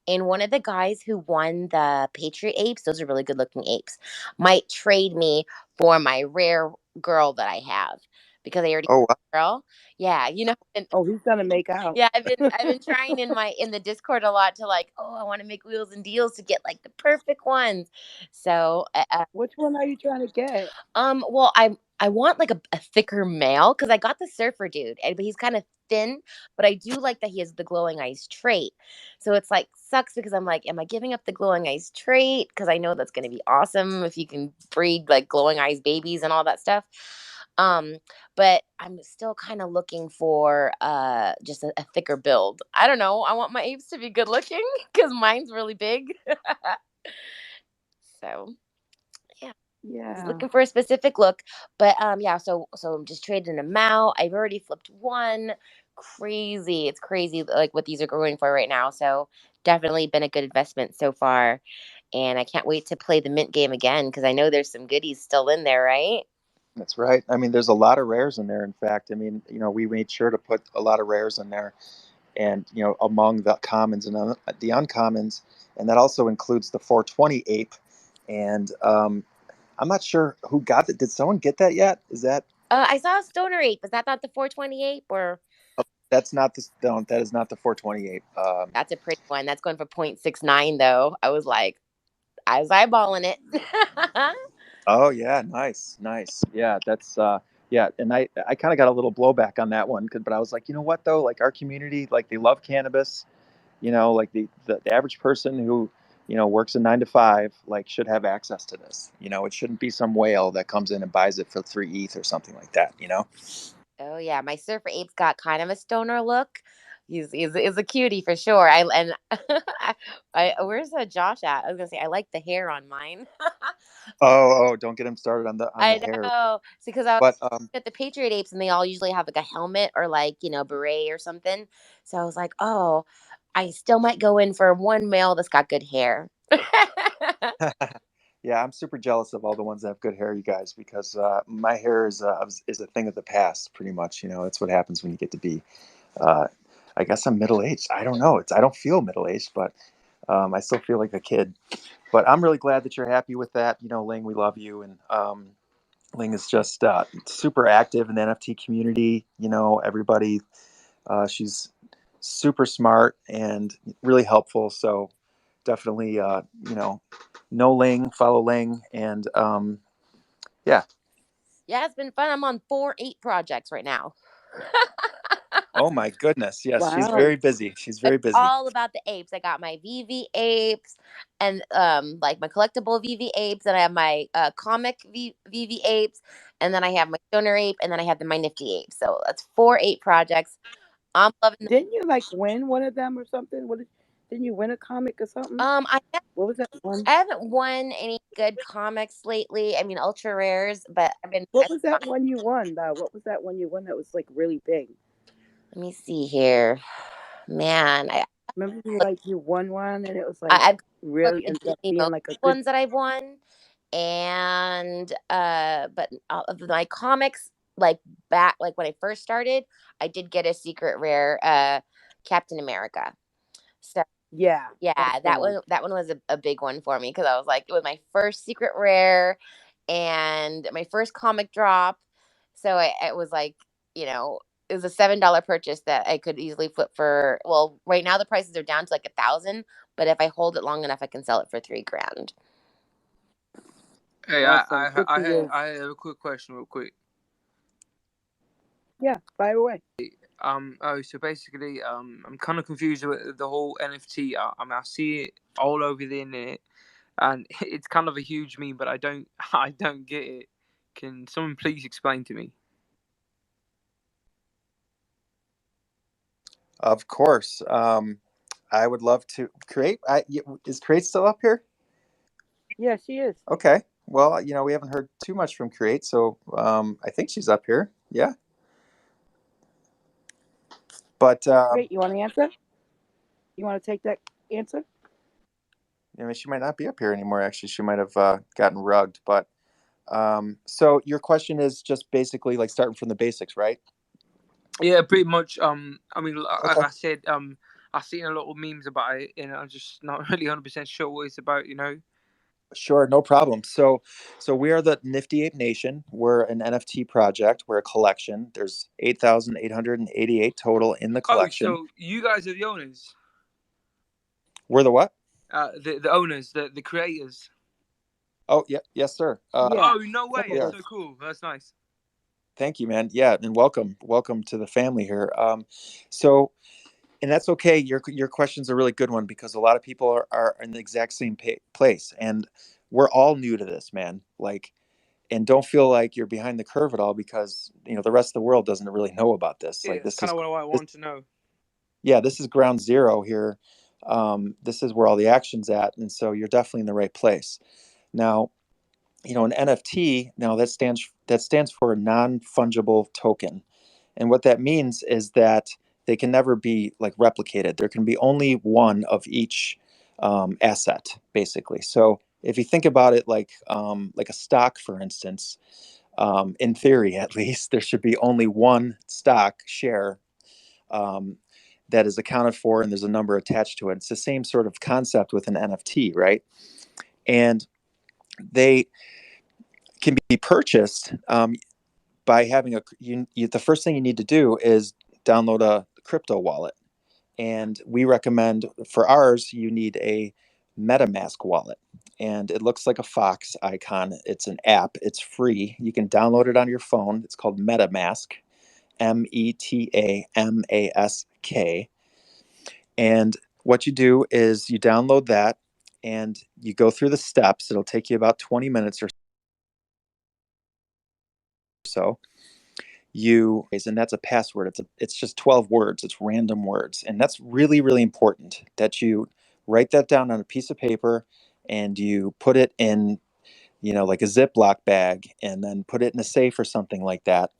And one of the guys who won the Patriot apes, those are really good looking apes, might trade me for my rare girl that I have because I already Oh, wow. have a girl. Yeah, and Oh, he's gonna make out. yeah, I've been trying in the Discord a lot to like, oh, I want to make wheels and deals to get like the perfect ones. So, Which one are you trying to get? well, I want like a thicker male because I got the surfer dude, but he's kind of thin. But I do like that he has the glowing eyes trait. So it's like sucks because I'm like, am I giving up the glowing eyes trait? Because I know that's going to be awesome if you can breed like glowing eyes babies and all that stuff. Um, but I'm still kind of looking for just a thicker build. I don't know. I want my apes to be good looking because mine's really big. So yeah. He's Yeah. looking for a specific look. But yeah, so I'm just trading them out. I've already flipped one. Crazy. It's crazy like what these are going for right now. So definitely been a good investment so far. And I can't wait to play the mint game again because I know there's some goodies still in there, right? That's right. I mean, there's a lot of rares in there. In fact, I mean, we made sure to put a lot of rares in there, and among the commons and the uncommons, and that also includes the 420 ape. And I'm not sure who got it. Did someone get that yet? Is that I saw a stoner ape. Is that not the 428 or that's not the no, that is not the 420 ape. that's a pretty one. That's going for 0.69 though. I was eyeballing it. Oh yeah, nice, nice. Yeah, that's yeah, and I kind of got a little blowback on that one, but I was like, you know what though, like our community, like they love cannabis. Like the average person who works a 9 to 5 like should have access to this. It shouldn't be some whale that comes in and buys it for 3 ETH or something like that. Oh yeah, my surfer ape's got kind of a stoner look. He's a cutie for sure. Where's Josh at? I was gonna say I like the hair on mine. Oh, don't get him started on the I hair. know. See, because I was But at the Patriot apes and they all usually have like a helmet or like beret or something. So I was like, oh, I still might go in for one male that's got good hair. yeah, I'm super jealous of all the ones that have good hair, you guys, because my hair is a thing of the past, pretty much. That's what happens when you get to be. Uh, I guess I'm middle aged. I don't know. I don't feel middle aged, but I still feel like a kid. But I'm really glad that you're happy with that. Ling, we love you, and Ling is just super active in the NFT community. Everybody. She's super smart and really helpful. So definitely, know Ling, follow Ling, and yeah. Yeah, it's been fun. I'm on 4 8 projects right now. Oh my goodness, yes, she's Wow. very busy. She's very It's busy. all about the apes. I got my VV apes and like my collectible VV apes, and I have my comic VV apes, and then I have my stoner ape, and then I have my nifty ape. So that's 4 8 projects. I'm loving them. Didn't you like win one of them or something? Didn't you win a comic or something? I What was that one? I haven't won any good comics lately. I mean, ultra rares, but What was that one you won though? What was that one you won that was like really big? Let me see here. Man, Remember you won one and it was like I've got really the ended up Disney being Most like a good. ones that I've won, and but of my comics, like back like when I first started, I did get a secret rare, Captain America. So Yeah, that's yeah, the one. that one was a big one for me because I was like, it was my first secret rare and my first comic drop. So it was like, you know, it was a $7 purchase that I could easily flip for. Well, right now the prices are down to like 1,000, but if I hold it long enough, I can sell it for 3 grand. Hey, Awesome. Good for you. I have a quick question, real quick. Yeah, fire away. Oh, so basically, I'm kind of confused with the whole NFT. I mean, I see it all over the internet, and it's kind of a huge meme, but I don't get it. Can someone please explain to me? Of course. I would love to create. Is Create still up here? Yeah, she is. Okay. Well, we haven't heard too much from Create, so I think she's up here. Yeah. But Great. You want to answer? You want to take that answer? she might not be up here anymore. Actually, she might have gotten rugged. But so your question is just basically like starting from the basics, right? Yeah, pretty much. I mean, like Okay. I said, I've seen a lot of memes about it, and I'm just not really 100% sure what it's about. Sure, no problem. So we are the Nifty Ape Nation. We're an NFT project. We're a collection. There's 8,888 total in the Oh, collection. so you guys are the owners? We're the what? The owners, the creators. Oh, yeah, yes, sir. Yeah, Oh, no way! some of That's Yeah. us. so cool. That's nice. Thank you, man. Yeah, and welcome to the family here. So, and that's okay. Your question's a really good one because a lot of people are in the exact same place, and we're all new to this, man. Like, and don't feel like you're behind the curve at all because the rest of the world doesn't really know about this. Yeah, Like, it's kind of what I this want to know. yeah, this is ground zero here. This is where all the action's at, and so you're definitely in the right place. Now, an NFT now that stands for a non-fungible token, and what that means is that they can never be like replicated. There can be only one of each asset, basically. So if you think about it like a stock, for instance, in theory at least, there should be only one stock share um, that is accounted for, and there's a number attached to it. It's the same sort of concept with an NFT, right? And they can be purchased by having the first thing you need to do is download a crypto wallet. And we recommend for ours, you need a MetaMask wallet. And it looks like a fox icon. It's an app, it's free. You can download it on your phone. It's called MetaMask, Metamask. And what you do is you download that and you go through the steps. It'll take you about 20 minutes or so. And that's a password. It's just 12 words. It's random words. And that's really, really important that you write that down on a piece of paper and you put it in, like a Ziploc bag and then put it in a safe or something like that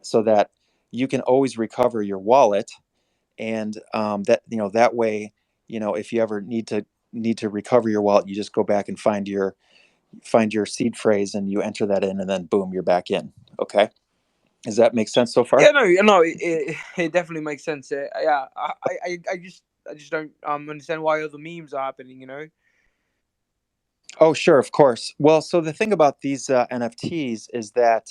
so that you can always recover your wallet. And that way, if you ever need to recover your wallet, you just go back and find your seed phrase and you enter that in and then boom, you're back in. Okay. Does that make sense so far? Yeah, no, it definitely makes sense. Yeah, I just don't understand why other memes are happening. Oh, sure, of course. Well, so the thing about these NFTs is that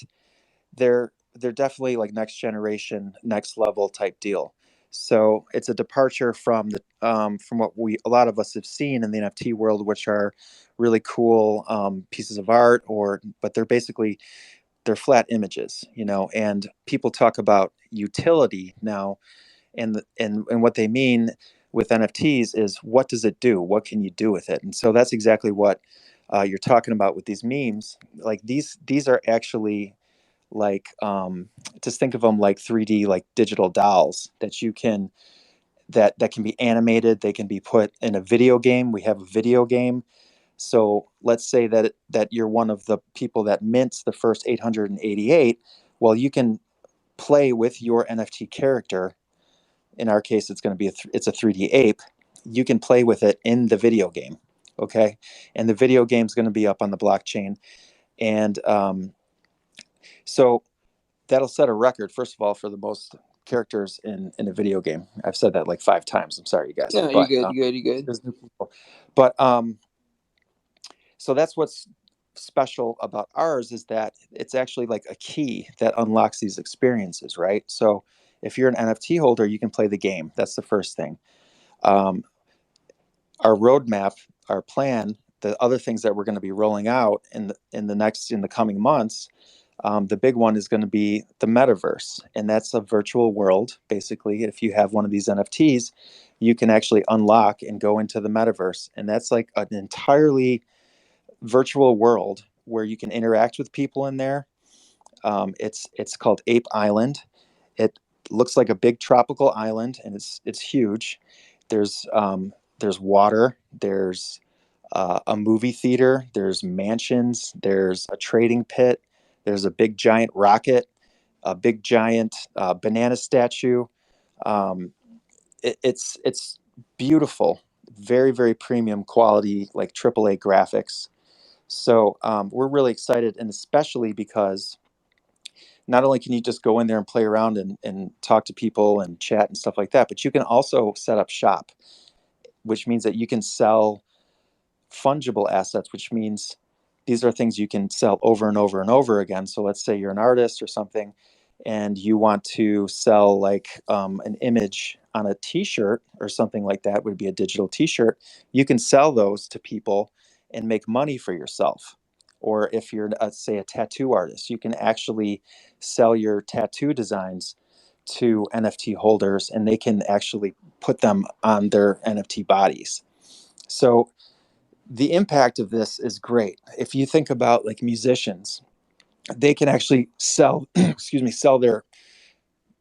they're definitely like next generation, next level type deal. So it's a departure from what a lot of us have seen in the NFT world, which are really cool pieces of art, but they're flat images, and people talk about utility now, and what they mean with NFTs is what does it do? What can you do with it? And so that's exactly what you're talking about with these memes. Like these are actually like just think of them like 3D like digital dolls that you can that can be animated. They can be put in a video game. We have a video game. So let's say that you're one of the people that mints the first 888. Well, you can play with your NFT character. In our case, it's going to be it's a 3D ape. You can play with it in the video game. Okay, and the video game is going to be up on the blockchain, and so that'll set a record, first of all, for the most characters in a video game. I've said that like 5 times. I'm sorry, you guys. No, But you good. You good. there's new people. But so that's what's special about ours, is that it's actually like a key that unlocks these experiences, right? So if you're an NFT holder, you can play the game. That's the first thing. Our roadmap, our plan, the other things that we're going to be rolling out in the coming months. The big one is going to be the metaverse, and that's a virtual world. Basically, if you have one of these NFTs, you can actually unlock and go into the metaverse, and that's like an entirely virtual world where you can interact with people in there. It's called Ape Island. It looks like a big tropical island, and it's huge. There's water. There's a movie theater. There's mansions. There's a trading pit. There's a big giant rocket, a big giant banana statue. It's beautiful, very very premium quality, like AAA graphics. So we're really excited, and especially because not only can you just go in there and play around and talk to people and chat and stuff like that, but you can also set up shop, which means that you can sell fungible assets, which means these are things you can sell over and over and over again. So let's say you're an artist or something, and you want to sell like an image on a t-shirt or something like that, would be a digital t-shirt. You can sell those to people and make money for yourself. Or if you're, say, a tattoo artist, you can actually sell your tattoo designs to NFT holders, and they can actually put them on their NFT bodies. So the impact of this is great. If you think about like musicians, they can actually sell, excuse me, sell their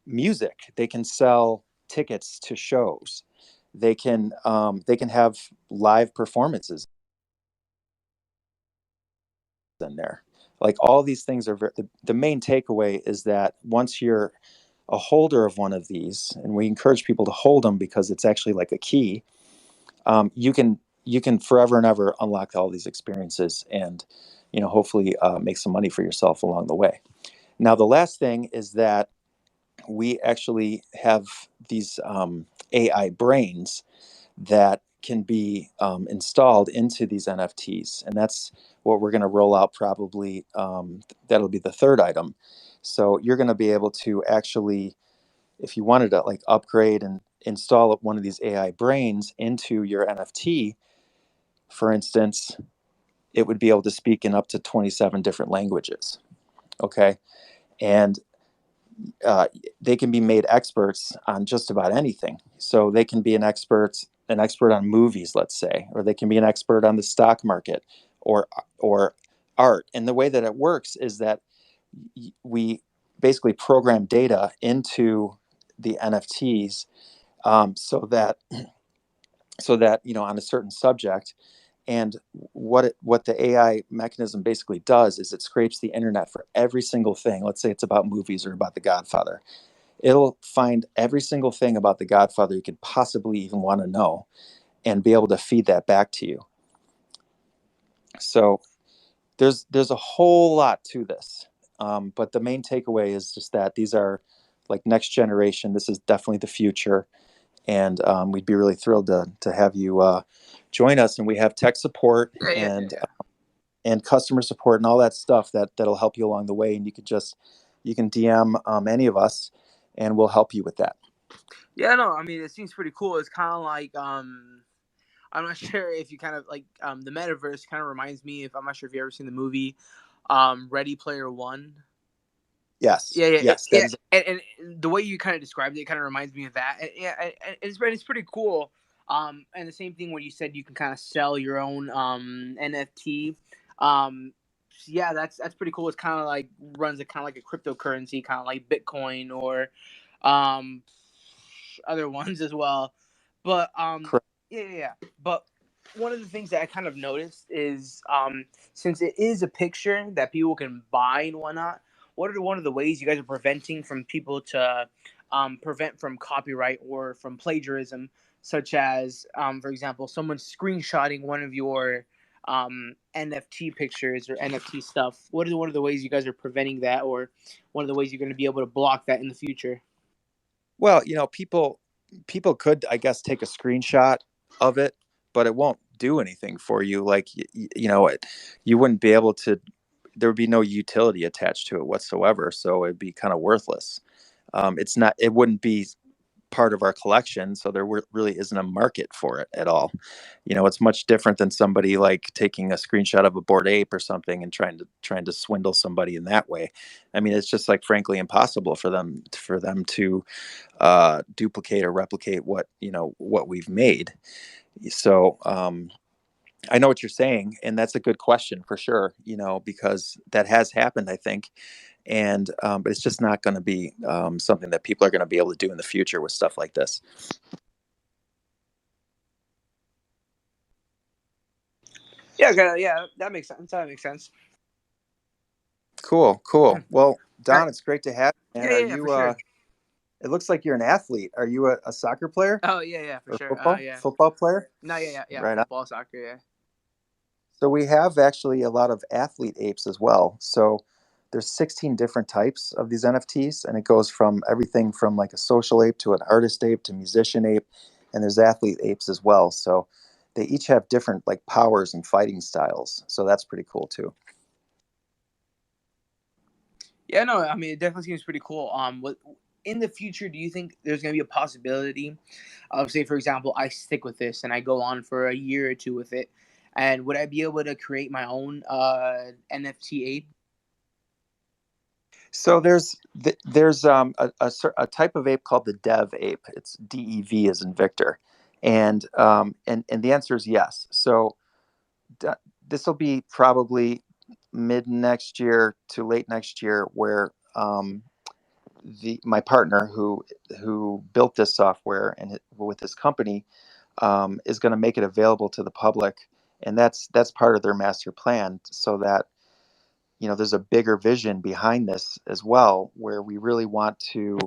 music. They can sell tickets to shows. They can have live performances in there. Like all these things are the main takeaway is that once you're a holder of one of these, and we encourage people to hold them because it's actually like a key, you can forever and ever unlock all these experiences, and hopefully make some money for yourself along the way. Now the last thing is that we actually have these AI brains that can be installed into these NFTs, and that's what we're going to roll out probably. That'll be the third item. So you're going to be able to actually, if you wanted to like upgrade and install one of these AI brains into your NFT, for instance, it would be able to speak in up to 27 different languages. Okay. And they can be made experts on just about anything. So they can be an expert on movies, let's say, or they can be an expert on the stock market or art. And the way that it works is that we basically program data into the NFTs, so that on a certain subject. And what the AI mechanism basically does is it scrapes the internet for every single thing. Let's say it's about movies or about The Godfather. It'll find every single thing about The Godfather you could possibly even want to know and be able to feed that back to you. So there's a whole lot to this. But the main takeaway is just that these are like next generation. This is definitely the future. And we'd be really thrilled to have you join us. And we have tech support and customer support and all that stuff that'll help you along the way. And you can DM any of us, and we'll help you with that. Yeah, no, I mean, it seems pretty cool. It's kind of like I'm not sure if you kind of like the metaverse kind of reminds me of, I'm not sure if you ever seen the movie Ready Player One. Yes. Yeah. Yes. And the way you kind of described it kind of reminds me of that. And it's pretty cool. And the same thing where you said you can kind of sell your own NFT. Yeah, that's pretty cool. It's kind of like runs a kind of like a cryptocurrency, kind of like Bitcoin or other ones as well. But Correct. yeah. But one of the things that I kind of noticed is since it is a picture that people can buy and whatnot, what are one of the ways you guys are preventing from people to prevent from copyright or from plagiarism, such as for example, someone screenshotting one of your NFT pictures or NFT stuff? What are one of the ways you guys are preventing that, or one of the ways you're going to be able to block that in the future? Well, people could, I guess, take a screenshot of it, but it won't do anything for you. Like you wouldn't be able to. There would be no utility attached to it whatsoever, so it'd be kind of worthless. It's not. It wouldn't be part of our collection, so there really isn't a market for it at all. It's much different than somebody like taking a screenshot of a Bored Ape or something and trying to swindle somebody in that way. I mean, it's just like frankly impossible for them to duplicate or replicate what we've made. So I know what you're saying, and that's a good question for sure. Because that has happened, I think, and but it's just not going to be something that people are going to be able to do in the future with stuff like this. Yeah, okay, yeah, that makes sense. That makes sense. Cool. Yeah. Well, All Don, right. it's great to have you, man. Yeah, Are for you? sure. It looks like you're an athlete. Are you a soccer player Oh, yeah, for or sure. football Yeah. football player? No, yeah. Right on. Football, soccer, yeah. So we have actually a lot of athlete apes as well. So there's 16 different types of these NFTs, and it goes from everything from like a social ape to an artist ape to musician ape, and there's athlete apes as well. So they each have different like powers and fighting styles. So that's pretty cool too. Yeah, no, I mean, it definitely seems pretty cool. What in the future do you think there's going to be a possibility of, say, for example, I stick with this and I go on for a year or two with it, and would I be able to create my own NFT ape? So there's a type of ape called the Dev ape. It's DEV as in Victor, and the answer is yes. So d- this will be probably mid next year to late next year, where the my partner who built this software and with his company is going to make it available to the public, and that's part of their master plan, so that there's a bigger vision behind this as well, where we really want to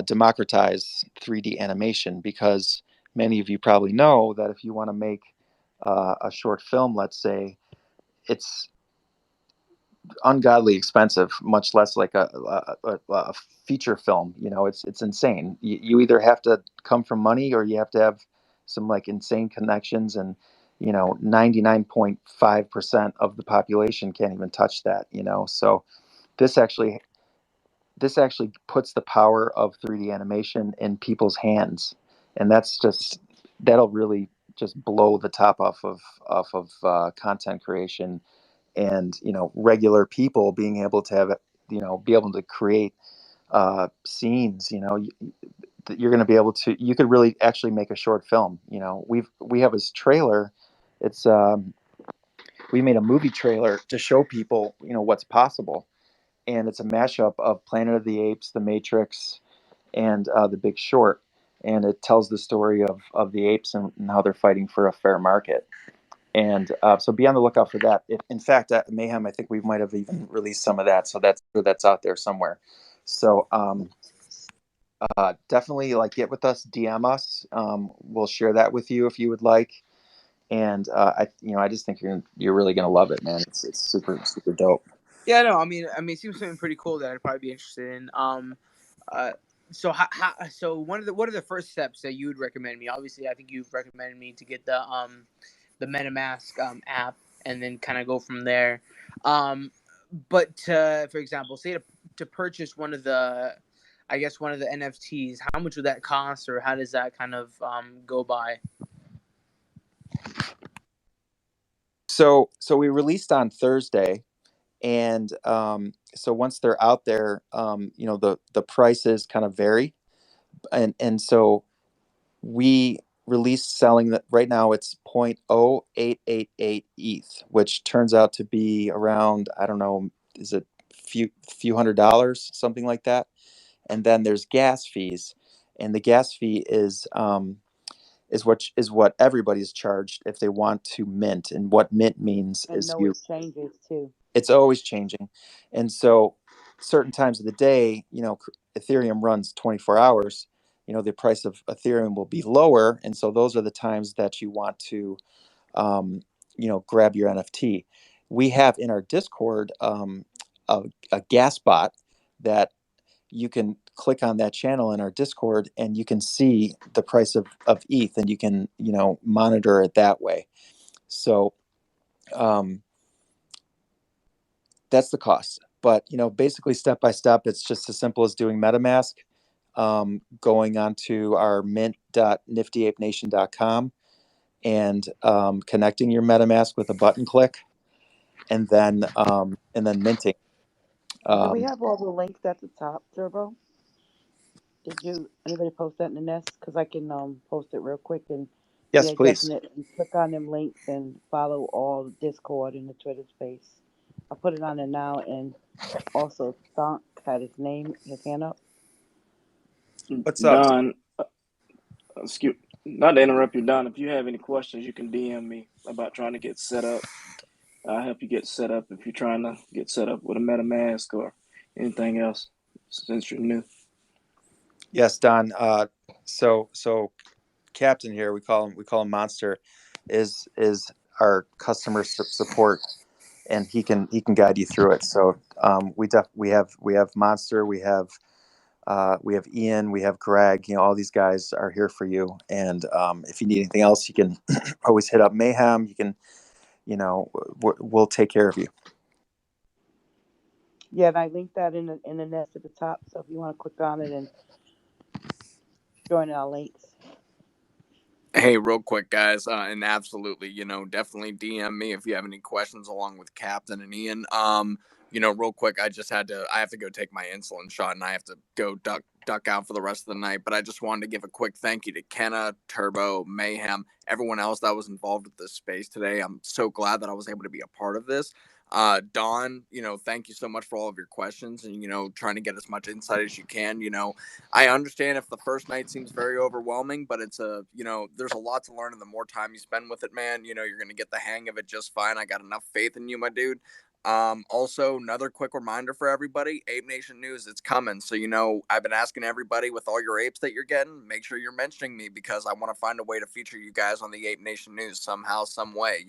democratize 3D animation, because many of you probably know that if you want to make a short film, let's say, it's ungodly expensive, much less like a feature film. It's insane. You either have to come from money, or you have to have some like insane connections, and 99.5% of the population can't even touch that. So this actually this actually puts the power of 3D animation in people's hands, and that'll really just blow the top off of content creation, and regular people being able to have it, be able to create scenes. You're going to be able to. You could really actually make a short film. We have this trailer. It's We made a movie trailer to show people what's possible, and it's a mashup of Planet of the Apes, The Matrix, and The Big Short, and it tells the story of the apes, and how they're fighting for a fair market. And so be on the lookout for that. In fact, at Mayhem, I think we might have even released some of that, so that's out there somewhere. So definitely like get with us, DM us. We'll share that with you if you would like. And I just think you're really gonna love it, man. It's super super dope. Yeah, no, it seems something pretty cool that I'd probably be interested in. Uh, so what are the first steps that you would recommend me? Obviously, I think you've recommended me to get the MetaMask app, and then kind of go from there. But for example, say to purchase one of the, I guess one of the NFTs, how much would that cost, or how does that kind of go by? So we released on Thursday, and so once they're out there, the prices kind of vary, and so we released selling that right now. It's 0.0888 ETH, which turns out to be around, I don't know, is it few $100s, something like that. And then there's gas fees, and the gas fee is what everybody's charged if they want to mint. And what mint means And is no you exchanges too. it's always changing. And so certain times of the day, Ethereum runs 24 hours, the price of Ethereum will be lower. And so those are the times that you want to, grab your NFT. We have in our Discord a gas bot that you can click on that channel in our Discord and you can see the price of ETH and you can, monitor it that way. So, that's the cost. But basically step by step, it's just as simple as doing MetaMask, going onto our mint.niftyapenation.com and connecting your MetaMask with a button click, and then minting. Do we Um, have all the links at the top, Turbo? Did anybody post that in the nest? Because I can post it real quick and yes, yeah, please. definitely click on them links and follow all the Discord and the Twitter space. I put it on there now, and also Stonk had his hand up. What's up? Don, excuse, not to interrupt you, Don. If you have any questions, you can DM me about trying to get set up. I'll help you get set up if you're trying to get set up with a MetaMask or anything else since you're new. Yes, Don. So Captain here, we call him Monster, is our customer support, and he can guide you through it. So we have Monster, we have Ian, we have Greg. All these guys are here for you. And if you need anything else, you can always hit up Mayhem. You can, we'll take care of you. Yeah, and I linked that in the nest at the top. So if you want to click on it and join our links. Hey, real quick, guys, and absolutely, definitely DM me if you have any questions along with Captain and Ian. Real quick, I have to go take my insulin shot, and I have to go duck out for the rest of the night. But I just wanted to give a quick thank you to Kenna, Turbo, Mayhem, everyone else that was involved with this space today. I'm so glad that I was able to be a part of this. Dawn, thank you so much for all of your questions and, trying to get as much insight as you can. I understand if the first night seems very overwhelming, but it's there's a lot to learn, and the more time you spend with it, man, you're going to get the hang of it just fine. I got enough faith in you, my dude. Also, another quick reminder for everybody, Ape Nation News, it's coming. So, I've been asking everybody with all your apes that you're getting, make sure you're mentioning me because I want to find a way to feature you guys on the Ape Nation News somehow, some way.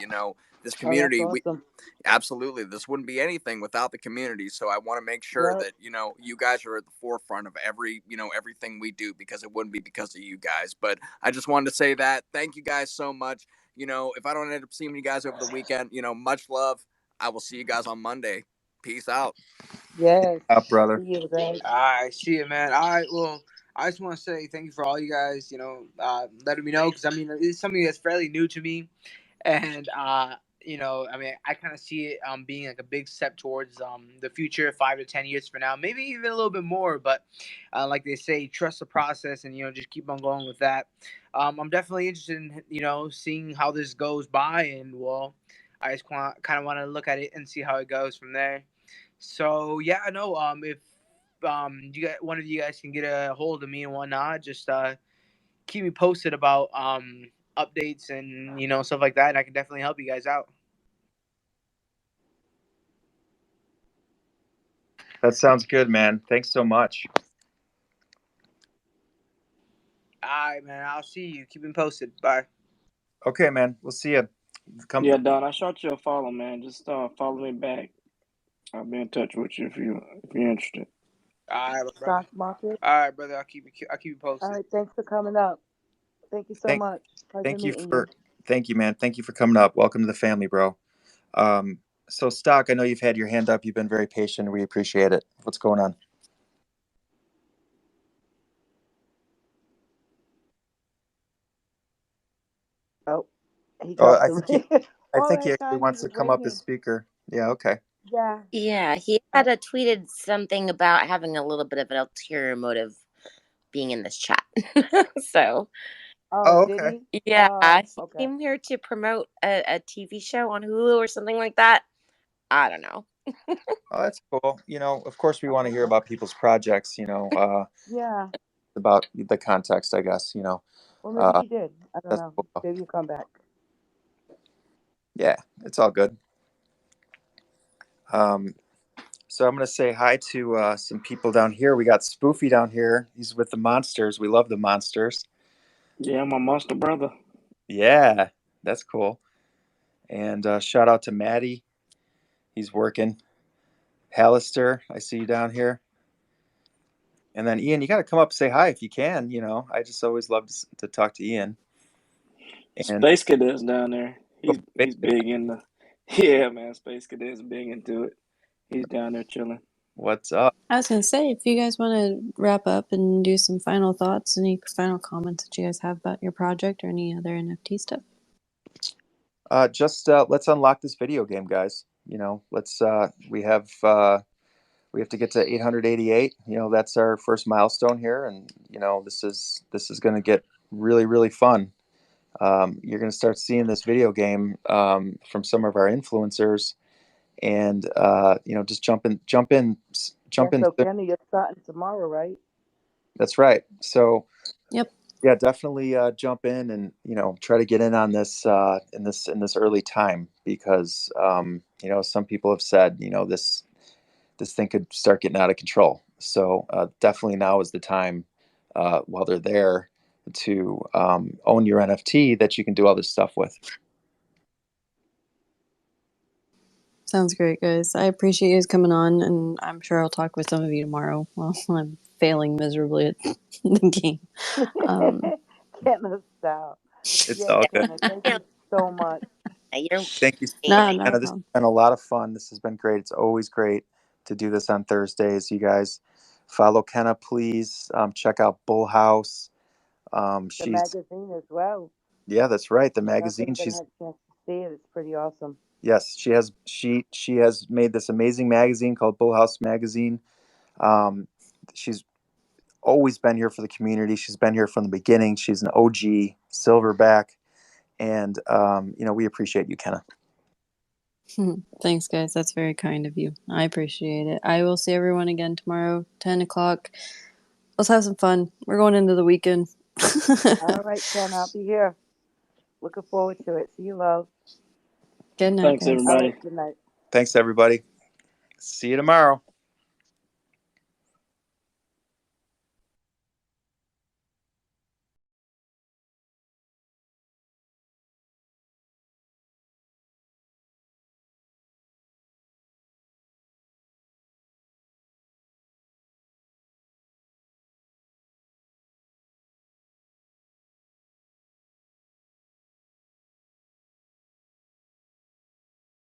This Oh, that's community, awesome. absolutely, this wouldn't be anything without the community. So I want to make sure Yep. that, you guys are at the forefront of everything we do, because it wouldn't be because of you guys. But I just wanted to say that. Thank you guys so much. If I don't end up seeing you guys over the weekend, much love. I will see you guys on Monday. Peace out. Yes. Up, brother. See you, Greg. I see it, man. All right, well, I just want to say thank you for all you guys, letting me know, because I mean it's something that's fairly new to me, and I mean I kind of see it being like a big step towards the future, 5 to 10 years from now, maybe even a little bit more. But like they say, trust the process, and just keep on going with that. I'm definitely interested in seeing how this goes by, and well, I just kind of want to look at it and see how it goes from there. So yeah, I know. If you got one of you guys can get a hold of me and whatnot, just keep me posted about updates and stuff like that, and I can definitely help you guys out. That sounds good, man. Thanks so much. All right, man. I'll see you. Keep me posted. Bye. Okay, man. We'll see you. Come. Yeah, Don, I shot you a follow, man. Just follow me back. I'll be in touch with you if you're interested. All right, brother. Stock market. All right, brother. I'll keep you All posted. right. Thanks for coming up. Thank you so Thank, much. Pleasure thank you meeting you. for, thank you, man. Thank you for coming up. Welcome to the family, bro. So Stock, I know you've had your hand up. You've been very patient. We appreciate it. What's going on? Oh, he Oh, dropped the I all think he that actually time he wants to was come up as waiting. speaker. Yeah. Okay. Yeah. Yeah, he Uh, had tweeted something about having a little bit of an ulterior motive being in this chat. So, oh, Oh, did okay. he? yeah, Oh, he okay. came here to promote a TV show on Hulu or something like that. I don't know. Oh, that's cool. Of course we want to hear Okay. about people's projects. Yeah. about the context, I guess. Well, maybe he did. I don't That's know. cool. Maybe you come back. Yeah, it's all good. So I'm going to say hi to some people down here. We got Spoofy down here. He's with the Monsters. We love the Monsters. Yeah, my monster brother. Yeah, that's cool. And shout out to Maddie. He's working. Hallister, I see you down here. And then Ian, you got to come up and say hi if you can. I just always love to talk to Ian. And Space Cadet's down there. He's big in the yeah, man. Space Cadet's big into it. He's down there chilling. What's up? I was gonna say, if you guys want to wrap up and do some final thoughts, any final comments that you guys have about your project or any other NFT stuff. Just let's unlock this video game, guys. Let's we have to get to 888. That's our first milestone here, and this is going to get really, really fun. You're going to start seeing this video game from some of our influencers, and just jump in. Yeah, so Kenny, you're starting tomorrow, right? That's right. So Yep. yeah, definitely jump in and try to get in on this in this early time, because some people have said this thing could start getting out of control. So definitely now is the time, while they're there, to own your NFT that you can do all this stuff with. Sounds great, guys. I appreciate you guys coming on, and I'm sure I'll talk with some of you tomorrow while I'm failing miserably at the game. Kenna, stop. It's Yes, all good. Kenna, thank you so much. Thank you. No, not a This has problem. been a lot of fun. This has been great. It's always great to do this on Thursdays. You guys follow Kenna, please. Check out BullHouse. The She's magazine as well. Yeah, that's right. The I don't think magazine. I had She's a chance to see it. It's pretty awesome. Yes, she has made this amazing magazine called BullHouse Magazine. She's always been here for the community. She's been here from the beginning. She's an OG silverback, and we appreciate you, Kenna. Thanks, guys. That's very kind of you. I appreciate it. I will see everyone again tomorrow, 10 o'clock. Let's have some fun. We're going into the weekend. All right, Ken, I'll be here. Looking forward to it. See you, love. Good night, Thanks, guys. All everybody. right, good night. Thanks, everybody. See you tomorrow.